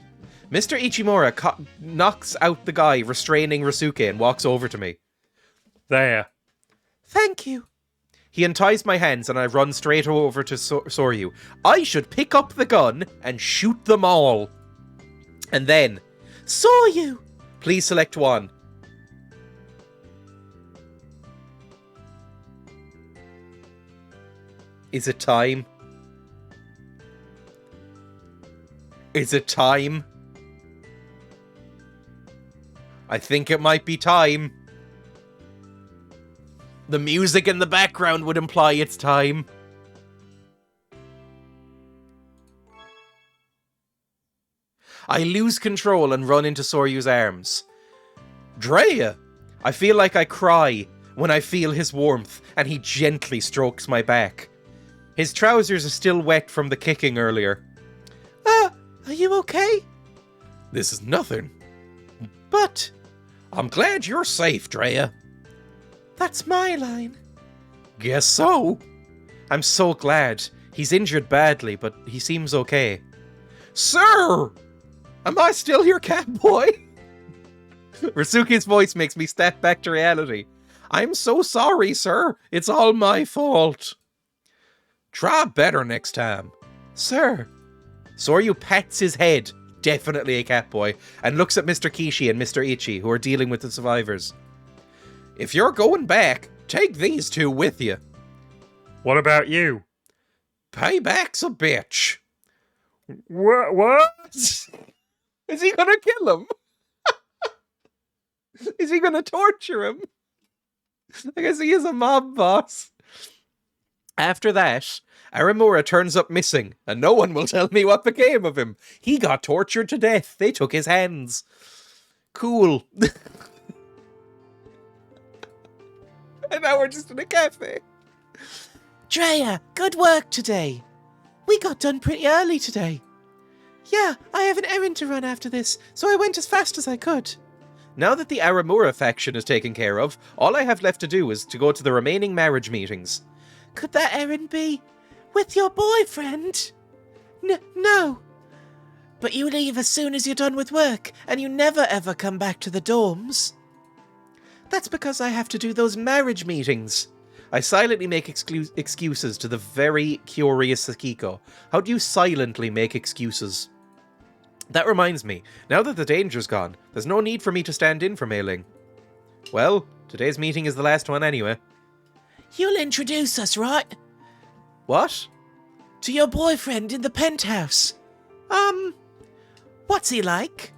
Mr. Ichimura knocks out the guy restraining Rasuke and walks over to me. There. Thank you. He unties my hands and I run straight over to Soryu. I should pick up the gun and shoot them all. And then, Soryu! Please select one. Is it time? Is it time? I think it might be time. The music in the background would imply it's time. I lose control and run into Soryu's arms. Dreya! I feel like I cry when I feel his warmth and he gently strokes my back. His trousers are still wet from the kicking earlier. Are you okay? This is nothing. But I'm glad you're safe, Dreya. that's my line. Guess so. I'm so glad. He's injured badly, but he seems okay. Sir! Am I still your cat boy? Rasuke's voice makes me step back to reality. I'm so sorry, sir. It's all my fault. Try better next time. Sir. Soryu pats his head, definitely a cat boy, and looks at Mr. Kishi and Mr. Ichi, who are dealing with the survivors. If you're going back, take these two with you. What about you? Payback's a bitch. What? Is he gonna kill him? Is he gonna torture him? I guess he is a mob boss. After that, Aramura turns up missing, and no one will tell me what became of him. He got tortured to death. They took his hands. Cool. And now we're just in a cafe. Dreya, good work today. We got done pretty early today. Yeah, I have an errand to run after this, so I went as fast as I could. Now that the Aramura faction is taken care of, all I have left to do is to go to the remaining marriage meetings. Could that errand be with your boyfriend? No. But you leave as soon as you're done with work, and you never ever come back to the dorms. That's because I have to do those marriage meetings. I silently make excuses to the very curious Sakiko. How do you silently make excuses? That reminds me, now that the danger's gone, there's no need for me to stand in for Mei-Ling. Well, today's meeting is the last one anyway. You'll introduce us, right? What? To your boyfriend in the penthouse. What's he like?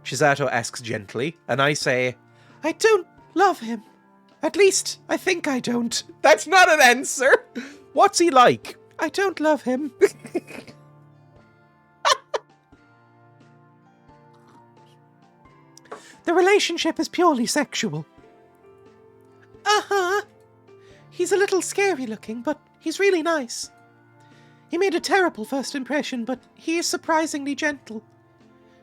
Shizato asks gently, and I say, I don't love him. At least, I think I don't. That's not an answer! What's he like? I don't love him. The relationship is purely sexual. Uh-huh. He's a little scary looking, but he's really nice. He made a terrible first impression, but he is surprisingly gentle.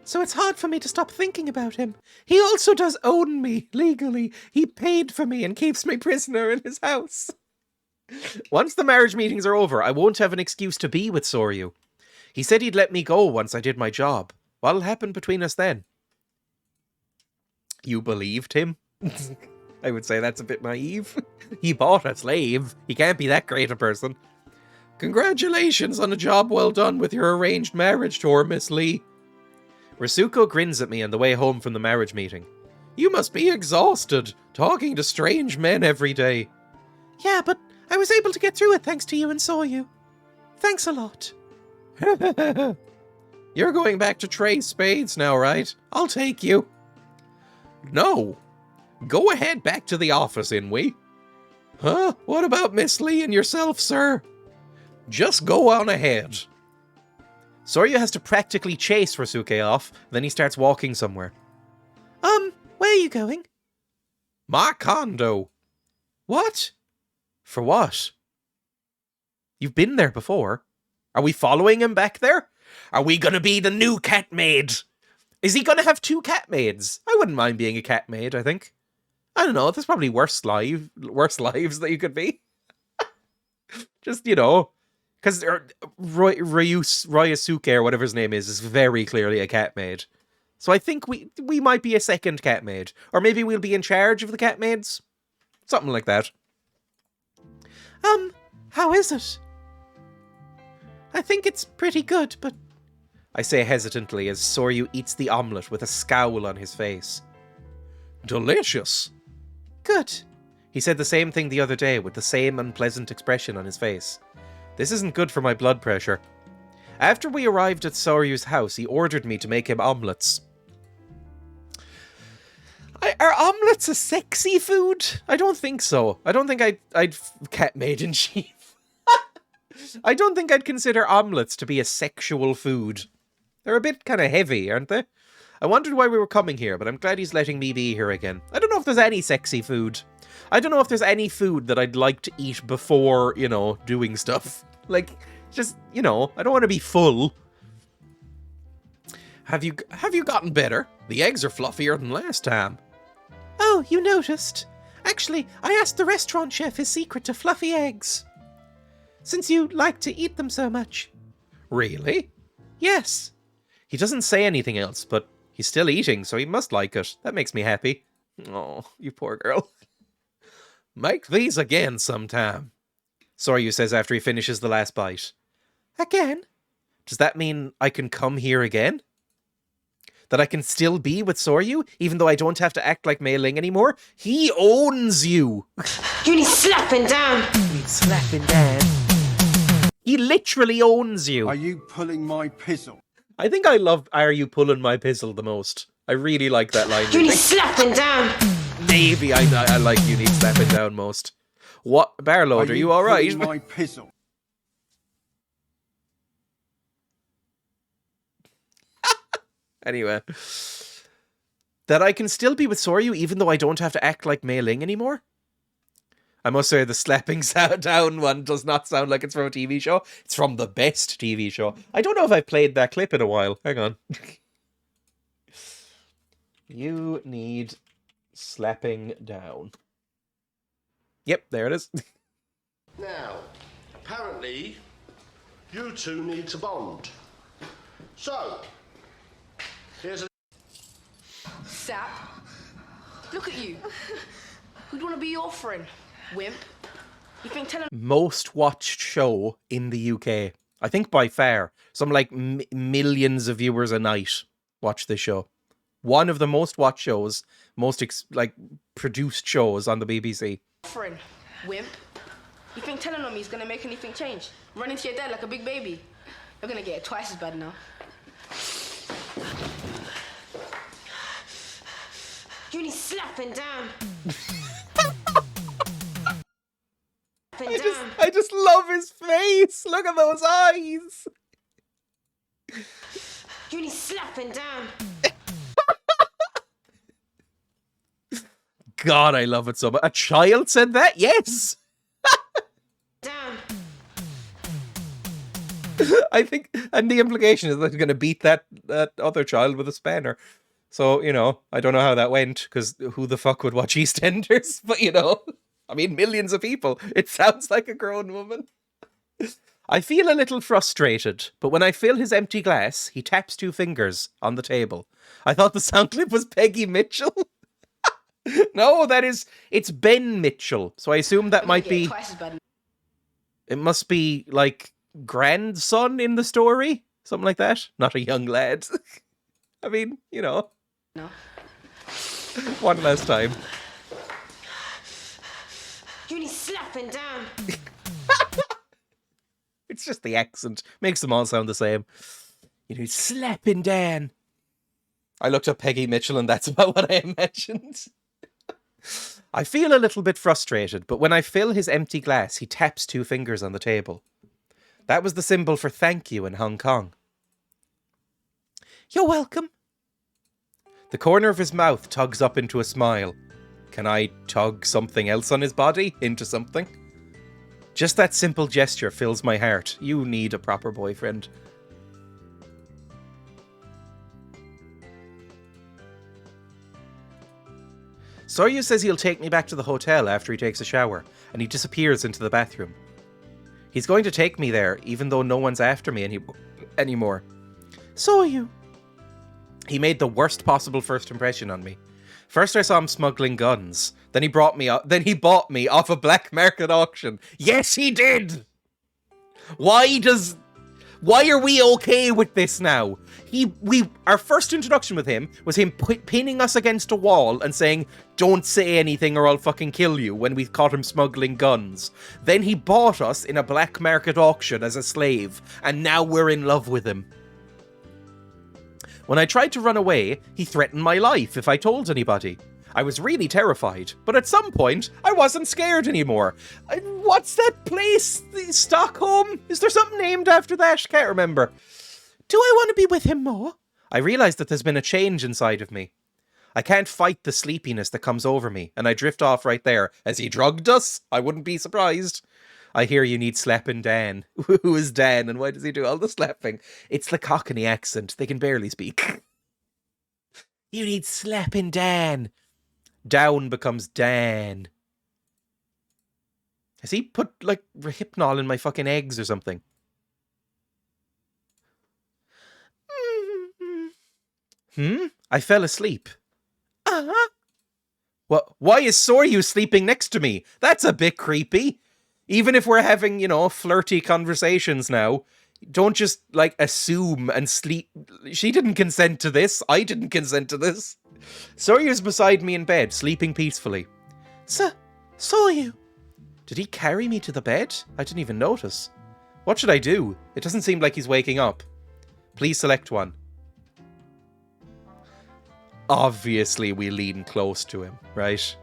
So it's hard for me to stop thinking about him. He also does own me, legally. He paid for me and keeps me prisoner in his house. Once the marriage meetings are over, I won't have an excuse to be with Soryu. He said he'd let me go once I did my job. What'll happen between us then? You believed him? I would say that's a bit naive. He bought a slave. He can't be that great a person. Congratulations on a job well done with your arranged marriage tour, Miss Lee. Rasuko grins at me on the way home from the marriage meeting. You must be exhausted, talking to strange men every day. Yeah, but I was able to get through it thanks to you and Soryu. Thanks a lot. You're going back to trade spades now, right? I'll take you. No. Go ahead back to the office, Inui. Huh? What about Miss Lee and yourself, sir? Just go on ahead. Soryu has to practically chase Rasuke off, then he starts walking somewhere. Where are you going? My condo. What? For what? You've been there before. Are we following him back there? Are we gonna be the new cat maid? Is he gonna have 2 cat maids? I wouldn't mind being a cat maid, I think. I don't know, there's probably worse lives that you could be. Just, Because Ryusuke, or whatever his name is very clearly a cat maid. So I think we might be a second cat maid. Or maybe we'll be in charge of the cat maids. Something like that. How is it? I think it's pretty good, but... I say hesitantly as Soryu eats the omelette with a scowl on his face. Delicious. Good. He said the same thing the other day with the same unpleasant expression on his face. This isn't good for my blood pressure. After we arrived at Soryu's house, he ordered me to make him omelettes. Are omelettes a sexy food? I don't think so. I don't think I'd cat maid in chief. I don't think I'd consider omelettes to be a sexual food. They're a bit kind of heavy, aren't they? I wondered why we were coming here, but I'm glad he's letting me be here again. I don't know if there's any sexy food. I don't know if there's any food that I'd like to eat before, you know, doing stuff. Like, just, you know, I don't want to be full. Have you gotten better? The eggs are fluffier than last time. Oh, you noticed? Actually, I asked the restaurant chef his secret to fluffy eggs. Since you like to eat them so much. Really? Yes. He doesn't say anything else, but he's still eating, so he must like it. That makes me happy. Oh, you poor girl. Make these again sometime. Soryu says after he finishes the last bite. Again? Does that mean I can come here again? That I can still be with Soryu, even though I don't have to act like Mei Ling anymore? He owns you! You need slapping down! You need slapping down. He literally owns you! Are you pulling my pizzle? I think I love Are You Pulling My Pizzle the most. I really like that line. You need slapping down! Maybe I like You Need Slapping Down most. What? Barload, are you alright? My pizzle. Anyway. That I can still be with Soryu even though I don't have to act like Mei Ling anymore? I must say the slapping down one does not sound like it's from a TV show. It's from the best TV show. I don't know if I've played that clip in a while. Hang on. You need slapping down. Yep, there it is. Now, apparently, you two need to bond. So, here's a... Sap, look at you. We'd want to be your friend, wimp. You think telling... Most watched show in the UK. I think by far. Some like millions of viewers a night watch this show. One of the most watched shows, most produced shows on the BBC. Friend, wimp. You think telling on me is going to make anything change? Run into your dad like a big baby. You're going to get it twice as bad now. You need slapping down! I just love his face. Look at those eyes. You need slapping down! God, I love it so much. A child said that? Yes. Down! I think, and the implication is that he's going to beat that other child with a spanner. So, you know, I don't know how that went, because who the fuck would watch EastEnders? But, you know, I mean, millions of people. It sounds like a grown woman. I feel a little frustrated, but when I fill his empty glass, he taps 2 fingers on the table. I thought the sound clip was Peggy Mitchell. No, it's Ben Mitchell. So I assume that might be... It must be, like, grandson in the story? Something like that? Not a young lad. I mean, you know. No. One last time. You need slapping down! It's just the accent. Makes them all sound the same. You know, slapping down. I looked up Peggy Mitchell and that's about what I imagined. I feel a little bit frustrated, but when I fill his empty glass, he taps 2 fingers on the table. That was the symbol for thank you in Hong Kong. You're welcome. The corner of his mouth tugs up into a smile. Can I tug something else on his body into something? Just that simple gesture fills my heart. You need a proper boyfriend. Soryu says he'll take me back to the hotel after he takes a shower, and he disappears into the bathroom. He's going to take me there, even though no one's after me anymore. So are you. He made the worst possible first impression on me. First I saw him smuggling guns. Then he bought me off a black market auction. Yes, he did! Why are we okay with this now? Our first introduction with him was him pinning us against a wall and saying, "Don't say anything or I'll fucking kill you," when we caught him smuggling guns. Then he bought us in a black market auction as a slave, and now we're in love with him. When I tried to run away, he threatened my life if I told anybody. I was really terrified, but at some point, I wasn't scared anymore. What's that place? Stockholm? Is there something named after that? Can't remember. Do I want to be with him more? I realize that there's been a change inside of me. I can't fight the sleepiness that comes over me, and I drift off right there. Has he drugged us? I wouldn't be surprised. I hear you need slapping Dan. Who is Dan, and why does he do all the slapping? It's the Cockney accent. They can barely speak. You need slapping Dan. Down becomes Dan. Has he put, like, hypnol in my fucking eggs or something? I fell asleep. Uh-huh. What? Why is Soryu sleeping next to me? That's a bit creepy. Even if we're having, flirty conversations now, don't just, assume and sleep. She didn't consent to this. I didn't consent to this. Soryu's beside me in bed, sleeping peacefully. Soryu. Did he carry me to the bed? I didn't even notice. What should I do? It doesn't seem like he's waking up. Please select one. Obviously, we lean close to him, right?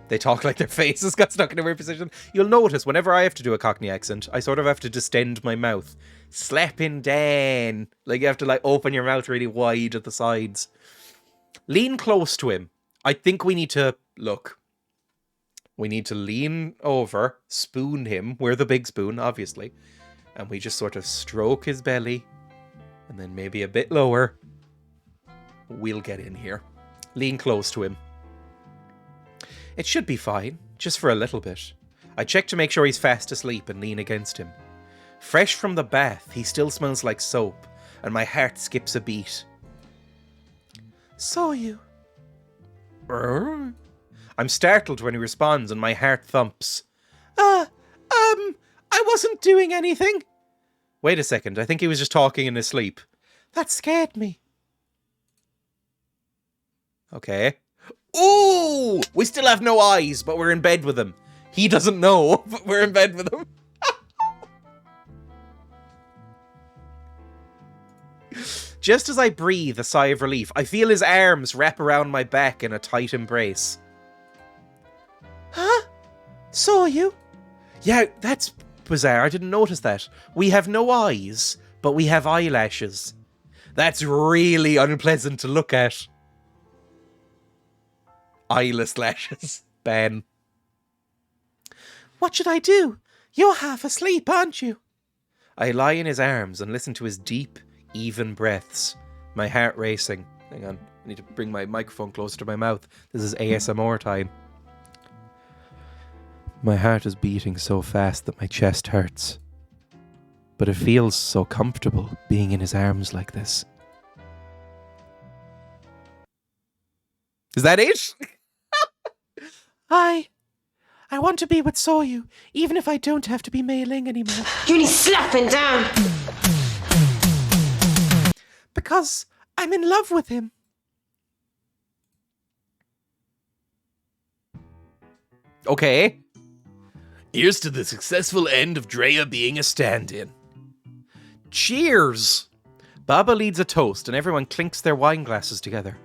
They talk like their faces got stuck in a weird position. You'll notice whenever I have to do a Cockney accent, I sort of have to distend my mouth. Slapping Dan. You have to, open your mouth really wide at the sides. Lean close to him. I think we need to... Look. We need to lean over, spoon him. We're the big spoon, obviously. And we just sort of stroke his belly. And then maybe a bit lower. We'll get in here. Lean close to him. It should be fine, just for a little bit. I check to make sure he's fast asleep and lean against him. Fresh from the bath, he still smells like soap, and my heart skips a beat. Soryu. I'm startled when he responds and my heart thumps. I wasn't doing anything. Wait a second, I think he was just talking in his sleep. That scared me. Okay. Ooh! We still have no eyes, but we're in bed with him. He doesn't know, but we're in bed with him. Just as I breathe a sigh of relief, I feel his arms wrap around my back in a tight embrace. Huh? Soryu? Yeah, that's bizarre. I didn't notice that. We have no eyes, but we have eyelashes. That's really unpleasant to look at. Eyeless lashes. Ben. What should I do? You're half asleep, aren't you? I lie in his arms and listen to his deep, even breaths. My heart racing. Hang on. I need to bring my microphone closer to my mouth. This is ASMR time. My heart is beating so fast that my chest hurts. But it feels so comfortable being in his arms like this. Is that it? I want to be with Soryu, even if I don't have to be Mei Ling anymore. You need slapping down. Because I'm in love with him. Okay. Here's to the successful end of Dreya being a stand-in. Cheers! Baba leads a toast and everyone clinks their wine glasses together.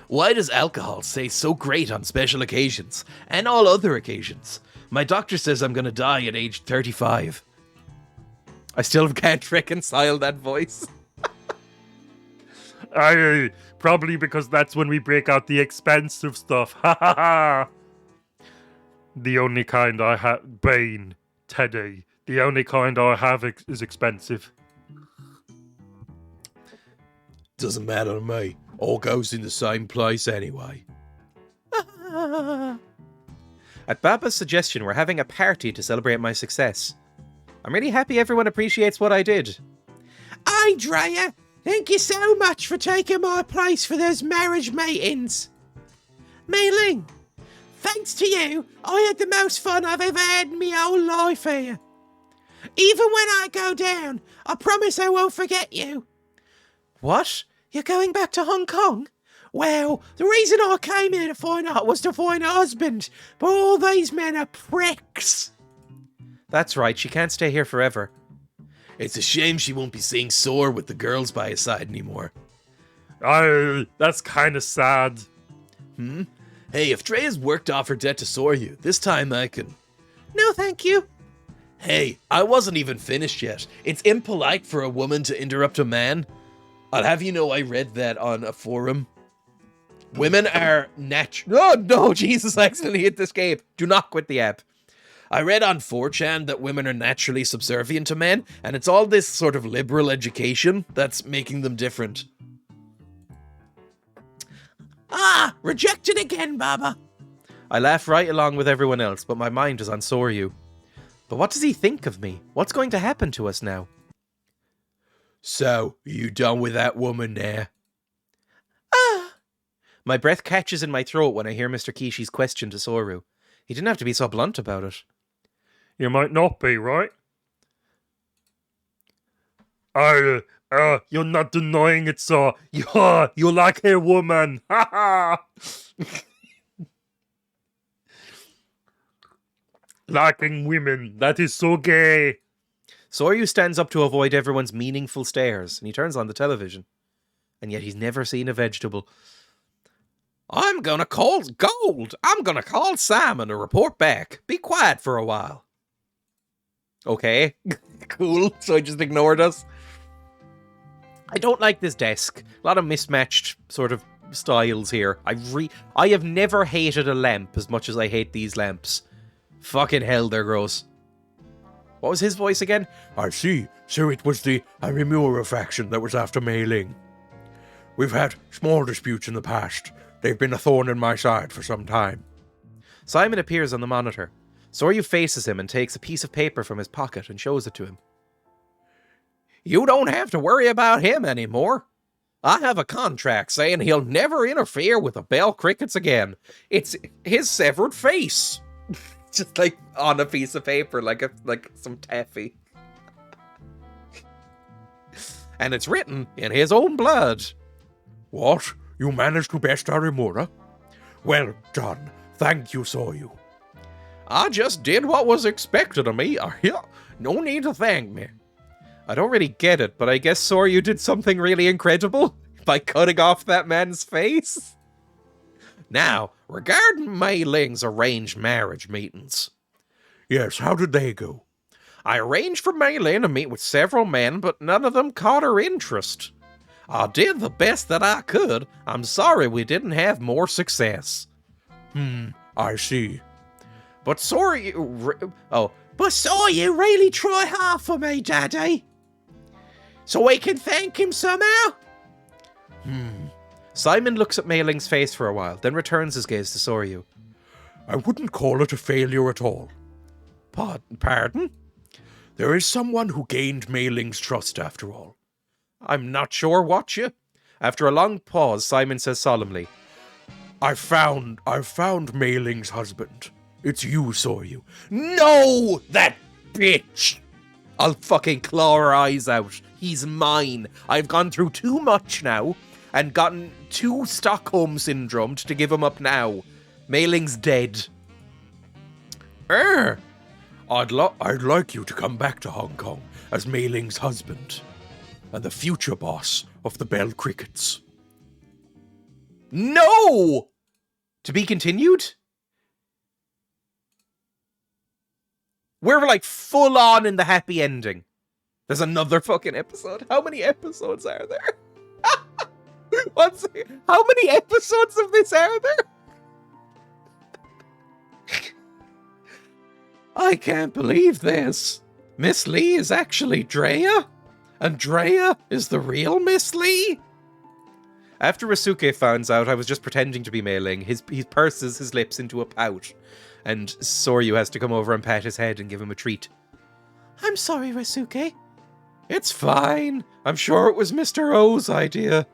Why does alcohol taste so great on special occasions and all other occasions? My doctor says I'm gonna die at age 35. I still can't reconcile that voice. Probably because that's when we break out the expensive stuff. Ha ha ha! The only kind I have... Bane. Teddy. The only kind I have is expensive. Doesn't matter to me. All goes in the same place anyway. At Baba's suggestion, we're having a party to celebrate my success. I'm really happy everyone appreciates what I did. Aye, Dreya, thank you so much for taking my place for those marriage meetings. Mei Ling, thanks to you, I had the most fun I've ever had in my whole life here. Even when I go down, I promise I won't forget you. What? You're going back to Hong Kong? Well, the reason I came here to find out was to find a husband, but all these men are pricks. That's right, she can't stay here forever. It's a shame she won't be seeing Sore with the girls by his side anymore. Oh, that's kind of sad. Hey, if Dreya's worked off her debt to Soryu, this time I can... No, thank you. Hey, I wasn't even finished yet. It's impolite for a woman to interrupt a man. I'll have you know I read that on a forum. Women are natural... Oh no, Jesus, I accidentally hit escape. Do not quit the app. I read on 4chan that women are naturally subservient to men, and it's all this sort of liberal education that's making them different. Ah, rejected again, Baba. I laugh right along with everyone else, but my mind is on Soryu. But what does he think of me? What's going to happen to us now? So, you done with that woman there? Ah. My breath catches in my throat when I hear Mr. Kishi's question to Soru. He didn't have to be so blunt about it. You might not be, right? You're not denying it, sir. You like a woman. Ha ha! Liking women. That is so gay. Soryu stands up to avoid everyone's meaningful stares, and he turns on the television. And yet he's never seen a vegetable. I'm gonna call Gold! I'm gonna call Simon to report back. Be quiet for a while. Okay, cool. So I just ignored us. I don't like this desk. A lot of mismatched sort of styles here. I have never hated a lamp as much as I hate these lamps. Fucking hell, they're gross. What was his voice again? I see. So it was the Arimura faction that was after Mei Ling. We've had small disputes in the past. They've been a thorn in my side for some time. Simon appears on the monitor. Soryu faces him and takes a piece of paper from his pocket and shows it to him. You don't have to worry about him anymore. I have a contract saying he'll never interfere with the Bell Crickets again. It's his severed face. Just like on a piece of paper, like some taffy. And it's written in his own blood. What? You managed to best Arimura? Well done. Thank you, Soryu. I just did what was expected of me. No need to thank me. I don't really get it, but I guess Soryu did something really incredible by cutting off that man's face. Now, regarding Mei Ling's arranged marriage meetings. Yes, how did they go? I arranged for Mei Ling to meet with several men, but none of them caught her interest. I did the best that I could. I'm sorry we didn't have more success. I see. But Soryu... But Soryu really tried hard for me, Daddy. So we can thank him somehow? Simon looks at Mei Ling's face for a while, then returns his gaze to Soryu. I wouldn't call it a failure at all. Pardon? There is someone who gained Mei Ling's trust after all. I'm not sure what you... After a long pause, Simon says solemnly. I've found Mei Ling's husband. It's you, Soryu. No! That bitch! I'll fucking claw her eyes out. He's mine. I've gone through too much now, and gotten too Stockholm syndromed to give him up now. Mei Ling's dead. I'd like you to come back to Hong Kong as Mei Ling's husband and the future boss of the Bell Crickets. No! To be continued? We're like full on in the happy ending. There's another fucking episode. How many episodes are there? How many episodes of this are there? I can't believe this. Miss Lee is actually Dreya? And Dreya is the real Miss Lee? After Rasuke finds out I was just pretending to be Mei Ling, he purses his lips into a pout. And Soryu has to come over and pat his head and give him a treat. I'm sorry, Rasuke. It's fine. I'm sure it was Mr. O's idea.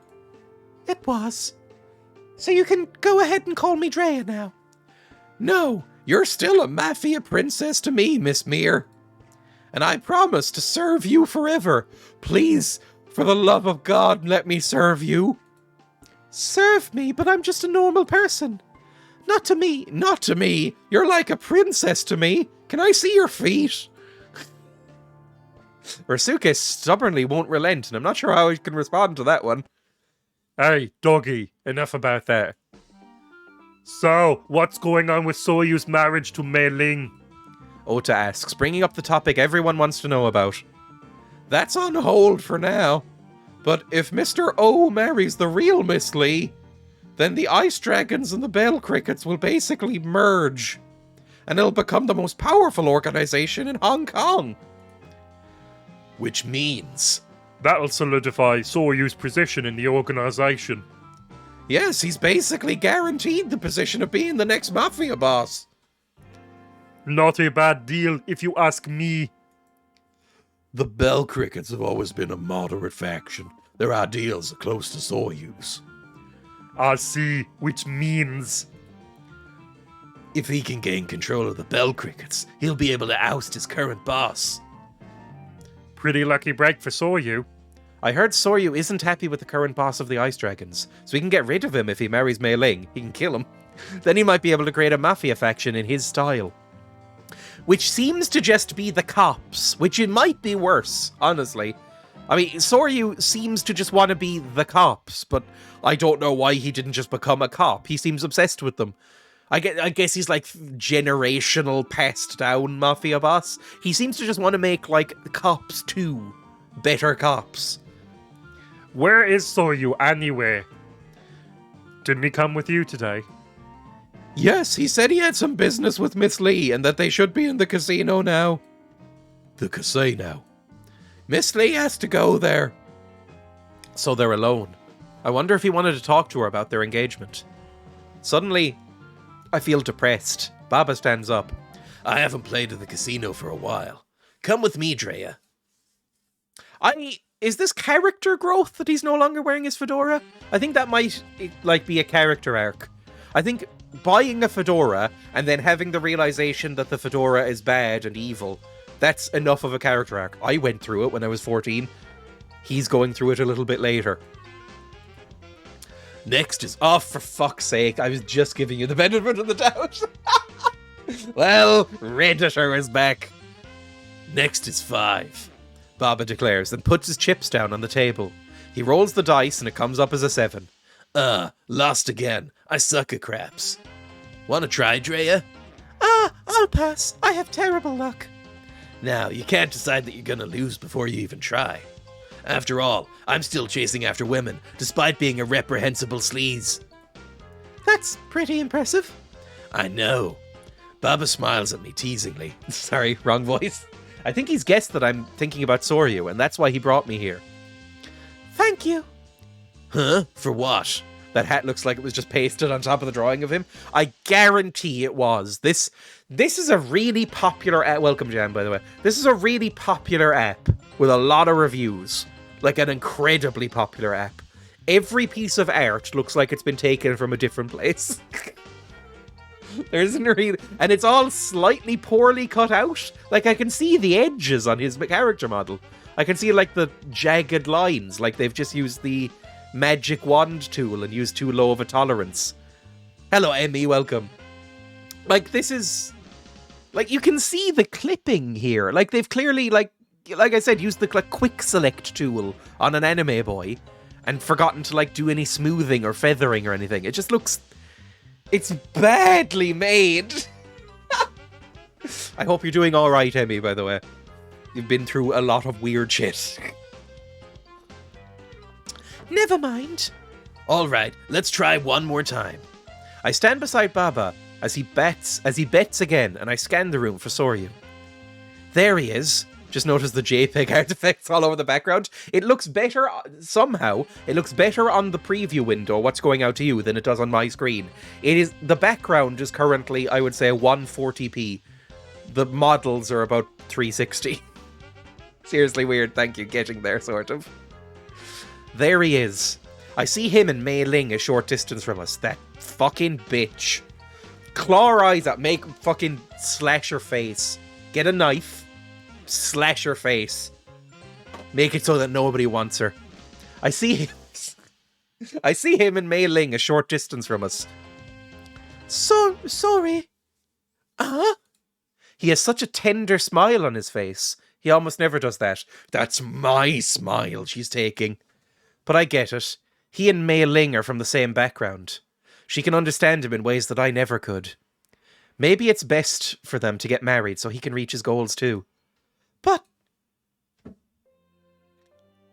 It was. So you can go ahead and call me Dreya now. No, you're still a Mafia princess to me, Miss Meir. And I promise to serve you forever. Please, for the love of God, let me serve you. Serve me, but I'm just a normal person. Not to me. Not to me. You're like a princess to me. Can I see your feet? Rasuke stubbornly won't relent, and I'm not sure how I can respond to that one. Hey, doggy, enough about that. So, what's going on with Soyu's marriage to Mei Ling? Ota asks, bringing up the topic everyone wants to know about. That's on hold for now. But if Mr. O marries the real Miss Lee, then the Ice Dragons and the Bell Crickets will basically merge. And it'll become the most powerful organization in Hong Kong. Which means... That'll solidify Soyu's position in the organization. Yes, he's basically guaranteed the position of being the next Mafia boss. Not a bad deal, if you ask me. The Bell Crickets have always been a moderate faction. Their ideals are close to Soyu's. I see, which means... If he can gain control of the Bell Crickets, he'll be able to oust his current boss. Pretty lucky break for Soyu. I heard Soryu isn't happy with the current boss of the Ice Dragons, so he can get rid of him if he marries Mei Ling. He can kill him. Then he might be able to create a Mafia faction in his style. Which seems to just be the cops, which it might be worse, honestly. I mean, Soryu seems to just want to be the cops, but I don't know why he didn't just become a cop. He seems obsessed with them. I guess he's like generational passed down Mafia boss. He seems to just want to make like Cops 2 better cops. Where is Soyu anyway? Didn't he come with you today? Yes, he said he had some business with Miss Lee and that they should be in the casino now. The casino. Miss Lee has to go there. So they're alone. I wonder if he wanted to talk to her about their engagement. Suddenly, I feel depressed. Baba stands up. I haven't played at the casino for a while. Come with me, Dreya. Is this character growth that he's no longer wearing his fedora? I think that might, like, be a character arc. I think buying a fedora and then having the realization that the fedora is bad and evil, that's enough of a character arc. I went through it when I was 14. He's going through it a little bit later. Next is... Oh, for fuck's sake, I was just giving you the benefit of the doubt. Well, Redditor is back. Next is 5. Baba declares, and puts his chips down on the table. He rolls the dice and it comes up as a 7. Lost again. I suck at craps. Wanna try, Dreya? I'll pass. I have terrible luck. Now, you can't decide that you're gonna lose before you even try. After all, I'm still chasing after women, despite being a reprehensible sleaze. That's pretty impressive. I know. Baba smiles at me teasingly. Sorry, wrong voice. I think he's guessed that I'm thinking about Soryu, and that's why he brought me here. Thank you. Huh? For what? That hat looks like it was just pasted on top of the drawing of him. I guarantee it was. This is a really popular app. Welcome, Jan, by the way. This is a really popular app with a lot of reviews. Like an incredibly popular app. Every piece of art looks like it's been taken from a different place. There isn't really... And it's all slightly poorly cut out. Like, I can see the edges on his character model. I can see, like, the jagged lines. Like, they've just used the magic wand tool and used too low of a tolerance. Hello, Emmy, welcome. Like, this is... Like, you can see the clipping here. Like, they've clearly, like I said, used the quick select tool on an anime boy and forgotten to, like, do any smoothing or feathering or anything. It just looks... It's badly made. I hope you're doing all right, Emmy, by the way. You've been through a lot of weird shit. Never mind. All right, let's try one more time. I stand beside Baba as he bets again, and I scan the room for Soryu. There he is, Just notice the JPEG artifacts all over the background. It looks better, somehow, it looks better on the preview window, what's going out to you, than it does on my screen. The background is currently, I would say, 140p. The models are about 360. Seriously weird, thank you, getting there, sort of. There he is. I see him and Mei Ling a short distance from us. That fucking bitch. Claw her eyes out, make fucking slash her face. Get a knife. Slash her face. Make it so that nobody wants her. I see him and Mei Ling a short distance from us. Sorry. Uh-huh. He has such a tender smile on his face. He almost never does that. That's my smile she's taking. But I get it. He and Mei Ling are from the same background. She can understand him in ways that I never could. Maybe it's best for them to get married so he can reach his goals too. But...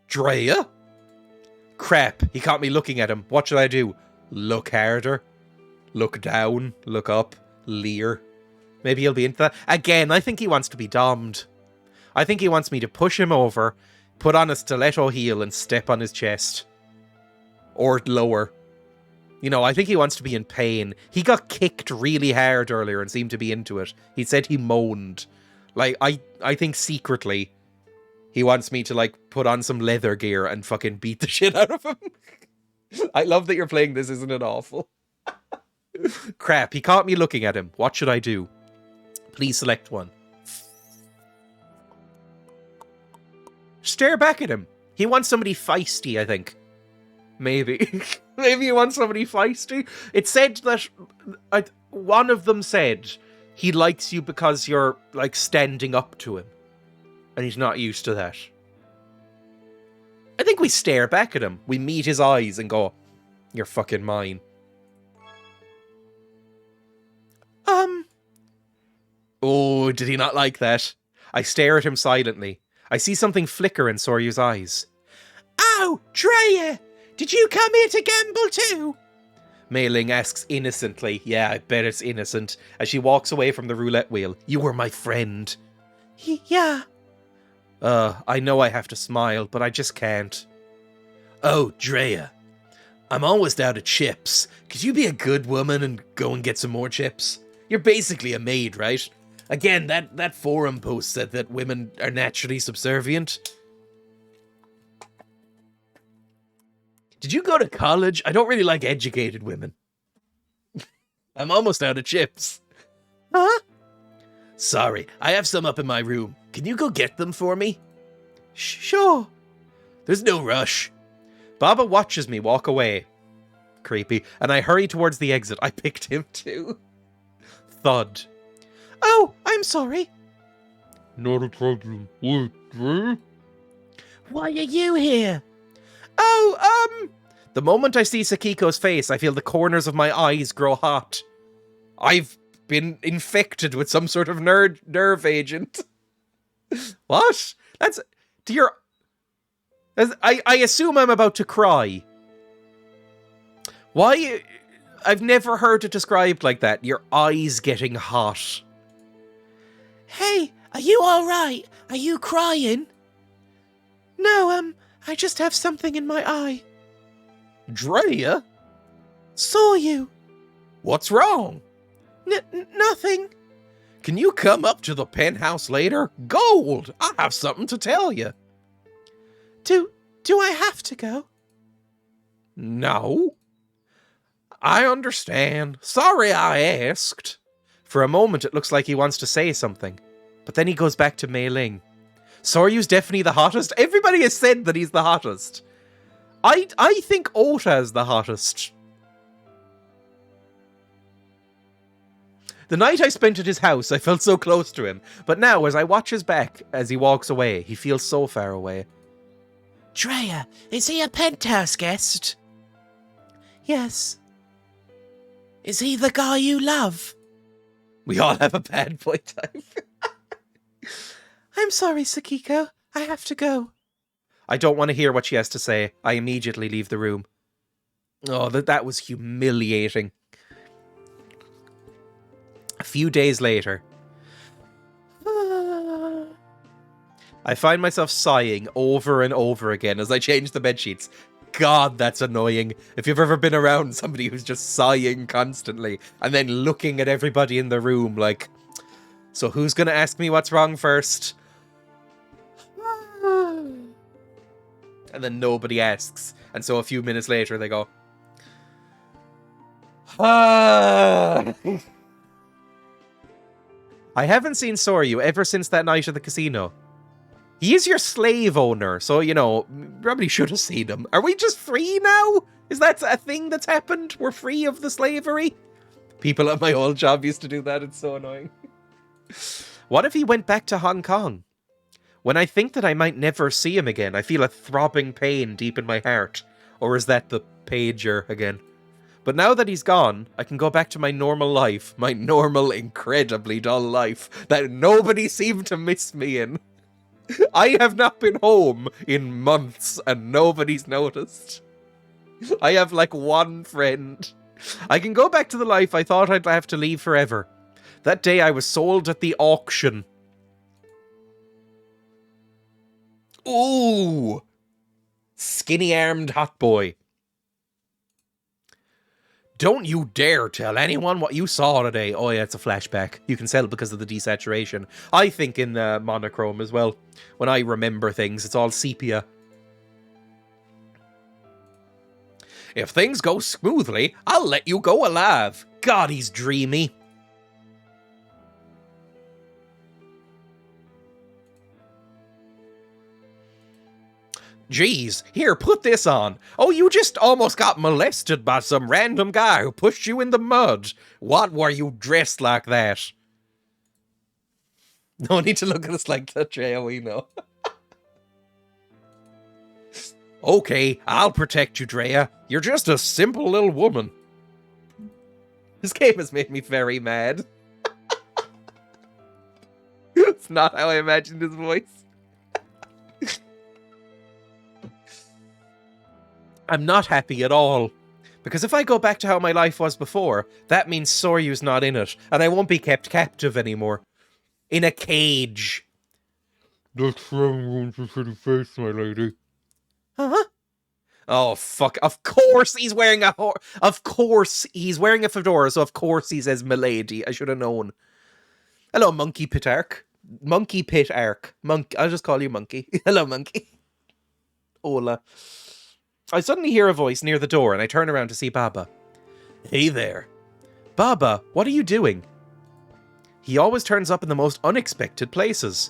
Dreya? Crap, he caught me looking at him. What should I do? Look harder? Look down? Look up? Leer? Maybe he'll be into that. Again, I think he wants to be dommed. I think he wants me to push him over, put on a stiletto heel and step on his chest. Or lower. You know, I think he wants to be in pain. He got kicked really hard earlier and seemed to be into it. He said he moaned. Like, I think secretly he wants me to, like, put on some leather gear and fucking beat the shit out of him. I love that you're playing this, isn't it awful? Crap, he caught me looking at him. What should I do? Please select one. Stare back at him. He wants somebody feisty, I think. Maybe. Maybe he wants somebody feisty. It said that... one of them said he likes you because you're, like, standing up to him. And he's not used to that. I think we stare back at him. We meet his eyes and go, you're fucking mine. Oh, did he not like that? I stare at him silently. I see something flicker in Soryu's eyes. Oh, Dreya! Did you come here to gamble too? Mei Ling asks innocently. Yeah, I bet it's innocent. As she walks away from the roulette wheel. You were my friend. Yeah. I know I have to smile, but I just can't. Oh, Dreya. I'm almost out of chips. Could you be a good woman and go and get some more chips? You're basically a maid, right? Again, that forum post said that women are naturally subservient. Did you go to college? I don't really like educated women. I'm almost out of chips. Huh? Sorry, I have some up in my room. Can you go get them for me? Sure. There's no rush. Baba watches me walk away. Creepy. And I hurry towards the exit. I picked him too. Thud. Oh, I'm sorry. Not a problem. Wait, Dreya? Why are you here? Oh, The moment I see Sakiko's face, I feel the corners of my eyes grow hot. I've been infected with some sort of nerve agent. What? That's... Do your... I assume I'm about to cry. Why... I've never heard it described like that. Your eyes getting hot. Hey, are you alright? Are you crying? No, I just have something in my eye. Dreya? Saw you. What's wrong? Nothing. Can you come up to the penthouse later? Gold! I have something to tell you. Do I have to go? No. I understand. Sorry I asked. For a moment, it looks like he wants to say something. But then he goes back to Mei Ling. Soryu's definitely the hottest. Everybody has said that he's the hottest. I think Ota is the hottest. The night I spent at his house, I felt so close to him. But now, as I watch his back as he walks away, he feels so far away. Dreya, is he a penthouse guest? Yes. Is he the guy you love? We all have a bad boy type. I'm sorry, Sakiko. I have to go. I don't want to hear what she has to say. I immediately leave the room. Oh, that was humiliating. A few days later. I find myself sighing over and over again as I change the bed sheets. God, that's annoying. If you've ever been around somebody who's just sighing constantly and then looking at everybody in the room like, so who's going to ask me what's wrong first? And then nobody asks. And so a few minutes later they go, I haven't seen Soryu ever since that night at the casino. He is your slave owner, so, you know, probably should have seen him. Are we just free now? Is that a thing that's happened? We're free of the slavery? People at my old job used to do that. It's so annoying. What if he went back to Hong Kong? When I think that I might never see him again, I feel a throbbing pain deep in my heart. Or is that the pager again? But now that he's gone, I can go back to my normal life. My normal, incredibly dull life that nobody seemed to miss me in. I have not been home in months and nobody's noticed. I have like one friend. I can go back to the life I thought I'd have to leave forever. That day I was sold at the auction. Ooh! Skinny-armed hot boy. Don't you dare tell anyone what you saw today. Oh yeah, it's a flashback. You can tell because of the desaturation. I think in the monochrome as well. When I remember things, it's all sepia. If things go smoothly, I'll let you go alive. God, he's dreamy. Jeez, here, put this on. Oh, you just almost got molested by some random guy who pushed you in the mud. What were you dressed like that? No need to look at us like that, Dreya, we know. Okay, I'll protect you, Dreya. You're just a simple little woman. This game has made me very mad. It's not how I imagined his voice. I'm not happy at all. Because if I go back to how my life was before, that means Soryu's not in it, and I won't be kept captive anymore. In a cage. That's from a pretty face, my lady. Huh? Oh, fuck. Of course he's wearing a Of course he's wearing a fedora, so of course he says milady. I should have known. Hello, Monkey Pit Arc. Monkey Pit Arc. I'll just call you Monkey. Hello, Monkey. Hola. I suddenly hear a voice near the door and I turn around to see Baba. Hey there. Baba, what are you doing? He always turns up in the most unexpected places.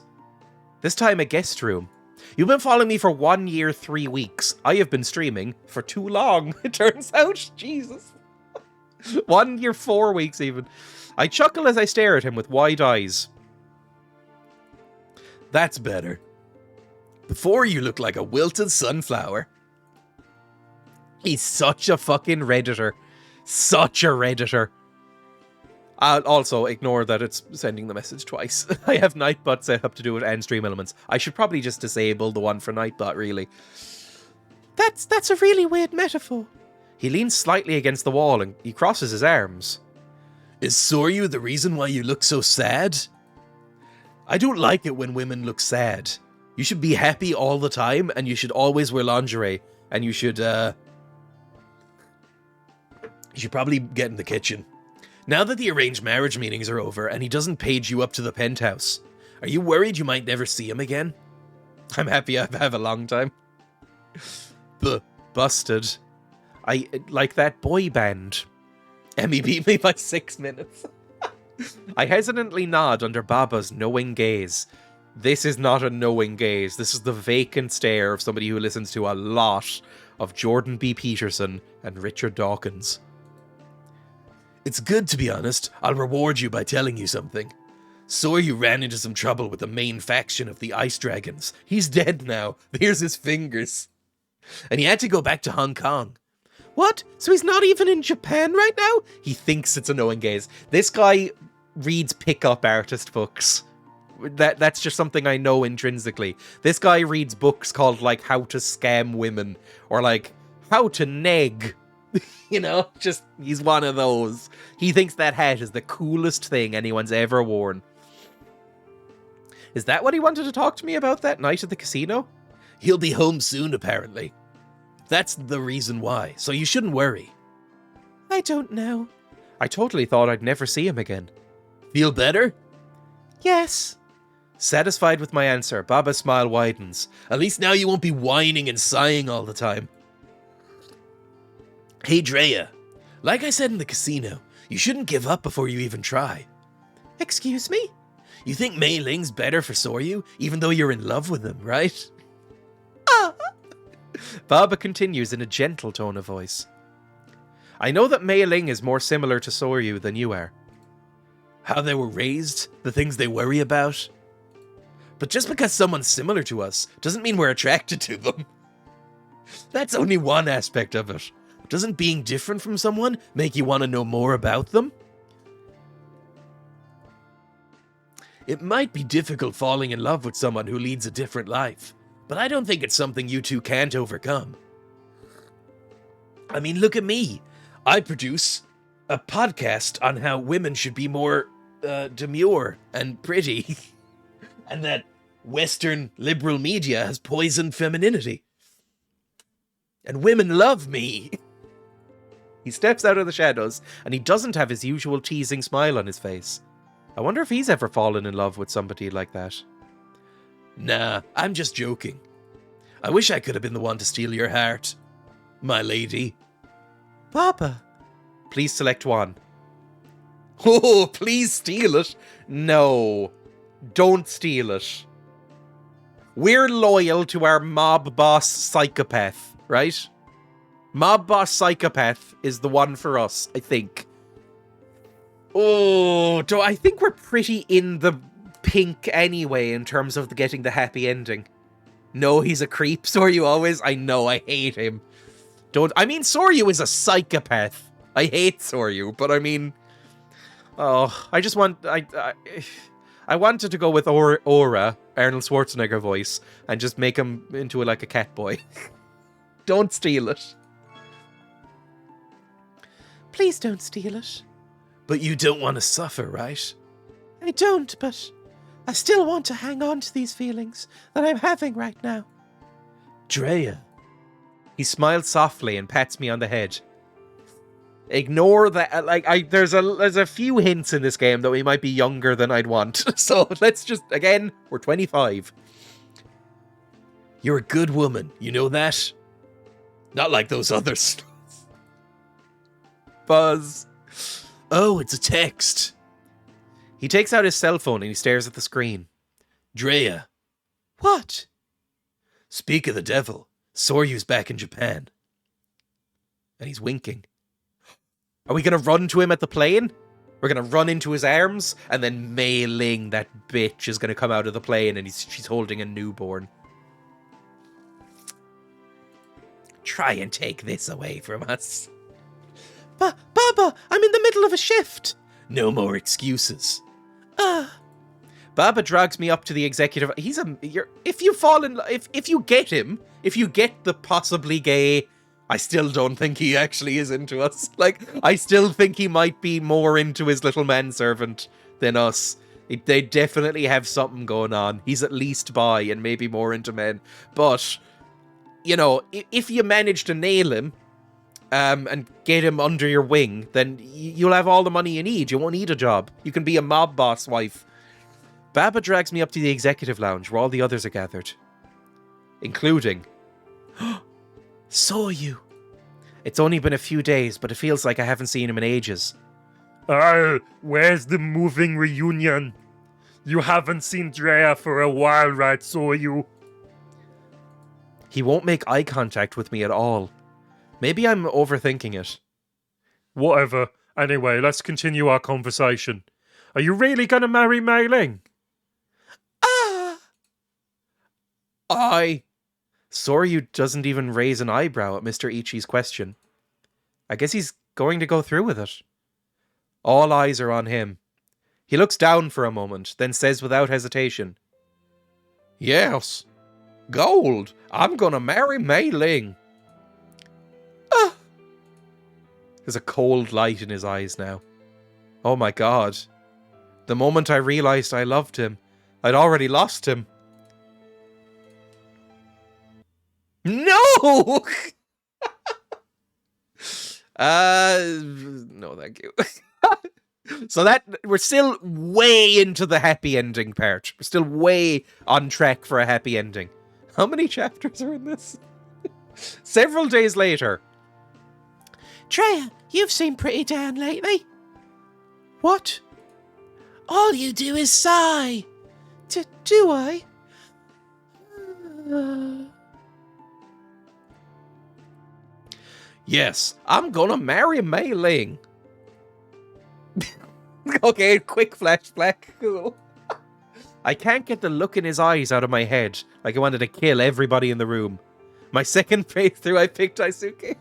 This time a guest room. You've been following me for 1 year, 3 weeks. I have been streaming for too long, it turns out. Jesus. 1 year, 4 weeks even. I chuckle as I stare at him with wide eyes. That's better. Before you look like a wilted sunflower. He's such a fucking Redditor. Such a Redditor. I'll also ignore that it's sending the message twice. I have Nightbot set up to do it and stream elements. I should probably just disable the one for Nightbot, really. That's a really weird metaphor. He leans slightly against the wall and he crosses his arms. Is Soryu the reason why you look so sad? I don't like it when women look sad. You should be happy all the time and you should always wear lingerie. And you should probably get in the kitchen. Now that the arranged marriage meetings are over and he doesn't page you up to the penthouse, are you worried you might never see him again? I'm happy I've had a long time. Busted. I like that boy band. Emmy beat me by 6 minutes. I hesitantly nod under Baba's knowing gaze. This is not a knowing gaze. This is the vacant stare of somebody who listens to a lot of Jordan B. Peterson and Richard Dawkins. It's good, to be honest. I'll reward you by telling you something. Soryu ran into some trouble with the main faction of the Ice Dragons. He's dead now. Here's his fingers. And he had to go back to Hong Kong. What? So he's not even in Japan right now? He thinks it's a knowing gaze. This guy reads pickup artist books. That's just something I know intrinsically. This guy reads books called, like, How to Scam Women. Or, like, How to Neg. You know, just, he's one of those. He thinks that hat is the coolest thing anyone's ever worn. Is that what he wanted to talk to me about that night at the casino? He'll be home soon, apparently. That's the reason why, so you shouldn't worry. I don't know. I totally thought I'd never see him again. Feel better? Yes. Satisfied with my answer, Baba's smile widens. At least now you won't be whining and sighing all the time. Hey, Dreya. Like I said in the casino, you shouldn't give up before you even try. Excuse me? You think Mei Ling's better for Soryu, even though you're in love with him, right? Baba continues in a gentle tone of voice. I know that Mei Ling is more similar to Soryu than you are. How they were raised, the things they worry about. But just because someone's similar to us doesn't mean we're attracted to them. That's only one aspect of it. Doesn't being different from someone make you want to know more about them? It might be difficult falling in love with someone who leads a different life, but I don't think it's something you two can't overcome. I mean, look at me. I produce a podcast on how women should be more demure and pretty, and that Western liberal media has poisoned femininity. And women love me. He steps out of the shadows, and he doesn't have his usual teasing smile on his face. I wonder if he's ever fallen in love with somebody like that. Nah, I'm just joking. I wish I could have been the one to steal your heart, my lady. Baba. Please select one. Oh, please steal it. No, don't steal it. We're loyal to our mob boss psychopath, right? Mob boss psychopath is the one for us, I think. Oh, I think we're pretty in the pink anyway in terms of getting the happy ending. No, he's a creep. Soryu always. I know, I hate him. I mean, Soryu is a psychopath. I hate Soryu, but I mean, I just want, I wanted to go with Aura, Arnold Schwarzenegger voice, and just make him into like a cat boy. Don't steal it. Please don't steal it. But you don't want to suffer, right? I don't, but I still want to hang on to these feelings that I'm having right now. Dreya. He smiles softly and pats me on the head. Ignore that. There's a few hints in this game that we might be younger than I'd want. So let's just, again, we're 25. You're a good woman, you know that? Not like those others. Buzz. Oh, it's a text. He takes out his cell phone and he stares at the screen. Dreya. What? Speak of the devil. Soryu's back in Japan. And he's winking. Are we going to run to him at the plane? We're going to run into his arms, and then Mei Ling, that bitch, is going to come out of the plane and she's holding a newborn. Try and take this away from us. Baba, I'm in the middle of a shift. No more excuses. Baba drags me up to the executive. If you get him, if you get the possibly gay, I still don't think he actually is into us. Like, I still think he might be more into his little manservant than us. They definitely have something going on. He's at least bi and maybe more into men. But, you know, if you manage to nail him, and get him under your wing, then you'll have all the money you need. You won't need a job. You can be a mob boss wife. Baba drags me up to the executive lounge where all the others are gathered. Including... Soryu. It's only been a few days, but it feels like I haven't seen him in ages. Where's the moving reunion? You haven't seen Dreya for a while, right, Soryu? He won't make eye contact with me at all. Maybe I'm overthinking it. Whatever. Anyway, let's continue our conversation. Are you really gonna marry Mei Ling? Soryu doesn't even raise an eyebrow at Mr. Ichi's question. I guess he's going to go through with it. All eyes are on him. He looks down for a moment, then says without hesitation, "Yes. Gold. I'm gonna marry Mei Ling." There's a cold light in his eyes now. Oh my god. The moment I realized I loved him, I'd already lost him. No! No, thank you. So that we're still way into the happy ending part. We're still way on track for a happy ending. How many chapters are in this? Several days later. Dreya, you've seemed pretty down lately. What? All you do is sigh. Do I? Yes, I'm gonna marry Mei Ling. Okay, quick flashback. Cool. I can't get the look in his eyes out of my head. Like I wanted to kill everybody in the room. My second playthrough, I picked Daisuke.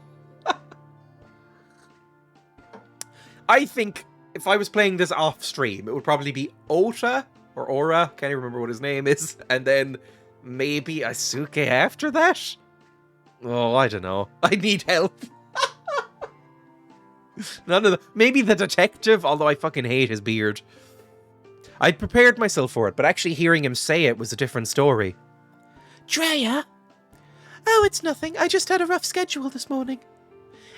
I think if I was playing this off stream, it would probably be Ota or Aura. Can't even remember what his name is. And then maybe Asuke after that? Oh, I don't know. I need help. None of the... Maybe the detective, although I fucking hate his beard. I'd prepared myself for it, but actually hearing him say it was a different story. Dreya? Oh, it's nothing. I just had a rough schedule this morning.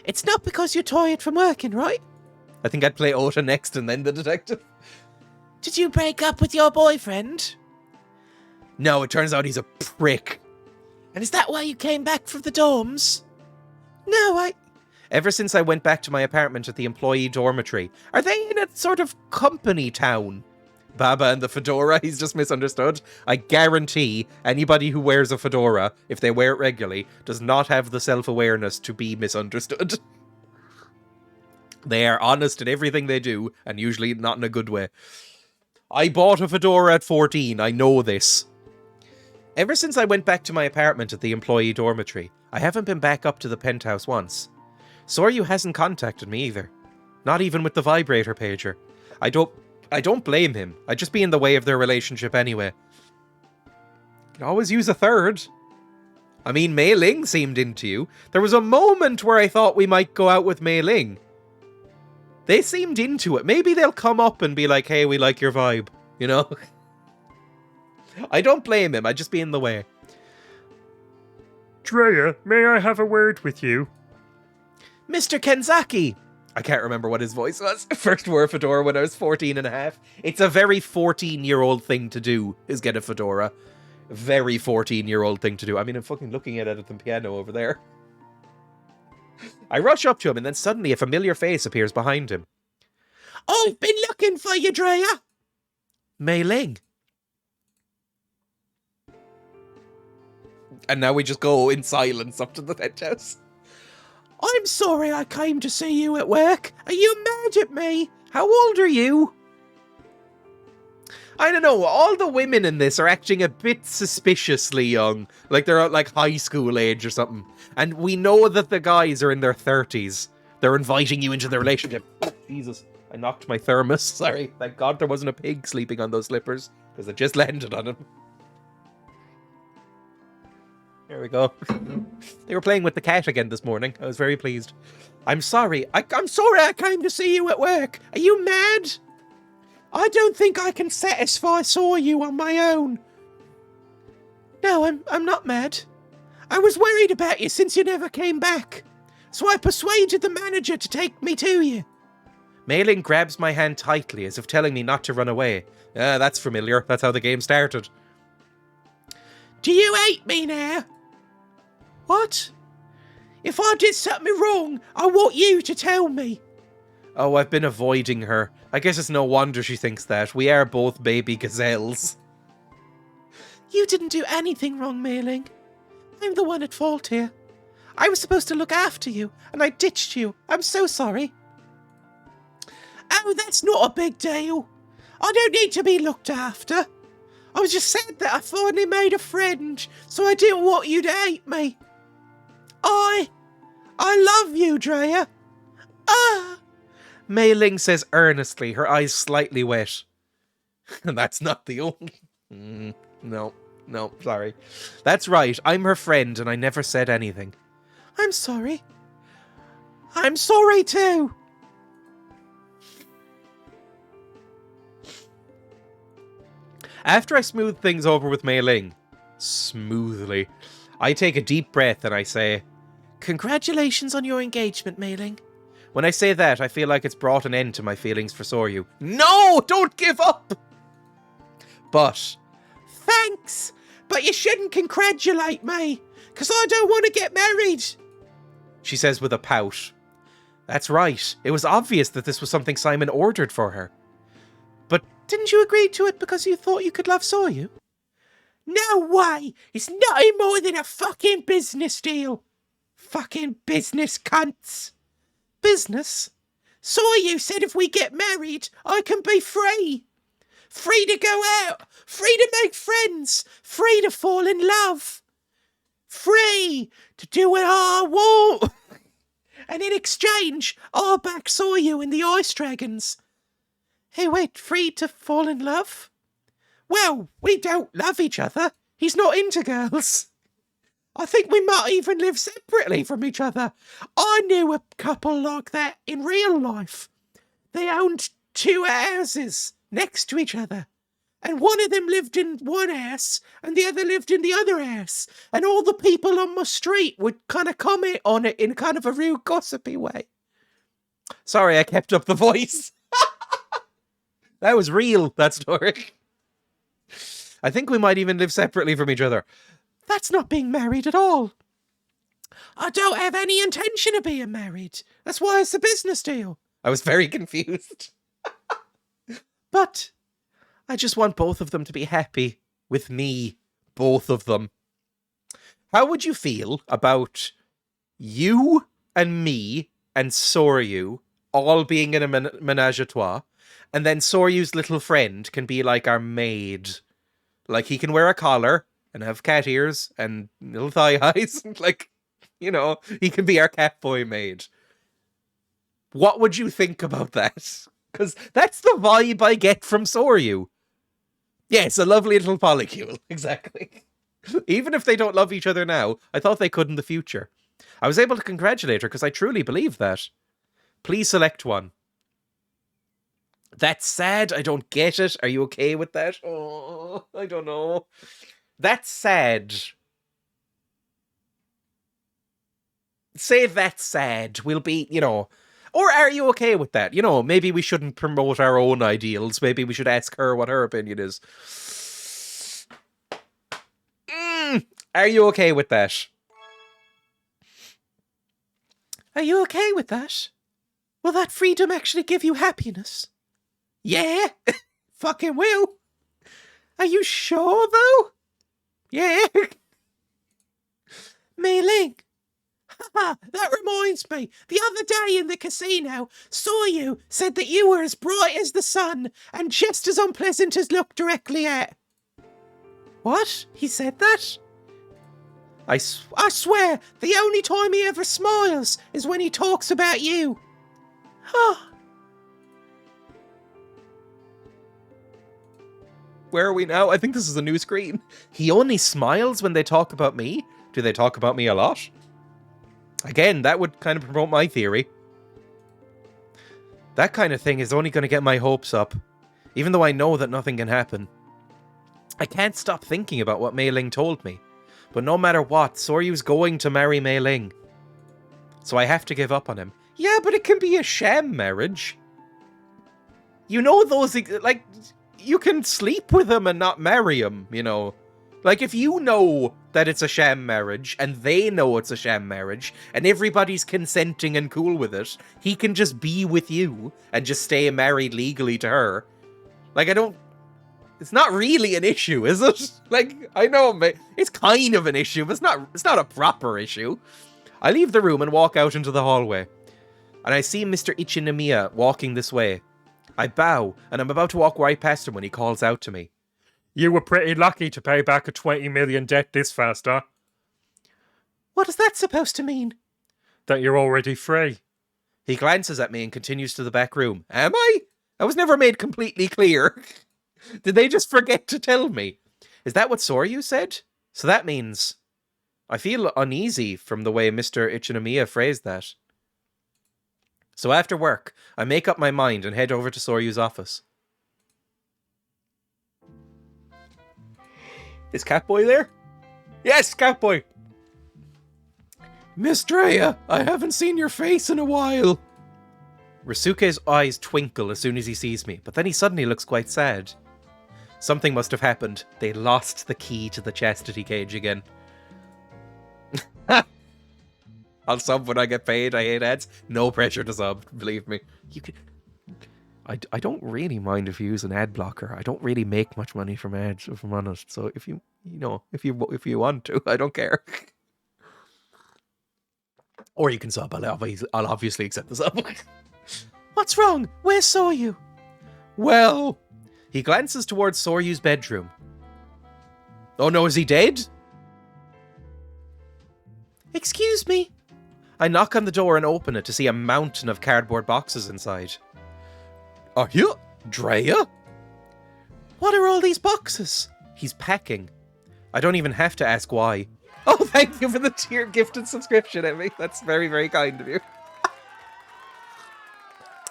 It's not because you're tired from working, right? I think I'd play Ota next and then the detective. Did you break up with your boyfriend? No, it turns out he's a prick. And is that why you came back from the dorms? No, Ever since I went back to my apartment at the employee dormitory. Are they in a sort of company town? Baba and the fedora, he's just misunderstood. I guarantee anybody who wears a fedora, if they wear it regularly, does not have the self-awareness to be misunderstood. They are honest in everything they do, and usually not in a good way. I bought a fedora at 14, I know this. Ever since I went back to my apartment at the employee dormitory, I haven't been back up to the penthouse once. Soryu hasn't contacted me either. Not even with the vibrator pager. I don't blame him. I'd just be in the way of their relationship anyway. Could always use a third. I mean, Mei Ling seemed into you. There was a moment where I thought we might go out with Mei Ling. They seemed into it. Maybe they'll come up and be like, hey, we like your vibe. You know? I don't blame him. I'd just be in the way. Dreya, may I have a word with you? Mr. Kenzaki! I can't remember what his voice was. First wore a fedora when I was 14 and a half. It's a very 14-year-old thing to do, is get a fedora. Very 14-year-old thing to do. I mean, I'm fucking looking at it at the piano over there. I rush up to him, and then suddenly a familiar face appears behind him. I've been looking for you, Dreya. Mei Ling. And now we just go in silence up to the penthouse. I'm sorry I came to see you at work. Are you mad at me? How old are you? I don't know, all the women in this are acting a bit suspiciously young. Like they're at like high school age or something. And we know that the guys are in their 30s. They're inviting you into their relationship. Oh, Jesus, I knocked my thermos. Sorry, thank God there wasn't a pig sleeping on those slippers. Because it just landed on him. There we go. They were playing with the cat again this morning. I was very pleased. I'm sorry. I'm sorry I came to see you at work. Are you mad? I don't think I can satisfy Soryu on my own. No, I'm not mad. I was worried about you since you never came back. So I persuaded the manager to take me to you. Mei Ling grabs my hand tightly as if telling me not to run away. That's familiar. That's how the game started. Do you hate me now? What? If I did something wrong, I want you to tell me. Oh, I've been avoiding her. I guess it's no wonder she thinks that. We are both baby gazelles. You didn't do anything wrong, Mei Ling. I'm the one at fault here. I was supposed to look after you, and I ditched you. I'm so sorry. Oh, that's not a big deal. I don't need to be looked after. I was just sad that I finally made a friend, so I didn't want you to hate me. I love you, Dreya. Mei Ling says earnestly, her eyes slightly wet. And that's not the only... No, sorry. That's right, I'm her friend and I never said anything. I'm sorry. I'm sorry too. After I smooth things over with Mei Ling, smoothly, I take a deep breath and I say, "Congratulations on your engagement, Mei Ling." When I say that, I feel like it's brought an end to my feelings for Soryu. No! Don't give up! But, Thanks, but you shouldn't congratulate me, because I don't want to get married. she says with a pout. That's right. It was obvious that this was something Simon ordered for her. But didn't you agree to it because you thought you could love Soryu? No way! It's nothing more than a fucking business deal. Fucking business cunts. Business? Soryu said if we get married, I can be free. Free to go out. Free to make friends. Free to fall in love. Free to do what I want. And in exchange, I'll back Soryu in the Ice Dragons. Hey, wait, free to fall in love? Well, we don't love each other. He's not into girls. I think we might even live separately from each other. I knew a couple like that in real life. They owned 2 houses next to each other. And one of them lived in one house, and the other lived in the other house. And all the people on my street would kind of comment on it in kind of a real gossipy way. Sorry, I kept up the voice. That was real, that story. I think we might even live separately from each other. That's not being married at all. I don't have any intention of being married. That's why it's a business deal. I was very confused. But I just want both of them to be happy with me. Both of them. How would you feel about you and me and Soryu all being in a menage a trois, and then Soryu's little friend can be like our maid? Like, he can wear a collar and have cat ears and little thigh highs. Like, you know, he can be our cat boy maid. What would you think about that? Because that's the vibe I get from Soryu. Yes, a lovely little polycule. Exactly. Even if they don't love each other now, I thought they could in the future. I was able to congratulate her because I truly believe that. Please select one. That's sad. I don't get it. Are you okay with that? Oh, I don't know. That's sad. Say that's sad. We'll be, you know... Or are you okay with that? You know, maybe we shouldn't promote our own ideals. Maybe we should ask her what her opinion is. Are you okay with that? Are you okay with that? Will that freedom actually give you happiness? Yeah, fucking will. Are you sure, though? Yeah. Mei Ling. That reminds me. The other day in the casino, Soryu said that you were as bright as the sun and just as unpleasant as look directly at. What? He said that? I swear, the only time he ever smiles is when he talks about you. Where are we now? I think this is a new screen. He only smiles when they talk about me? Do they talk about me a lot? Again, that would kind of promote my theory. That kind of thing is only going to get my hopes up, even though I know that nothing can happen. I can't stop thinking about what Mei Ling told me, but no matter what, Soryu's going to marry Mei Ling. So I have to give up on him. Yeah, but it can be a sham marriage. You know those, like, you can sleep with him and not marry him, you know. Like, if you know that it's a sham marriage, and they know it's a sham marriage, and everybody's consenting and cool with it, he can just be with you, and just stay married legally to her. Like, I don't... It's not really an issue, is it? Like, I know, it's kind of an issue, but it's not a proper issue. I leave the room and walk out into the hallway. And I see Mr. Ichinomiya walking this way. I bow, and I'm about to walk right past him when he calls out to me. You were pretty lucky to pay back a 20 million debt this fast, huh? What is that supposed to mean? That you're already free. He glances at me and continues to the back room. Am I? I was never made completely clear. Did they just forget to tell me? Is that what Soryu said? So that means... I feel uneasy from the way Mr. Ichinomiya phrased that. So after work, I make up my mind and head over to Soryu's office. Is Catboy there? Yes, Catboy! Miss Dreya, I haven't seen your face in a while. Rasuke's eyes twinkle as soon as he sees me, but then he suddenly looks quite sad. Something must have happened. They lost the key to the chastity cage again. I'll sub when I get paid. I hate ads. No pressure to sub, believe me. You can... I don't really mind if you use an ad blocker. I don't really make much money from ads, if I'm honest. So if you want to, I don't care. Or you can sub. I'll obviously accept the sub. What's wrong? Where saw you? Well, he glances towards Soryu's bedroom. Oh no, is he dead? Excuse me. I knock on the door and open it to see a mountain of cardboard boxes inside. Are you Dreya? What are all these boxes? He's packing. I don't even have to ask why. Oh, thank you for the tier gifted subscription, Emmy. That's very, very kind of you.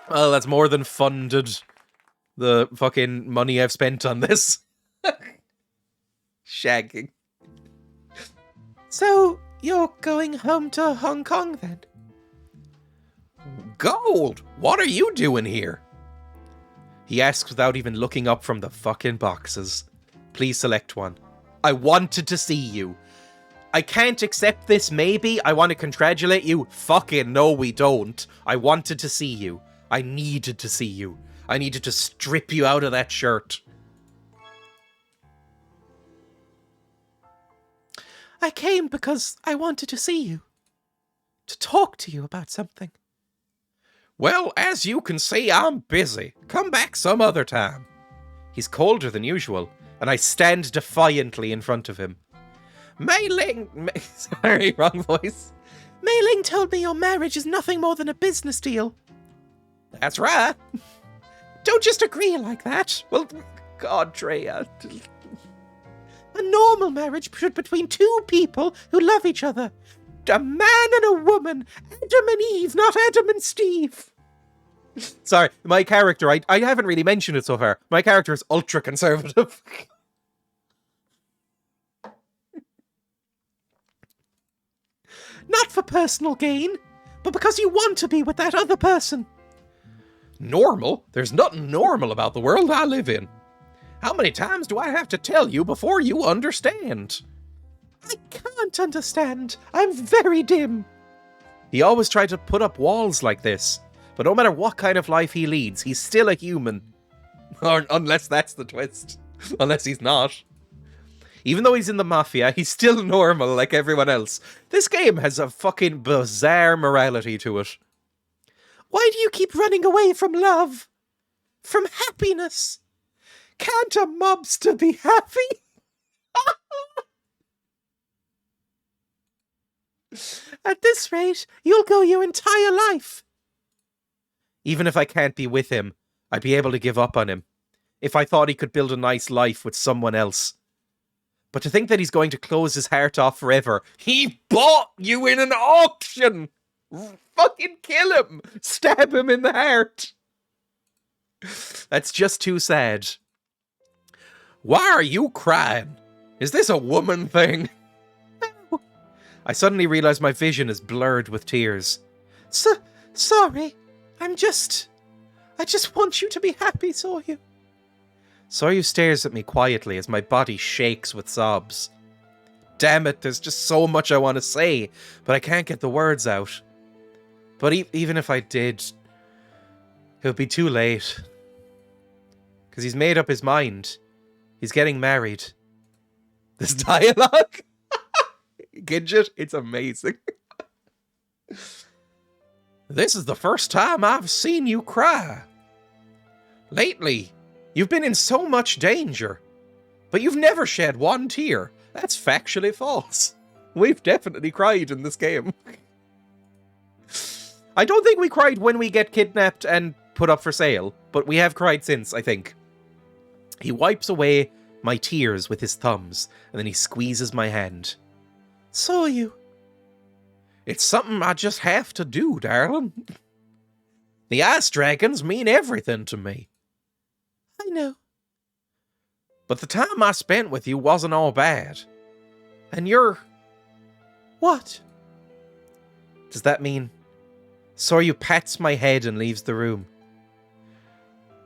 Well, that's more than funded the fucking money I've spent on this. Shagging. So, you're going home to Hong Kong then? Gold! What are you doing here? He asks without even looking up from the fucking boxes. Please select one. I wanted to see you. I can't accept this, maybe. I want to congratulate you. Fucking no, we don't. I wanted to see you. I needed to see you. I needed to strip you out of that shirt. I came because I wanted to see you. To talk to you about something. Well, as you can see, I'm busy. Come back some other time. He's colder than usual, and I stand defiantly in front of him. Mei Ling... Sorry, wrong voice. Mei Ling told me your marriage is nothing more than a business deal. That's right. Don't just agree like that. Well, God, Dreya. A normal marriage between two people who love each other. A man and a woman. Adam and Eve, not Adam and Steve. Sorry, my character, I haven't really mentioned it so far. My character is ultra-conservative. Not for personal gain, but because you want to be with that other person. Normal? There's nothing normal about the world I live in. How many times do I have to tell you before you understand? I can't understand. I'm very dim. He always tried to put up walls like this, but no matter what kind of life he leads, he's still a human. Or unless that's the twist. Unless he's not. Even though he's in the mafia, he's still normal like everyone else. This game has a fucking bizarre morality to it. Why do you keep running away from love? From happiness? Can't a mobster be happy? At this rate, you'll go your entire life. Even if I can't be with him, I'd be able to give up on him. If I thought he could build a nice life with someone else. But to think that he's going to close his heart off forever. He bought you in an auction! Fucking kill him! Stab him in the heart! That's just too sad. Why are you crying? Is this a woman thing? No. I suddenly realize my vision is blurred with tears. Sorry. I just want you to be happy, Soryu. Soryu stares at me quietly as my body shakes with sobs. Damn it, there's just so much I want to say, but I can't get the words out. But even if I did, it'll be too late. Because he's made up his mind. He's getting married. This dialogue? Gidget, it's amazing. This is the first time I've seen you cry. Lately, you've been in so much danger, but you've never shed one tear. That's factually false. We've definitely cried in this game. I don't think we cried when we get kidnapped and put up for sale, but we have cried since, I think. He wipes away my tears with his thumbs, and then he squeezes my hand. Soryu. It's something I just have to do, darling. The ice dragons mean everything to me. I know. But the time I spent with you wasn't all bad. And you're... What? Does that mean... Soryu pats my head and leaves the room.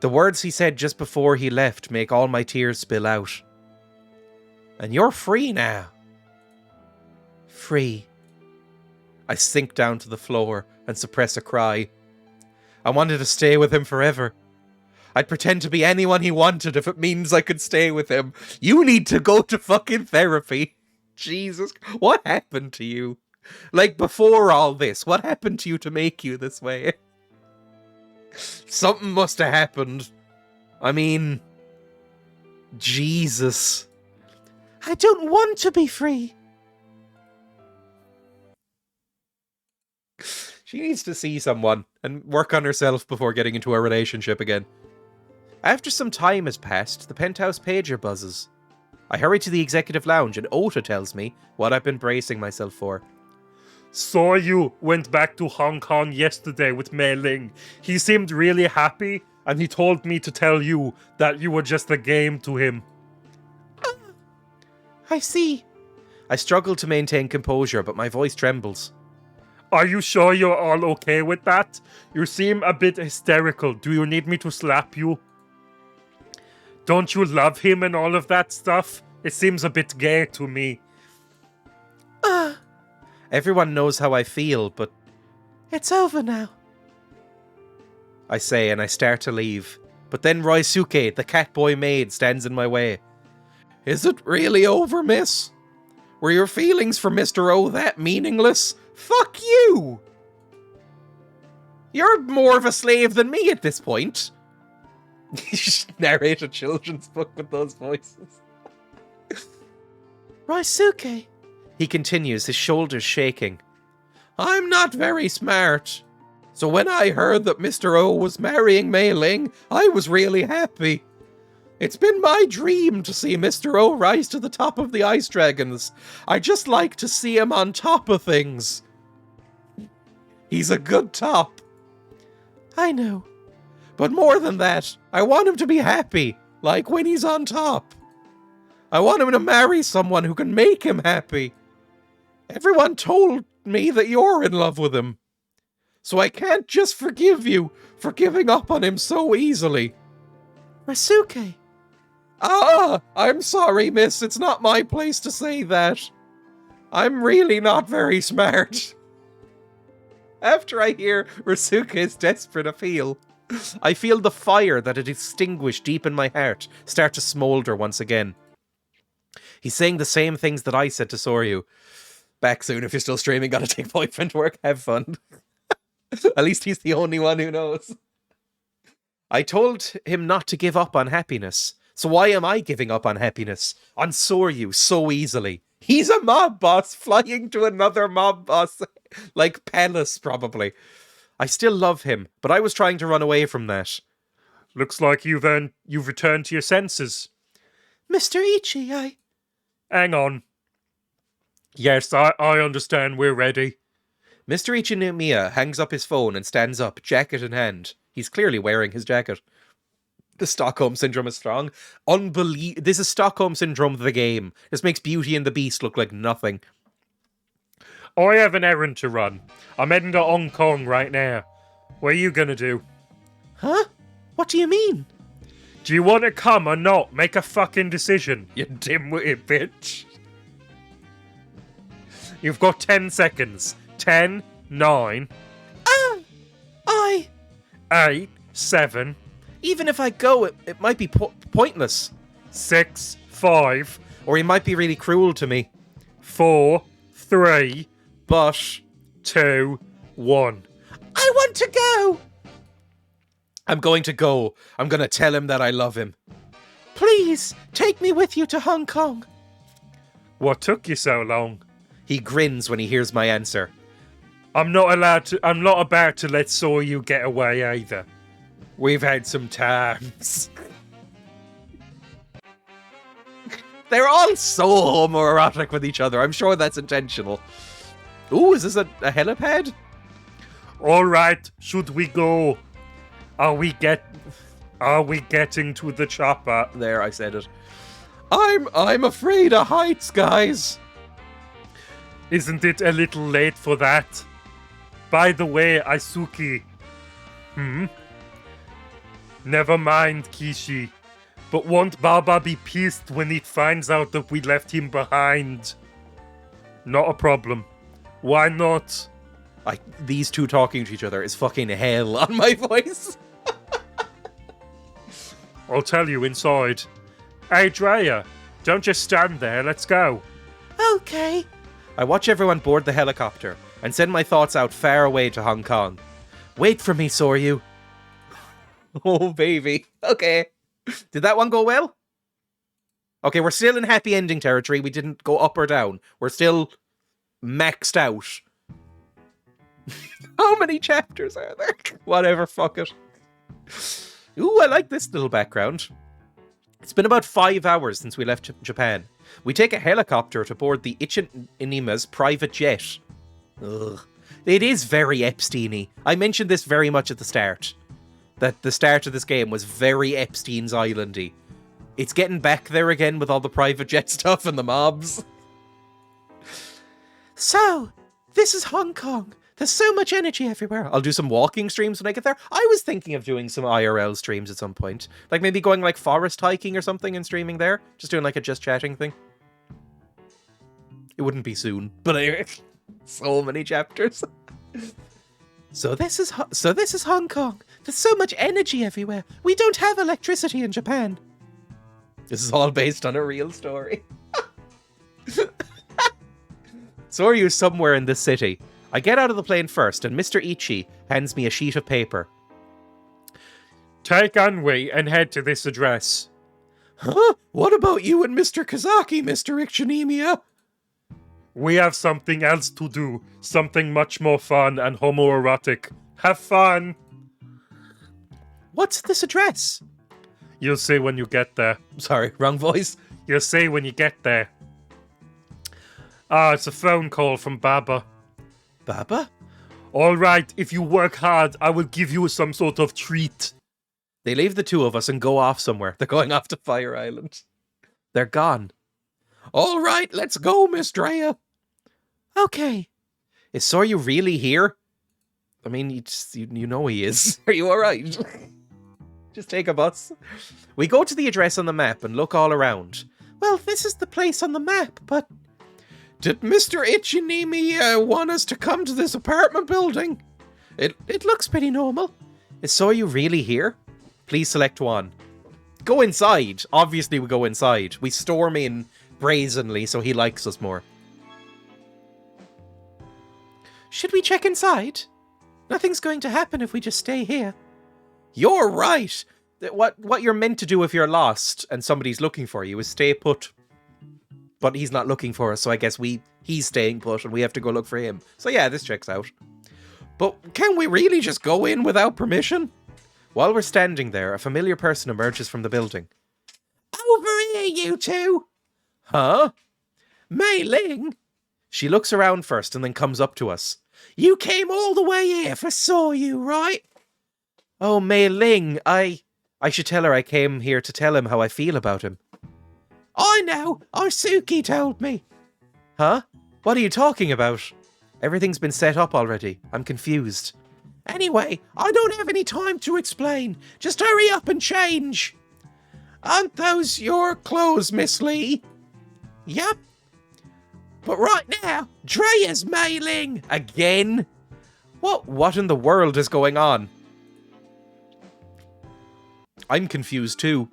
The words he said just before he left make all my tears spill out. And you're free now. Free. I sink down to the floor and suppress a cry. I wanted to stay with him forever. I'd pretend to be anyone he wanted if it means I could stay with him. You need to go to fucking therapy. Jesus, what happened to you? Like, before all this, what happened to you to make you this way? Something must have happened. I mean... Jesus. I don't want to be free. She needs to see someone and work on herself before getting into a relationship again. After some time has passed, the penthouse pager buzzes. I hurry to the executive lounge and Ota tells me what I've been bracing myself for. Soryu went back to Hong Kong yesterday with Mei Ling. He seemed really happy, and he told me to tell you that you were just a game to him. I see. I struggle to maintain composure, but my voice trembles. Are you sure you're all okay with that? You seem a bit hysterical. Do you need me to slap you? Don't you love him and all of that stuff? It seems a bit gay to me. Everyone knows how I feel, but... It's over now. I say, and I start to leave. But then Roisuke, the catboy maid, stands in my way. Is it really over, miss? Were your feelings for Mr. O that meaningless? Fuck you! You're more of a slave than me at this point. You should narrate a children's book with those voices. Roisuke. He continues, his shoulders shaking. I'm not very smart. So when I heard that Mr. O was marrying Mei Ling, I was really happy. It's been my dream to see Mr. O rise to the top of the ice dragons. I just like to see him on top of things. He's a good top. I know. But more than that, I want him to be happy, like when he's on top. I want him to marry someone who can make him happy. Everyone told me that you're in love with him. So I can't just forgive you for giving up on him so easily. Rasuke. I'm sorry, miss. It's not my place to say that. I'm really not very smart. After I hear Rasuke's desperate appeal, I feel the fire that had extinguished deep in my heart start to smolder once again. He's saying the same things that I said to Soryu. Back soon if you're still streaming, gotta take boyfriend to work, have fun. At least he's the only one who knows. I told him not to give up on happiness. So why am I giving up on happiness? On Soryu so easily. He's a mob boss flying to another mob boss. Like Pellis, probably. I still love him, but I was trying to run away from that. Looks like you've returned to your senses. Mr. Ichi, Hang on. Yes, I understand. We're ready. Mr. Ichinomiya hangs up his phone and stands up, jacket in hand. He's clearly wearing his jacket. The Stockholm Syndrome is strong. This is Stockholm Syndrome the game. This makes Beauty and the Beast look like nothing. I have an errand to run. I'm heading to Hong Kong right now. What are you gonna do? Huh? What do you mean? Do you want to come or not? Make a fucking decision, you dim-witted bitch. You've got 10 seconds. 10, 9... 8, 7... Even if I go, it might be pointless. 6, 5... Or he might be really cruel to me. 4, 3... But... 2, 1... I want to go! I'm going to go. I'm going to tell him that I love him. Please, take me with you to Hong Kong. What took you so long? He grins when he hears my answer. I'm not about to let Soryu get away either. We've had some times. They're all so homoerotic with each other. I'm sure that's intentional. Ooh, is this a helipad? All right, should we go? Are we getting to the chopper? There, I said it. I'm afraid of heights, guys. Isn't it a little late for that? By the way, Aisuki. Never mind, Kishi. But won't Baba be pissed when he finds out that we left him behind? Not a problem. Why not? These two talking to each other is fucking hell on my voice. I'll tell you inside. Hey, Dreya, don't just stand there. Let's go. Okay. I watch everyone board the helicopter and send my thoughts out far away to Hong Kong. Wait for me, Soryu. Oh, baby. Okay. Did that one go well? Okay, we're still in happy ending territory. We didn't go up or down. We're still maxed out. How many chapters are there? Whatever, fuck it. Ooh, I like this little background. It's been about 5 hours since we left Japan. We take a helicopter to board the Ichinima's private jet. Ugh. It is very Epstein-y. I mentioned this very much at the start. That the start of this game was very Epstein's Island-y. It's getting back there again with all the private jet stuff and the mobs. So, this is Hong Kong. There's so much energy everywhere. I'll do some walking streams when I get there. I was thinking of doing some IRL streams at some point. Like maybe going like forest hiking or something and streaming there. Just doing like a just chatting thing. It wouldn't be soon. But anyway, so many chapters. So this is Hong Kong. There's so much energy everywhere. We don't have electricity in Japan. This is all based on a real story. Soryu's somewhere in this city. I get out of the plane first, and Mr. Ichi hands me a sheet of paper. Take Anhui and head to this address. Huh? What about you and Mr. Kazaki, Mr. Ichinimia? We have something else to do. Something much more fun and homoerotic. Have fun! What's this address? You'll see when you get there. Sorry, wrong voice. You'll see when you get there. Ah, it's a phone call from Baba. Baba? Alright, if you work hard, I will give you some sort of treat. They leave the two of us and go off somewhere. They're going off to Fire Island. They're gone. All right, let's go, Miss Dreya. Okay. Is Soryu really here? I mean, you know he is. Are you alright? Just take a bus. We go to the address on the map and look all around. Well, this is the place on the map, but... Did Mr. Ichinimi want us to come to this apartment building? It looks pretty normal. Is Soryu really here? Please select one. Go inside. Obviously we go inside. We storm in brazenly so he likes us more. Should we check inside? Nothing's going to happen if we just stay here. You're right. What you're meant to do if you're lost and somebody's looking for you is stay put. But he's not looking for us, so I guess he's staying put and we have to go look for him. So yeah, this checks out. But can we really just go in without permission? While we're standing there, a familiar person emerges from the building. Over here, you two! Huh? Mei Ling! She looks around first and then comes up to us. You came all the way here for Soryu, right? Oh, Mei Ling, I should tell her I came here to tell him how I feel about him. I know! Aisuki told me! Huh? What are you talking about? Everything's been set up already. I'm confused. Anyway, I don't have any time to explain. Just hurry up and change. Aren't those your clothes, Miss Lee? Yep. But right now, Dreya's Mei Ling. Again? What in the world is going on? I'm confused too.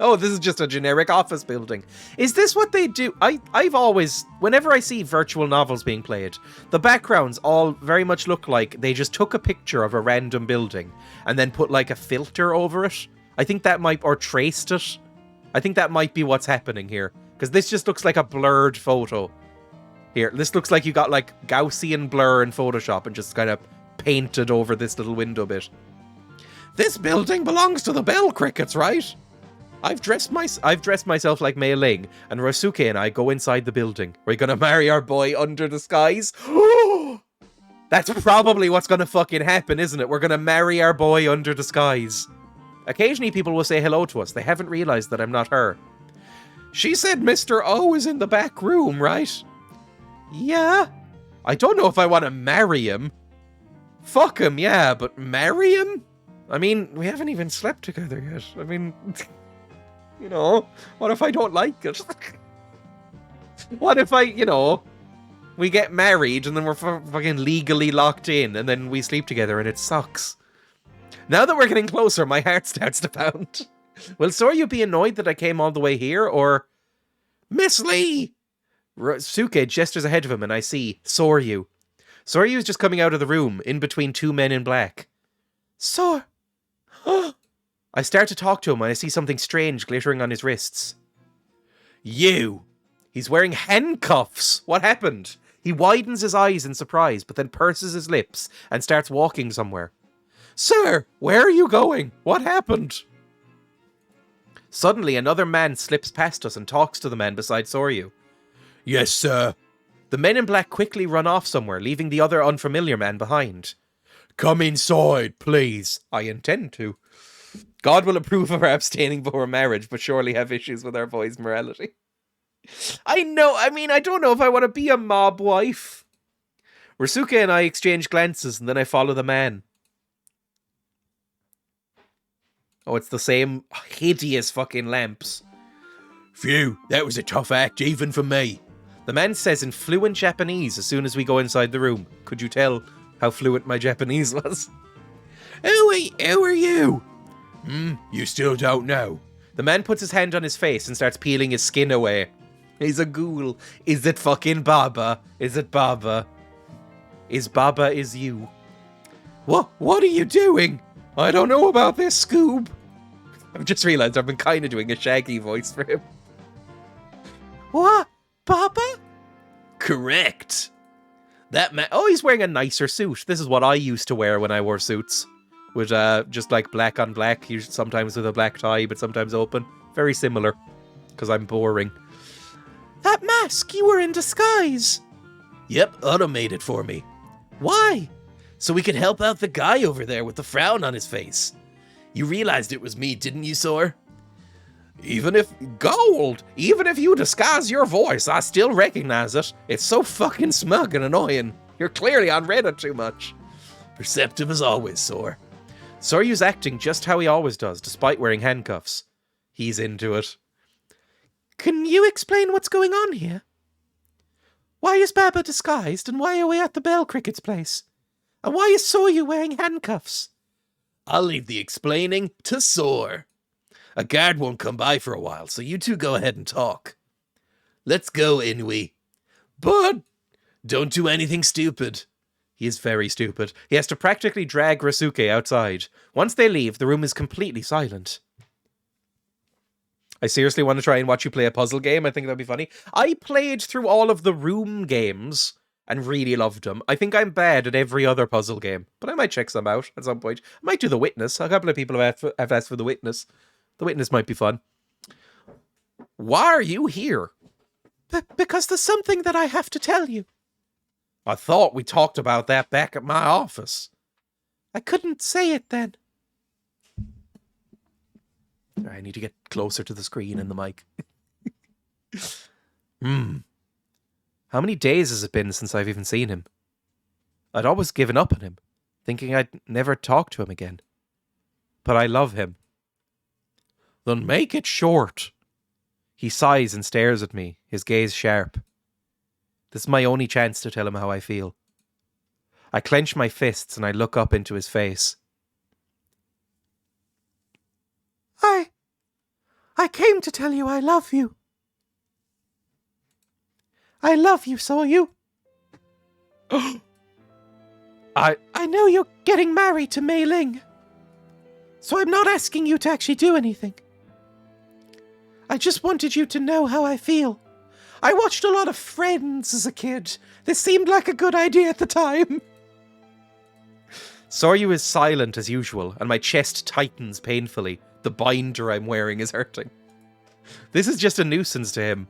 Oh, this is just a generic office building. Is this what they do? I've always, whenever I see virtual novels being played, the backgrounds all very much look like they just took a picture of a random building and then put like a filter over it. I think that might, or traced it. I think that might be what's happening here. Because this just looks like a blurred photo. Here, this looks like you got like Gaussian blur in Photoshop and just kind of painted over this little window bit. This building belongs to the Bell Crickets, right? I've dressed myself like Mei Ling, and Rosuke and I go inside the building. We're gonna marry our boy under the skies. That's probably what's gonna fucking happen, isn't it? We're gonna marry our boy under the skies. Occasionally people will say hello to us. They haven't realized that I'm not her. She said Mr. O is in the back room, right? Yeah? I don't know if I want to marry him. Fuck him, yeah, but marry him? I mean, we haven't even slept together yet. I mean, you know, what if I don't like it? What if we get married and then we're fucking legally locked in and then we sleep together and it sucks? Now that we're getting closer, my heart starts to pound. Will Soryu be annoyed that I came all the way here, or... Miss Lee! Suke gestures ahead of him and I see Soryu. Soryu is just coming out of the room, in between two men in black. I start to talk to him and I see something strange glittering on his wrists. You! He's wearing handcuffs! What happened? He widens his eyes in surprise, but then purses his lips and starts walking somewhere. Sir, where are you going? What happened? Suddenly, another man slips past us and talks to the man beside Soryu. Yes, sir. The men in black quickly run off somewhere, leaving the other unfamiliar man behind. Come inside, please. I intend to. God will approve of our abstaining before marriage, but surely have issues with our boys' morality. I don't know if I want to be a mob wife. Rasuke and I exchange glances, and then I follow the man. Oh, it's the same hideous fucking lamps. Phew, that was a tough act, even for me. The man says in fluent Japanese as soon as we go inside the room. Could you tell how fluent my Japanese was? Who are you? You still don't know. The man puts his hand on his face and starts peeling his skin away. He's a ghoul. Is it fucking Baba? Is it Baba? Is Baba is you? What are you doing? I don't know about this, Scoob. I've just realised I've been kind of doing a Shaggy voice for him. What? Baba? Correct. That man... Oh, he's wearing a nicer suit. This is what I used to wear when I wore suits. With just like black on black, sometimes with a black tie, but sometimes open. Very similar. Because I'm boring. That mask, you were in disguise. Yep, Otto made it for me. Why? So we could help out the guy over there with the frown on his face. You realized it was me, didn't you, Sor? Even if you disguise your voice, I still recognize it. It's so fucking smug and annoying. You're clearly on Reddit too much. Perceptive as always, Sor. Soryu's acting just how he always does, despite wearing handcuffs. He's into it. Can you explain what's going on here? Why is Baba disguised, and why are we at the Bell Cricket's place? And why is Soryu wearing handcuffs? I'll leave the explaining to Sor. A guard won't come by for a while, so you two go ahead and talk. Let's go, Inui. But don't do anything stupid. He is very stupid. He has to practically drag Rasuke outside. Once they leave, the room is completely silent. I seriously want to try and watch you play a puzzle game. I think that'd be funny. I played through all of the room games and really loved them. I think I'm bad at every other puzzle game, but I might check some out at some point. I might do The Witness. A couple of people have asked for The Witness. The Witness might be fun. Why are you here? Because there's something that I have to tell you. I thought we talked about that back at my office. I couldn't say it then. I need to get closer to the screen and the mic. How many days has it been since I've even seen him? I'd always given up on him, thinking I'd never talk to him again. But I love him. Then make it short. He sighs and stares at me, his gaze sharp. This is my only chance to tell him how I feel. I clench my fists and I look up into his face. I came to tell you I love you. I love you, Soryu. I know you're getting married to Mei Ling, so I'm not asking you to actually do anything. I just wanted you to know how I feel. I watched a lot of Friends as a kid. This seemed like a good idea at the time. Soryu is silent as usual, and my chest tightens painfully. The binder I'm wearing is hurting. This is just a nuisance to him.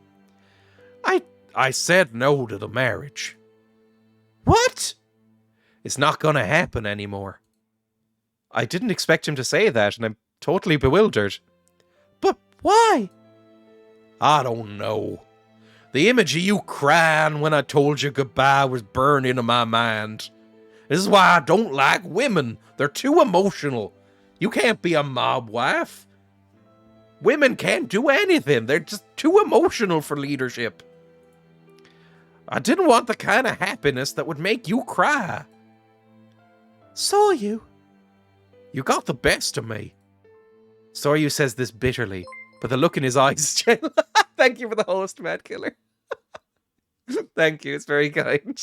I said no to the marriage. What? It's not gonna happen anymore. I didn't expect him to say that, and I'm totally bewildered. But why? I don't know. The image of you crying when I told you goodbye was burned into my mind. This is why I don't like women. They're too emotional. You can't be a mob wife. Women can't do anything. They're just too emotional for leadership. I didn't want the kind of happiness that would make you cry. Soryu. You got the best of me. Soryu says this bitterly, but the look in his eyes is gentle. Thank you for the host, Mad Killer. Thank you, it's very kind.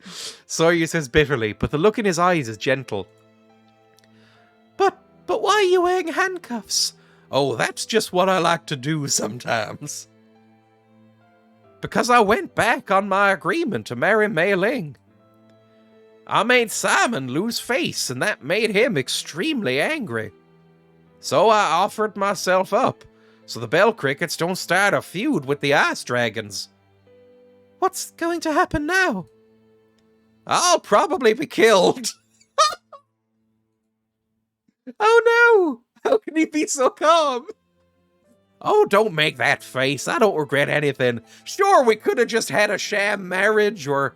Soryu says bitterly, but the look in his eyes is gentle. But why are you wearing handcuffs? Oh, that's just what I like to do sometimes. Because I went back on my agreement to marry Mei Ling. I made Simon lose face, and that made him extremely angry. So I offered myself up, so the Bell Crickets don't start a feud with the Ice Dragons. What's going to happen now? I'll probably be killed. Oh no! How can he be so calm? Oh, don't make that face. I don't regret anything. Sure, we could have just had a sham marriage, or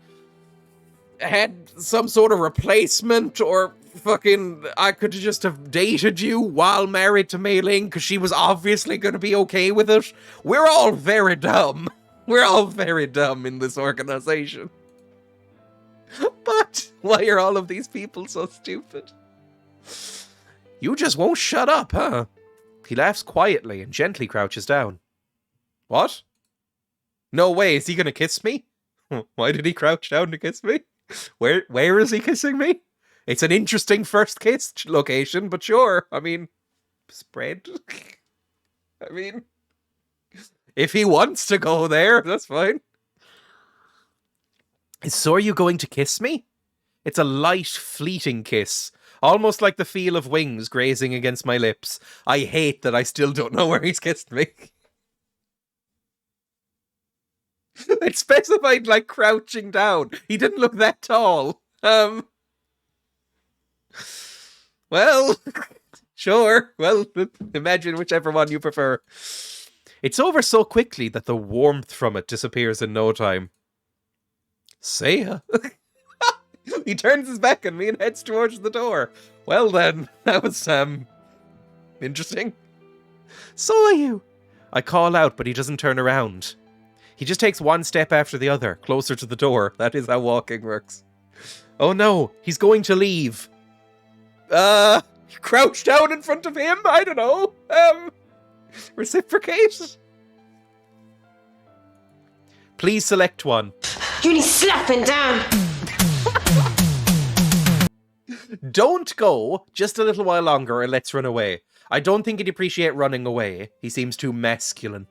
had some sort of replacement, or fucking I could just have dated you while married to Mei Ling, because she was obviously going to be okay with it. We're all very dumb. We're all very dumb in this organization. But why are all of these people so stupid? You just won't shut up, huh? He laughs quietly and gently crouches down. What? No way, is he gonna kiss me? Why did he crouch down to kiss me? Where is he kissing me? It's an interesting first kiss location, but sure. I mean, spread. I mean, if he wants to go there, that's fine. Is Soryu going to kiss me? It's a light, fleeting kiss. Almost like the feel of wings grazing against my lips. I hate that I still don't know where he's kissed me. It specified like crouching down. He didn't look that tall. Well, sure. Well, imagine whichever one you prefer. It's over so quickly that the warmth from it disappears in no time. See ya. He turns his back on me and heads towards the door. Well then, that was, interesting. Soryu. I call out, but he doesn't turn around. He just takes one step after the other, closer to the door. That is how walking works. Oh no, he's going to leave. Crouch down in front of him? I don't know. Reciprocate? Please select one. You need slapping down. Don't go just a little while longer or let's run away. I don't think he'd appreciate running away. He seems too masculine.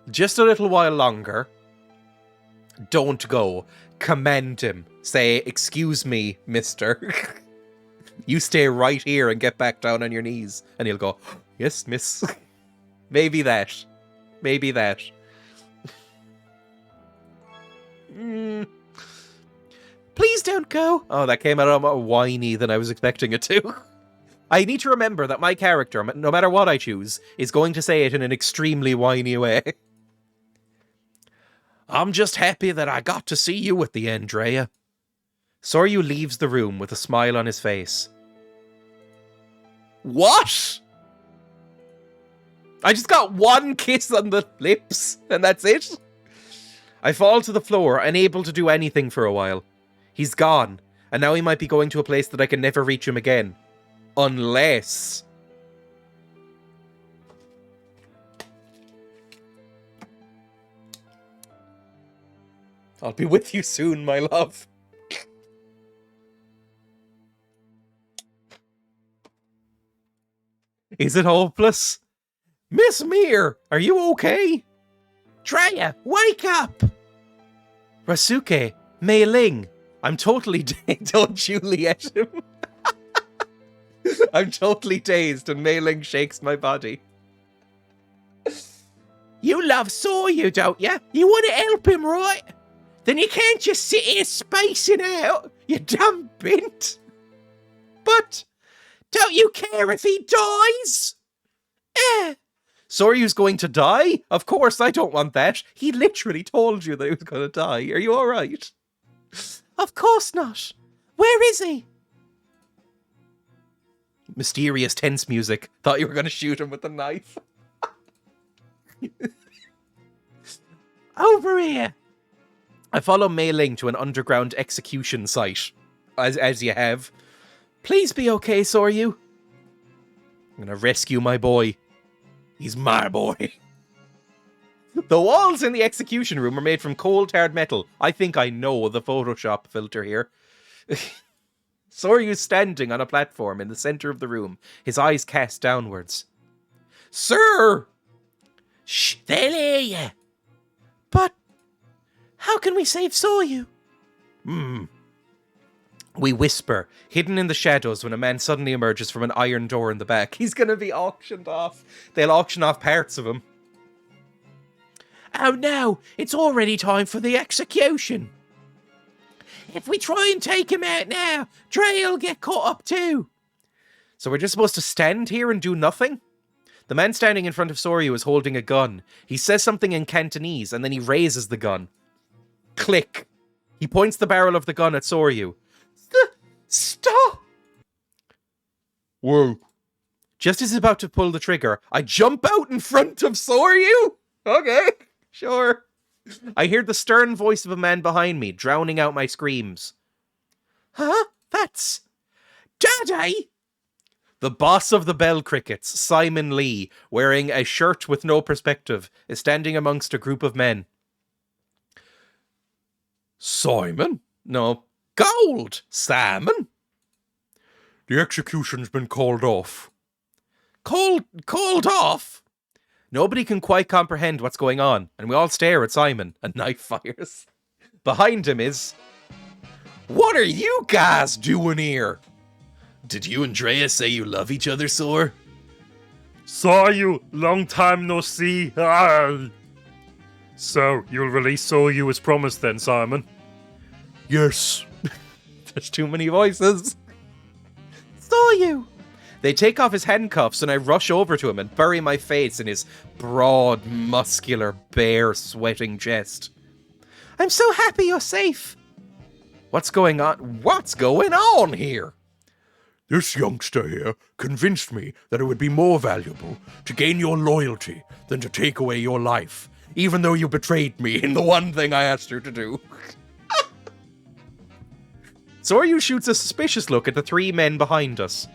Just a little while longer. Don't go. Command him. Say, excuse me, mister. You stay right here and get back down on your knees. And he'll go, yes, miss. Maybe that. Maybe that. Please don't go. Oh, that came out more whiny than I was expecting it to. I need to remember that my character, no matter what I choose, is going to say it in an extremely whiny way. I'm just happy that I got to see you at the end, Dreya. Soryu leaves the room with a smile on his face. What? I just got one kiss on the lips, and that's it? I fall to the floor, unable to do anything for a while. He's gone, and now he might be going to a place that I can never reach him again. Unless... I'll be with you soon, my love. Is it hopeless? Miss Mere, are you okay? Dreya, wake up! Rasuke, Mei Ling, I'm totally dazed. Don't Juliet him. I'm totally dazed and Mei Ling shakes my body. You love Soryu, don't you? You want to help him, right? Then you can't just sit here spacing out, you dumb bint. But don't you care if he dies? Soryu's going to die? Of course, I don't want that. He literally told you that he was going to die. Are you alright? Of course not. Where is he? Mysterious, tense music. Thought you were going to shoot him with a knife. Over here. I follow Mei Ling to an underground execution site, as you have. Please be okay, Soryu. I'm gonna rescue my boy. He's my boy. The walls in the execution room are made from cold hard metal. I think I know the Photoshop filter here. Soryu's standing on a platform in the center of the room, his eyes cast downwards. Sir! Shh, they'll hear you. But how can we save Soryu? We whisper, hidden in the shadows when a man suddenly emerges from an iron door in the back. He's gonna be auctioned off. They'll auction off parts of him. Oh no, it's already time for the execution. If we try and take him out now, Dreya will get caught up too. So we're just supposed to stand here and do nothing? The man standing in front of Soryu is holding a gun. He says something in Cantonese, and then he raises the gun. Click. He points the barrel of the gun at Soryu. Stop! Whoa. Just as he's about to pull the trigger, I jump out in front of Soryu! Okay, sure. I hear the stern voice of a man behind me, drowning out my screams. Huh? That's Daddy! The boss of the Bell Crickets, Simon Lee, wearing a shirt with no perspective, is standing amongst a group of men. Simon? No. Gold! Salmon? The execution's been called off. Called off? Nobody can quite comprehend what's going on, and we all stare at Simon. A knife fires. Behind him is... What are you guys doing here? Did you and Dreya say you love each other, Sor? Saw you, long time no see. Ah. So, you'll release Soryu as promised then, Simon? Yes. There's too many voices. Soryu! They take off his handcuffs and I rush over to him and bury my face in his broad, muscular, bare, sweating chest. I'm so happy you're safe. What's going on? What's going on here? This youngster here convinced me that it would be more valuable to gain your loyalty than to take away your life, even though you betrayed me in the one thing I asked her to do. Soryu shoots a suspicious look at the three men behind us.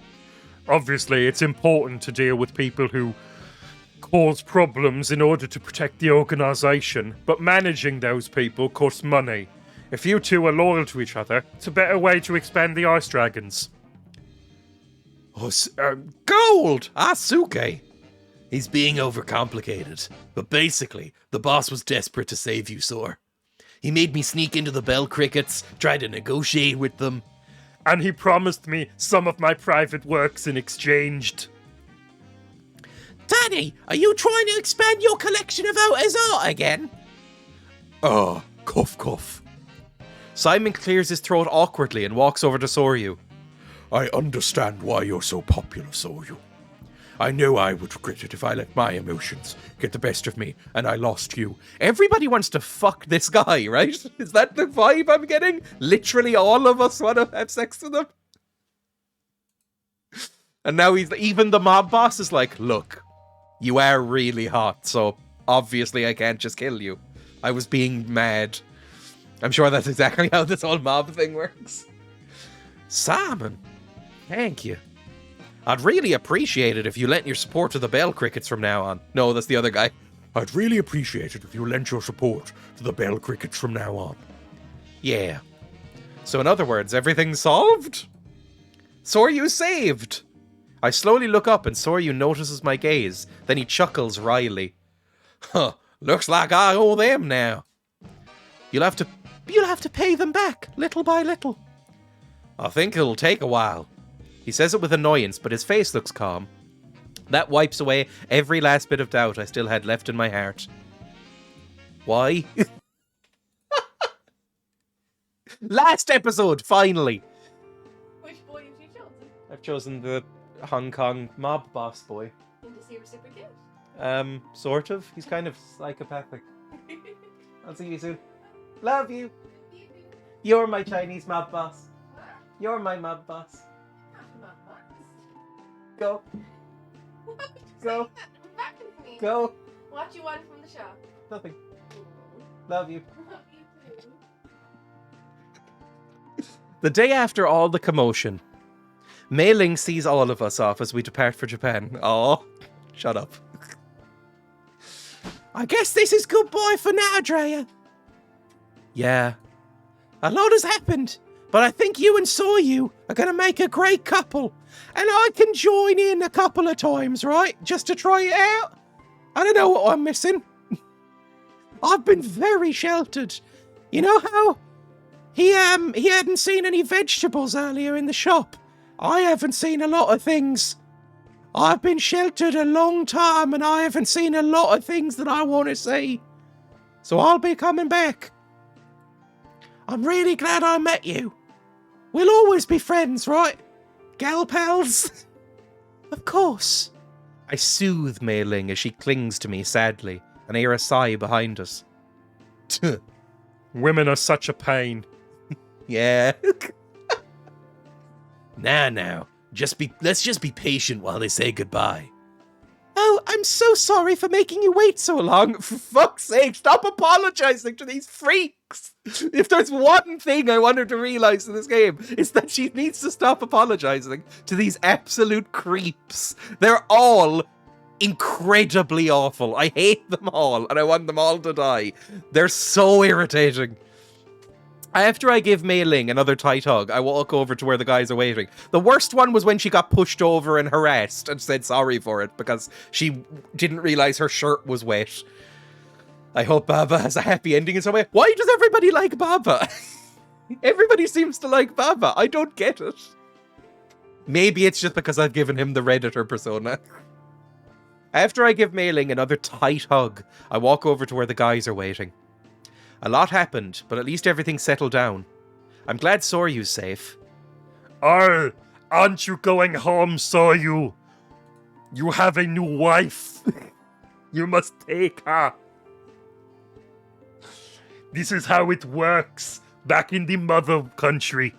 Obviously, it's important to deal with people who cause problems in order to protect the organization, but managing those people costs money. If you two are loyal to each other, it's a better way to expand the ice dragons. Oh, gold! Asuke! He's being overcomplicated. But basically, the boss was desperate to save you, Sor. He made me sneak into the Bell Crickets, try to negotiate with them. And he promised me some of my private works in exchange. Daddy, are you trying to expand your collection of Ota's art again? Cough cough. Simon clears his throat awkwardly and walks over to Soryu. I understand why you're so popular, Soryu. I know I would regret it if I let my emotions get the best of me and I lost you. Everybody wants to fuck this guy, right? Is that the vibe I'm getting? Literally all of us want to have sex with him. And now even the mob boss is like, look, you are really hot, so obviously I can't just kill you. I was being mad. I'm sure that's exactly how this whole mob thing works. Simon, thank you. I'd really appreciate it if you lent your support to the Bell Crickets from now on. No, that's the other guy. I'd really appreciate it if you lent your support to the Bell Crickets from now on. Yeah. So in other words, everything's solved? Soryu saved! I slowly look up and Soryu notices my gaze. Then he chuckles wryly. Huh, looks like I owe them now. You'll have to pay them back, little by little. I think it'll take a while. He says it with annoyance, but his face looks calm. That wipes away every last bit of doubt I still had left in my heart. Why? Last episode, finally! Which boy have you chosen? I've chosen the Hong Kong mob boss boy. And does he reciprocate? Sort of. He's kind of psychopathic. I'll see you soon. Love you. You're my Chinese mob boss. You're my mob boss. Go. Go. Go. What do you want from the shop? Nothing. Love you. The day after all the commotion, Mei Ling sees all of us off as we depart for Japan. Oh, shut up. I guess this is goodbye for now, Dreya. Yeah. A lot has happened, but I think you and Soryu are going to make a great couple. And I can join in a couple of times, right? Just to try it out. I don't know what I'm missing. I've been very sheltered. You know how he hadn't seen any vegetables earlier in the shop? I haven't seen a lot of things. I've been sheltered a long time and I haven't seen a lot of things that I want to see. So I'll be coming back. I'm really glad I met you. We'll always be friends, right? Gal pals? Of course. I soothe Mei Ling as she clings to me sadly, and I hear a sigh behind us. Women are such a pain. Yeah. Now. Let's just be patient while they say goodbye. Oh, I'm so sorry for making you wait so long. For fuck's sake, stop apologizing to these freaks! If there's one thing I want her to realize in this game, it's that she needs to stop apologizing to these absolute creeps. They're all incredibly awful. I hate them all, and I want them all to die. They're so irritating. After I give Mei Ling another tight hug, I walk over to where the guys are waiting. The worst one was when she got pushed over and harassed and said sorry for it because she didn't realize her shirt was wet. I hope Baba has a happy ending in some way. Why does everybody like Baba? Everybody seems to like Baba. I don't get it. Maybe it's just because I've given him the Redditor persona. After I give Mei Ling another tight hug, I walk over to where the guys are waiting. A lot happened, but at least everything's settled down. I'm glad Soryu's safe. Oh, aren't you going home, Soryu? You have a new wife. You must take her. This is how it works back in the mother country.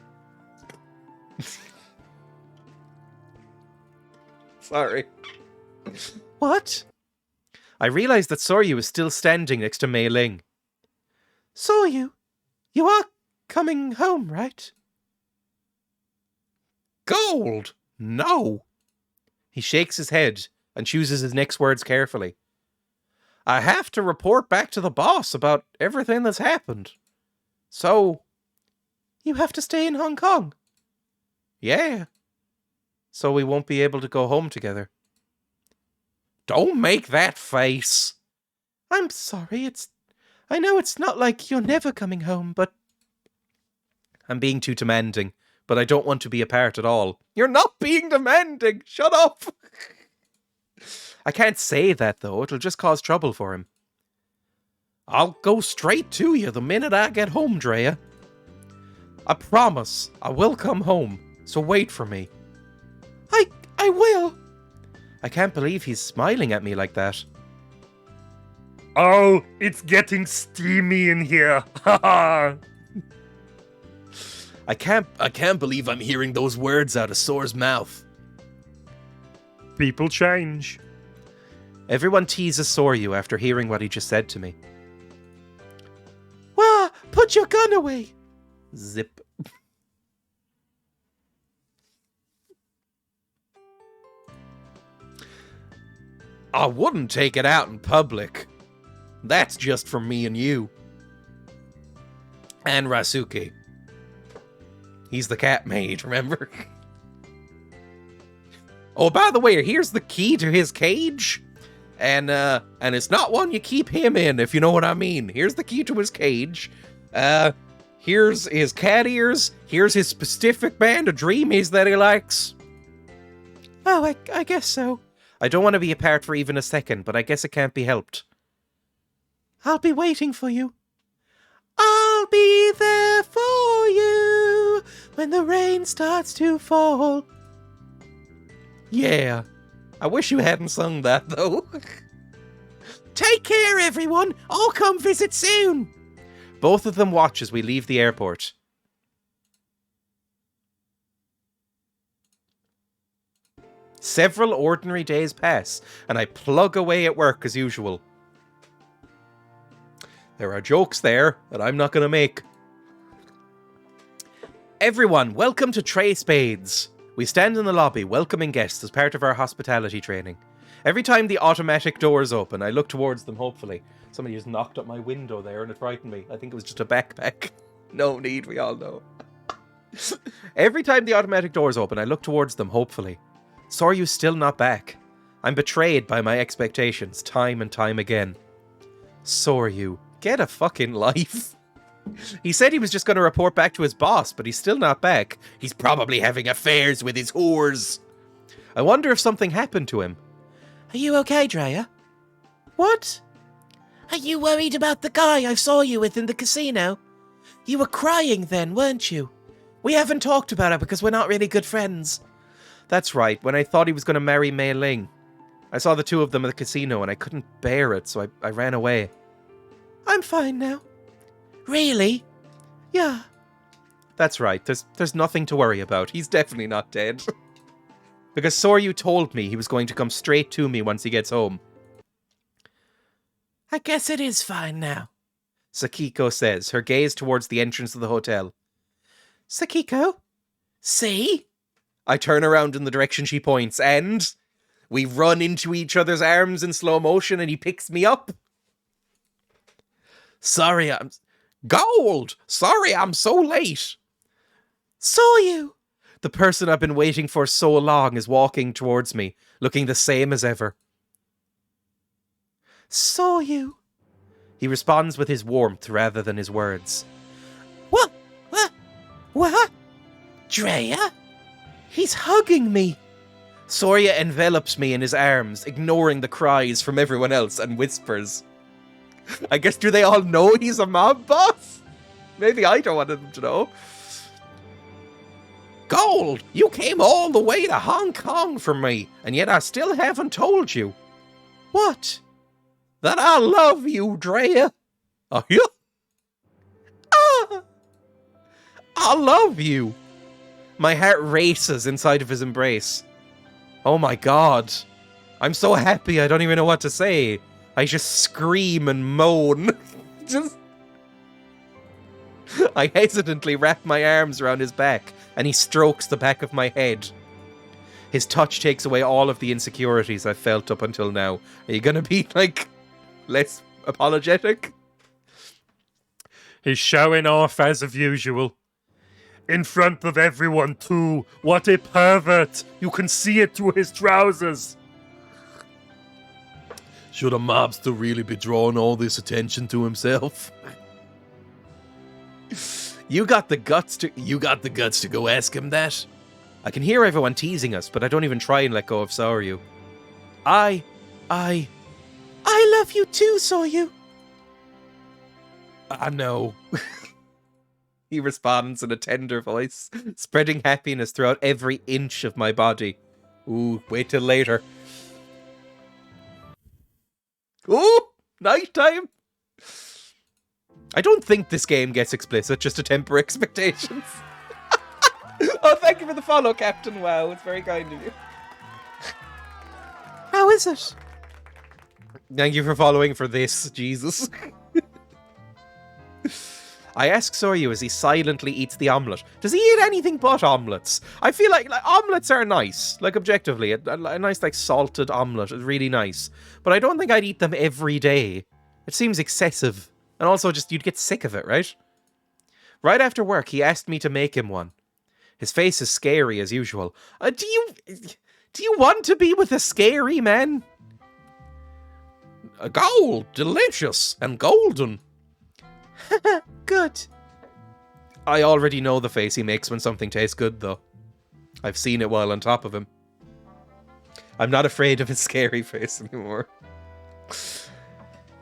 Sorry. What? I realized that Soryu is still standing next to Mei Ling. Soryu, you are coming home, right? Gold! No! He shakes his head and chooses his next words carefully. I have to report back to the boss about everything that's happened. So... You have to stay in Hong Kong? Yeah. So we won't be able to go home together. Don't make that face! I'm sorry, I know it's not like you're never coming home, but... I'm being too demanding, but I don't want to be apart at all. You're not being demanding! Shut up! I can't say that, though. It'll just cause trouble for him. I'll go straight to you the minute I get home, Dreya. I promise I will come home, so wait for me. I will. I can't believe he's smiling at me like that. Oh, it's getting steamy in here. I can't believe I'm hearing those words out of Sora's mouth. People change. Everyone teases Soryu after hearing what he just said to me. Well, put your gun away. Zip. I wouldn't take it out in public. That's just for me and you. And Rasuke. He's the cat mage, remember? Oh, by the way, here's the key to his cage. And it's not one you keep him in, if you know what I mean. Here's the key to his cage. Here's his cat ears. Here's his specific band of dreamies that he likes. Oh, I guess so. I don't want to be apart for even a second, but I guess it can't be helped. I'll be waiting for you. I'll be there for you when the rain starts to fall. Yeah. I wish you hadn't sung that, though. Take care, everyone. I'll come visit soon. Both of them watch as we leave the airport. Several ordinary days pass, and I plug away at work as usual. There are jokes there that I'm not going to make. Everyone, welcome to Tray Spades. We stand in the lobby welcoming guests as part of our hospitality training. Every time the automatic doors open, I look towards them hopefully. Somebody just knocked up my window there and it frightened me. I think it was just a backpack. No need, we all know. Every time the automatic doors open, I look towards them hopefully. Soryu's still not back. I'm betrayed by my expectations time and time again. Soryu, get a fucking life. He said he was just going to report back to his boss, but he's still not back. He's probably having affairs with his whores. I wonder if something happened to him. Are you okay, Dreya? What? Are you worried about the guy I saw you with in the casino? You were crying then, weren't you? We haven't talked about it because we're not really good friends. That's right, when I thought he was going to marry Mei Ling. I saw the two of them at the casino and I couldn't bear it, so I ran away. I'm fine now. Really? Yeah. That's right, there's nothing to worry about. He's definitely not dead. Because Soryu told me he was going to come straight to me once he gets home. I guess it is fine now, Sakiko says, her gaze towards the entrance of the hotel. Sakiko? See? I turn around in the direction she points, and we run into each other's arms in slow motion, and he picks me up. Sorry, I'm... Gold! Sorry, I'm so late. Saw you! The person I've been waiting for so long is walking towards me, looking the same as ever. Saw you. He responds with his warmth rather than his words. What? What? Dreya? He's hugging me. Sorya envelops me in his arms, ignoring the cries from everyone else, and whispers. I guess, do they all know he's a mob boss? Maybe I don't want them to know. Gold, you came all the way to Hong Kong for me, and yet I still haven't told you. What? That I love you, Dreya. Oh, yeah? I love you. My heart races inside of his embrace. Oh my god. I'm so happy I don't even know what to say. I just scream and moan. I hesitantly wrap my arms around his back, and he strokes the back of my head. His touch takes away all of the insecurities I've felt up until now. Are you gonna be, like, less apologetic? He's showing off as of usual. In front of everyone, too. What a pervert. You can see it through his trousers. Should a mobster really be drawing all this attention to himself? You got the guts to go ask him that? I can hear everyone teasing us, but I don't even try and let go of Soryu. I love you too, Soryu. I know. He responds in a tender voice, spreading happiness throughout every inch of my body. Ooh, wait till later. Ooh, nighttime. I don't think this game gets explicit, just to temper expectations. Oh, thank you for the follow, Captain. Wow, it's very kind of you. How is it? Thank you for following for this, Jesus. I ask Soryu as he silently eats the omelette. Does he eat anything but omelettes? I feel like omelettes are nice. Like, objectively, a nice, like, salted omelette is really nice. But I don't think I'd eat them every day. It seems excessive. And also, just, you'd get sick of it, right? Right after work, he asked me to make him one. His face is scary as usual. Do you want to be with a scary man? Gold, delicious, and golden. Good. I already know the face he makes when something tastes good, though. I've seen it while on top of him. I'm not afraid of his scary face anymore.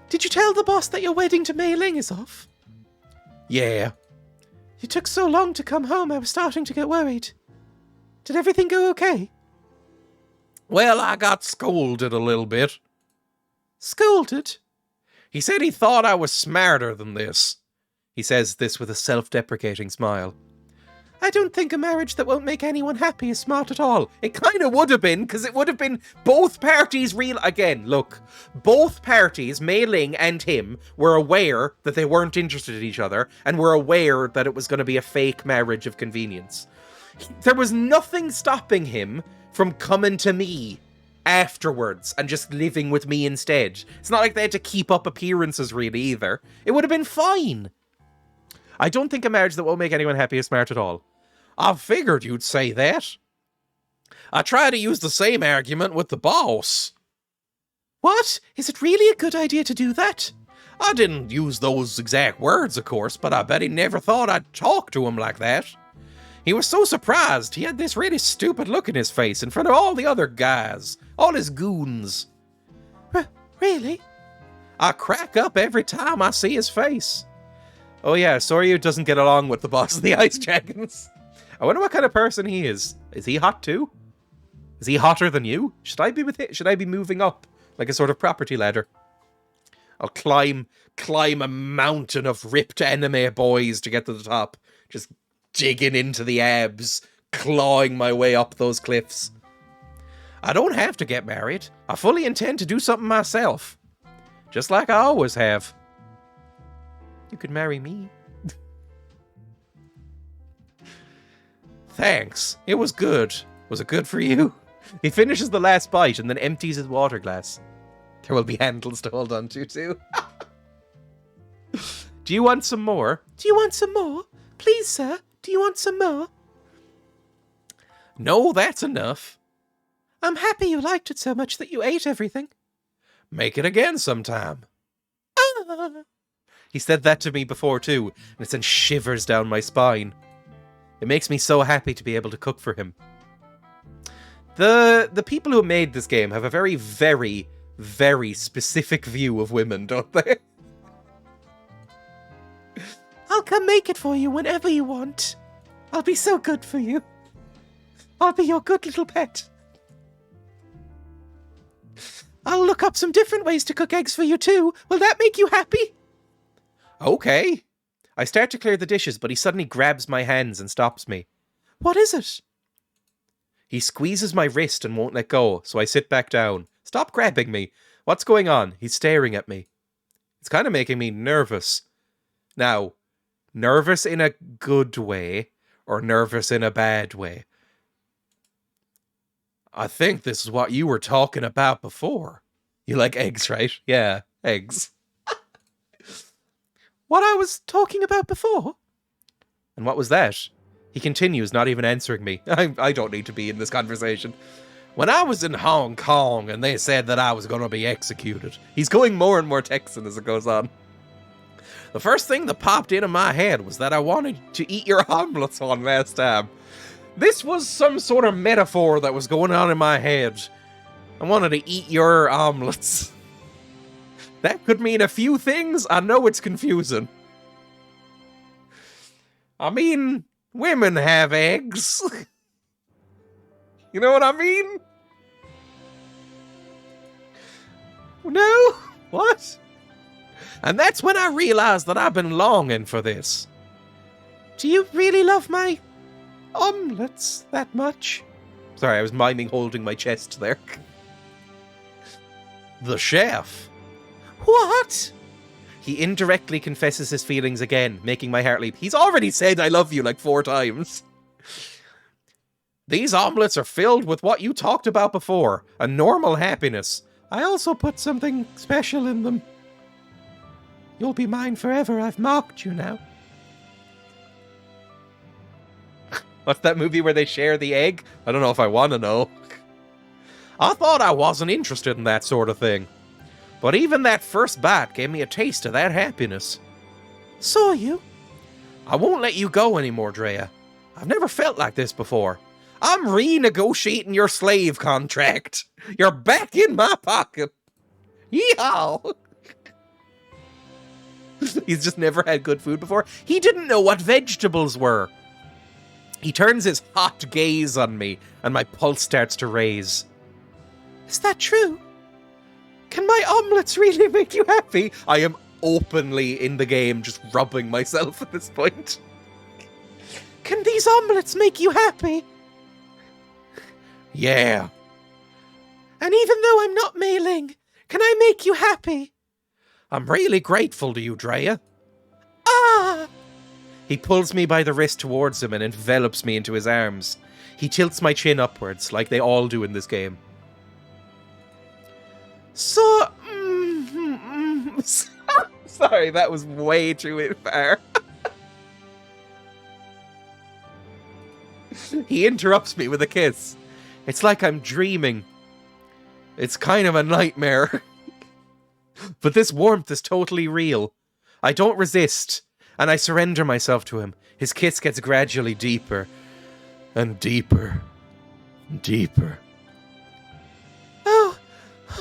Did you tell the boss that your wedding to Mei Ling is off? Yeah. You took so long to come home, I was starting to get worried. Did everything go okay? Well, I got scolded a little bit. Scolded? He said he thought I was smarter than this. He says this with a self-deprecating smile. I don't think a marriage that won't make anyone happy is smart at all. It kind of would have been, because it would have been both parties real... Again, look, both parties, Mei Ling and him, were aware that they weren't interested in each other, and were aware that it was going to be a fake marriage of convenience. There was nothing stopping him from coming to me afterwards and just living with me instead. It's not like they had to keep up appearances really either. It would have been fine. I don't think a marriage that won't make anyone happy is smart at all. I figured you'd say that. I try to use the same argument with the boss. What? Is it really a good idea to do that? I didn't use those exact words, of course, but I bet he never thought I'd talk to him like that. He was so surprised. He had this really stupid look in his face in front of all the other guys, all his goons. Really? I crack up every time I see his face. Oh yeah, Soryu doesn't get along with the boss of the Ice Dragons. I wonder what kind of person he is. Is he hot too? Is he hotter than you? Should I be with it? Should I be moving up like a sort of property ladder? I'll climb a mountain of ripped anime boys to get to the top. Just digging into the abs, clawing my way up those cliffs. I don't have to get married. I fully intend to do something myself. Just like I always have. You could marry me. Thanks. It was good. Was it good for you? He finishes the last bite and then empties his water glass. There will be handles to hold on to, too. Do you want some more? Do you want some more? Please, sir, do you want some more? No, that's enough. I'm happy you liked it so much that you ate everything. Make it again sometime. Ah. He said that to me before, too, and it sent shivers down my spine. It makes me so happy to be able to cook for him. The people who made this game have a very, very, very specific view of women, don't they? I'll come make it for you whenever you want. I'll be so good for you. I'll be your good little pet. I'll look up some different ways to cook eggs for you too. Will that make you happy? Okay. I start to clear the dishes, but he suddenly grabs my hands and stops me. What is it? He squeezes my wrist and won't let go, so I sit back down. Stop grabbing me. What's going on? He's staring at me. It's kind of making me nervous. Now, nervous in a good way, or nervous in a bad way? I think this is what you were talking about before. You like eggs, right? Yeah, eggs. What I was talking about before? And what was that? He continues, not even answering me. I don't need to be in this conversation. When I was in Hong Kong and they said that I was going to be executed. He's going more and more Texan as it goes on. The first thing that popped into my head was that I wanted to eat your omelets one last time. This was some sort of metaphor that was going on in my head. I wanted to eat your omelets. That could mean a few things. I know it's confusing. I mean, women have eggs. You know what I mean? No? What? And that's when I realized that I've been longing for this. Do you really love my omelets that much? Sorry, I was miming holding my chest there. The chef. What? He indirectly confesses his feelings again, making my heart leap. He's already said I love you like 4 times. These omelets are filled with what you talked about before, a normal happiness. I also put something special in them. You'll be mine forever. I've marked you now. What's that movie where they share the egg? I don't know if I want to know. I thought I wasn't interested in that sort of thing. But even that first bite gave me a taste of that happiness. Saw you? I won't let you go anymore, Dreya. I've never felt like this before. I'm renegotiating your slave contract. You're back in my pocket. Yeehaw! He's just never had good food before. He didn't know what vegetables were. He turns his hot gaze on me, and my pulse starts to raise. Is that true? Can my omelets really make you happy? I am openly in the game just rubbing myself at this point. Can these omelets make you happy? Yeah. And even though I'm not mailing, can I make you happy? I'm really grateful to you, Dreya. Ah! He pulls me by the wrist towards him and envelops me into his arms. He tilts my chin upwards, like they all do in this game. So... Sorry, that was way too far. He interrupts me with a kiss. It's like I'm dreaming. It's kind of a nightmare. But this warmth is totally real. I don't resist, and I surrender myself to him. His kiss gets gradually deeper, and deeper, and deeper.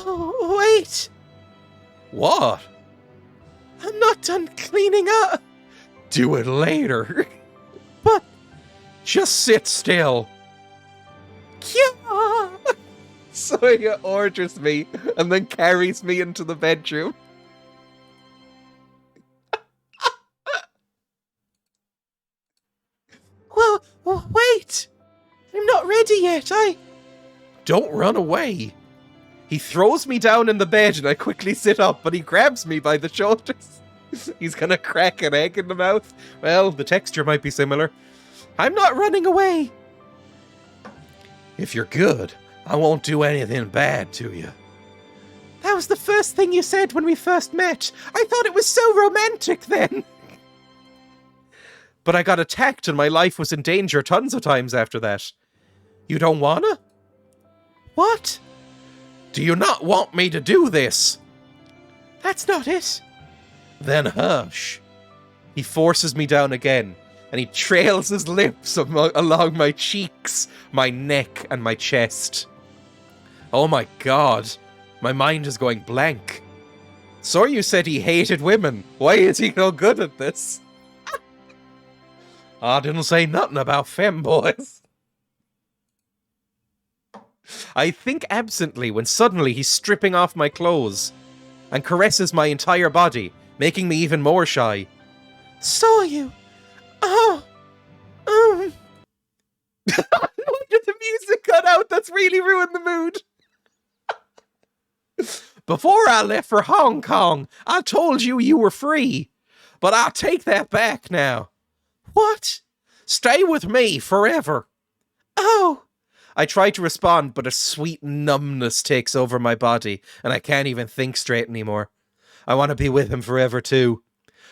Oh, wait. What? I'm not done cleaning up. Do it later. But... Just sit still. Yeah. Soya orders me and then carries me into the bedroom. Well, wait. I'm not ready yet. Don't run away. He throws me down in the bed and I quickly sit up, but he grabs me by the shoulders. He's gonna crack an egg in the mouth. Well, the texture might be similar. I'm not running away. If you're good, I won't do anything bad to you. That was the first thing you said when we first met. I thought it was so romantic then. But I got attacked and my life was in danger tons of times after that. You don't wanna? What? Do you not want me to do this? That's not it. Then hush. He forces me down again, and he trails his lips along my cheeks, my neck, and my chest. Oh my god, my mind is going blank. Soryu said he hated women. Why is he no good at this? I didn't say nothing about femboys. I think absently when suddenly he's stripping off my clothes and caresses my entire body, making me even more shy. Saw you. Oh. Why did the music cut out? That's really ruined the mood. Before I left for Hong Kong, I told you you were free. But I'll take that back now. What? Stay with me forever. Oh. I try to respond, but a sweet numbness takes over my body, and I can't even think straight anymore. I want to be with him forever too.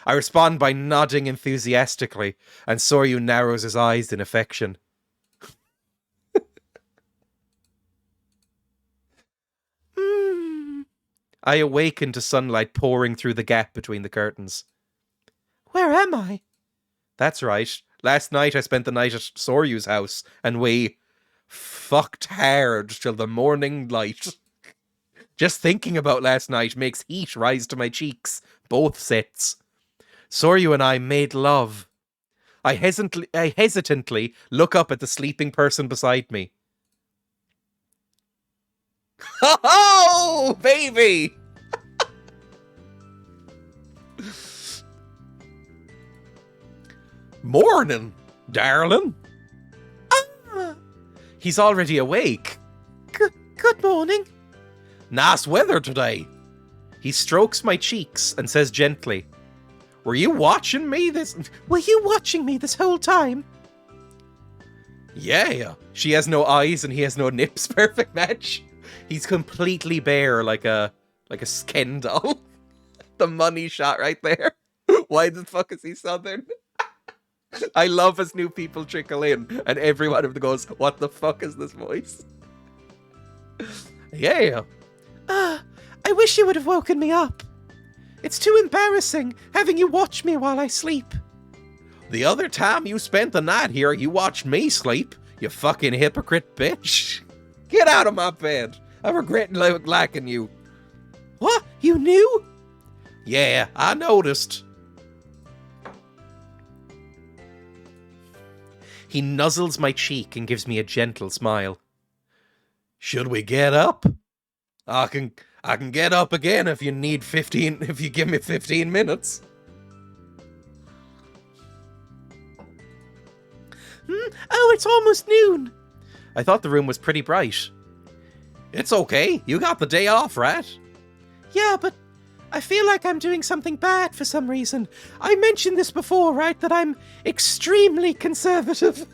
I respond by nodding enthusiastically, and Soryu narrows his eyes in affection. I awaken to sunlight pouring through the gap between the curtains. Where am I? That's right. Last night I spent the night at Soryu's house, and we fucked hard till the morning light. Just thinking about last night makes heat rise to my cheeks, both sets. Soryu and I made love. I hesitantly look up at the sleeping person beside me. Oh, baby! Morning, darling. Ah. He's already awake. Good morning. Nice weather today. He strokes my cheeks and says gently, Were you watching me this... Were you watching me this whole time? Yeah. She has no eyes and he has no nips. Perfect match. He's completely bare like a Ken doll. The money shot right there. Why the fuck is he southern? I love as new people trickle in and every one of them goes, what the fuck is this voice? Yeah. I wish you would have woken me up. It's too embarrassing having you watch me while I sleep. The other time you spent the night here, you watched me sleep, you fucking hypocrite bitch. Get out of my bed. I regret liking you. What? You knew? Yeah, I noticed. He nuzzles my cheek and gives me a gentle smile. Should we get up? I can get up again if you give me 15 minutes. Oh, it's almost noon. I thought the room was pretty bright. It's okay. You got the day off, right? Yeah, but I feel like I'm doing something bad for some reason. I mentioned this before, right? That I'm extremely conservative.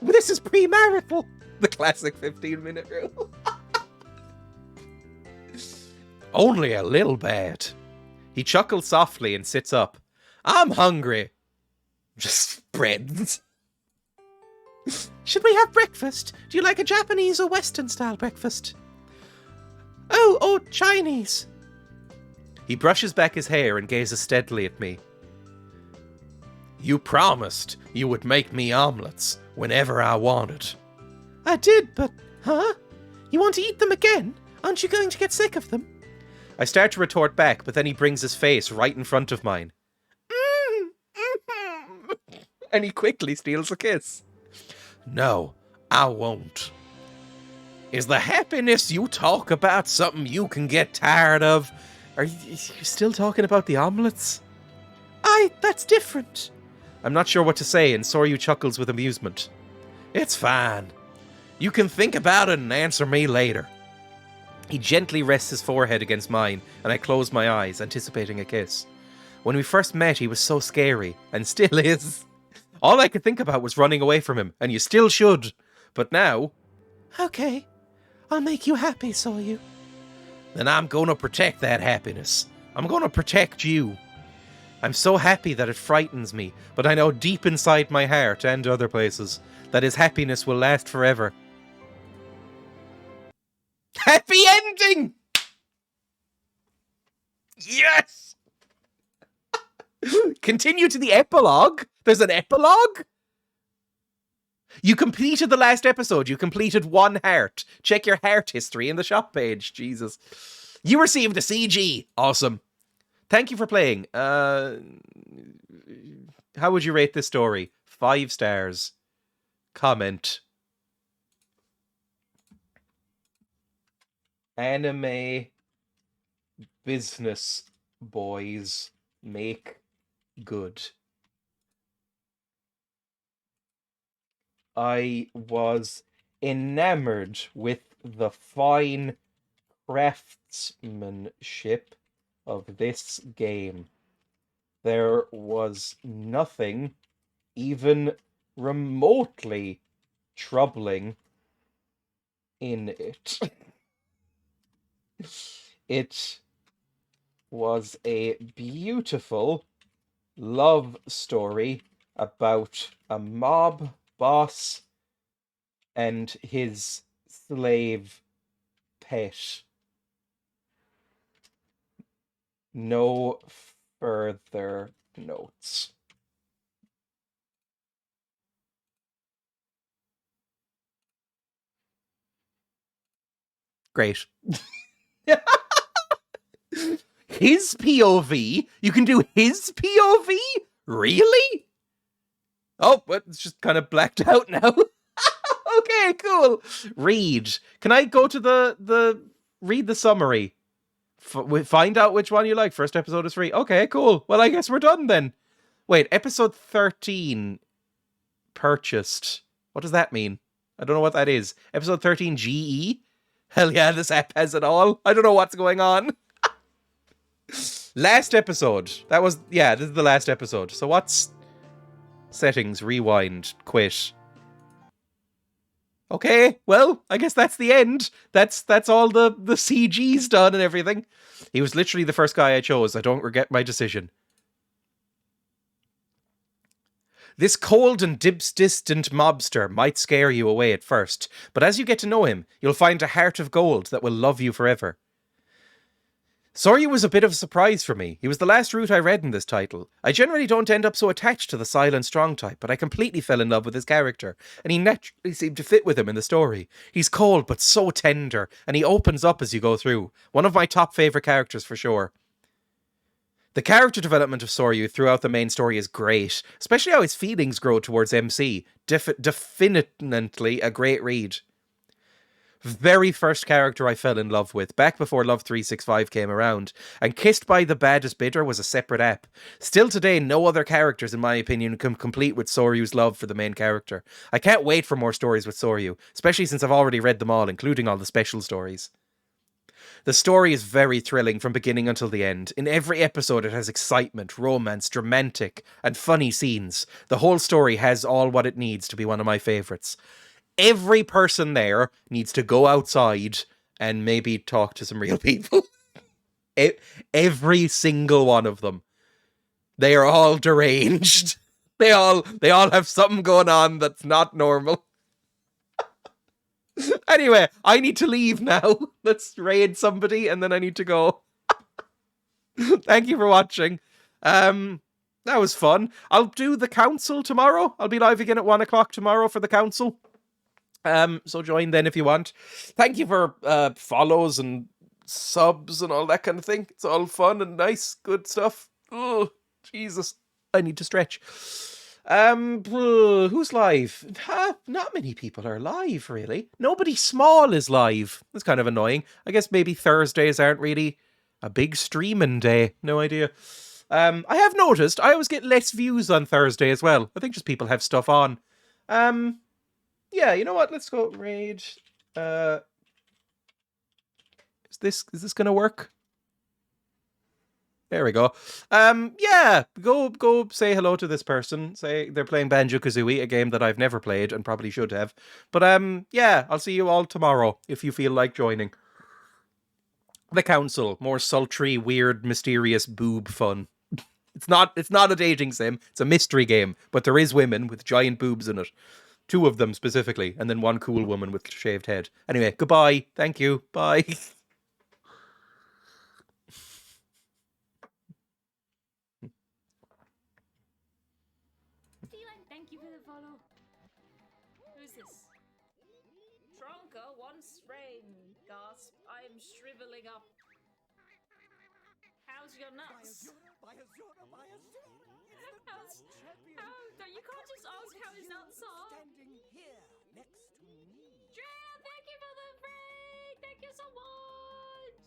This is premarital. The classic 15-minute rule. Only a little bad. He chuckles softly and sits up. I'm hungry. Just bread. Should we have breakfast? Do you like a Japanese or Western style breakfast? Oh, or Chinese. He brushes back his hair and gazes steadily at me. You promised you would make me omelets whenever I wanted. I did, but... Huh? You want to eat them again? Aren't you going to get sick of them? I start to retort back, but then he brings his face right in front of mine. And he quickly steals a kiss. No, I won't. Is the happiness you talk about something you can get tired of? Are you still talking about the omelets? That's different. I'm not sure what to say, and Soryu chuckles with amusement. It's fine. You can think about it and answer me later. He gently rests his forehead against mine, and I close my eyes, anticipating a kiss. When we first met, he was so scary, and still is. All I could think about was running away from him, and you still should. But now... Okay. I'll make you happy, Soryu. Then I'm gonna protect that happiness. I'm gonna protect you. I'm so happy that it frightens me, but I know deep inside my heart and other places that his happiness will last forever. Happy ending! Yes! Continue to the epilogue? There's an epilogue? You completed the last episode. You completed 1 heart. Check your heart history in the shop page. Jesus. You received a CG. Awesome. Thank you for playing. How would you rate this story? 5 stars. Comment. Anime business boys make good. I was enamored with the fine craftsmanship of this game. There was nothing even remotely troubling in it. It was a beautiful love story about a mob boss and his slave pet. No further notes. Great. His POV? You can do his POV? Really? Oh, but it's just kind of blacked out now. Okay, cool. Read. Can I go to the read the summary? Find out which one you like. First episode is free. Okay, cool. Well, I guess we're done then. Wait, episode 13 purchased. What does that mean? I don't know what that is. Episode 13 GE? Hell yeah, this app has it all. I don't know what's going on. Last episode. This is the last episode. So what's settings, rewind, quit. Okay, well, I guess that's the end. That's all the CG's done and everything. He was literally the first guy I chose. I don't regret my decision. This cold and distant mobster might scare you away at first, but as you get to know him, you'll find a heart of gold that will love you forever. Soryu was a bit of a surprise for me. He was the last route I read in this title. I generally don't end up so attached to the silent strong type, but I completely fell in love with his character, and he naturally seemed to fit with him in the story. He's cold but so tender, and he opens up as you go through. One of my top favourite characters for sure. The character development of Soryu throughout the main story is great, especially how his feelings grow towards MC. Definitely a great read. Very first character I fell in love with, back before Love 365 came around, and Kissed by the Baddest Bidder was a separate app. Still today, no other characters, in my opinion, can complete with Soryu's love for the main character. I can't wait for more stories with Soryu, especially since I've already read them all, including all the special stories. The story is very thrilling from beginning until the end. In every episode it has excitement, romance, dramatic, and funny scenes. The whole story has all what it needs to be one of my favourites. Every person there needs to go outside and maybe talk to some real people. Every single one of them. They are all deranged. They all have something going on that's not normal. Anyway, I need to leave now. Let's raid somebody and then I need to go. Thank you for watching. That was fun. I'll do the council tomorrow. I'll be live again at 1 o'clock tomorrow for the council. So join then if you want. Thank you for follows and subs and all that kind of thing. It's all fun and nice, good stuff. Oh, Jesus. I need to stretch. Who's live? Not many people are live, really. Nobody small is live. That's kind of annoying. I guess maybe Thursdays aren't really a big streaming day. No idea. I have noticed I always get less views on Thursday as well. I think just people have stuff on. Yeah, you know what? Let's go raid. Is this gonna work? There we go. Yeah, go say hello to this person. Say they're playing Banjo-Kazooie, a game that I've never played and probably should have. But yeah, I'll see you all tomorrow if you feel like joining. The council, more sultry, weird, mysterious boob fun. It's not a dating sim. It's a mystery game, but there is women with giant boobs in it. 2 of them specifically, and then 1 cool woman with shaved head. Anyway, goodbye. Thank you. Bye. Thank you for the follow. Who's this? Tronka wants rain. Gasp. I am shriveling up. How's your nuts? You can't just ask how his nuts are. Standing here next to me. Dreya, thank you for the break. Thank you so much.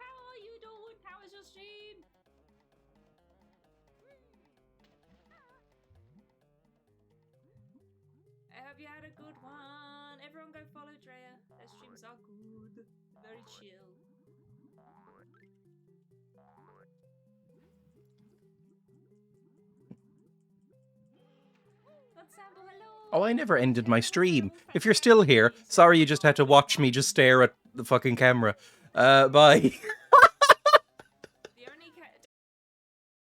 How are you doing? How is your stream? I hope you had a good one. Everyone go follow Dreya. Their streams are good. Very chill. Oh, I never ended my stream. If you're still here, sorry you just had to watch me just stare at the fucking camera. Bye.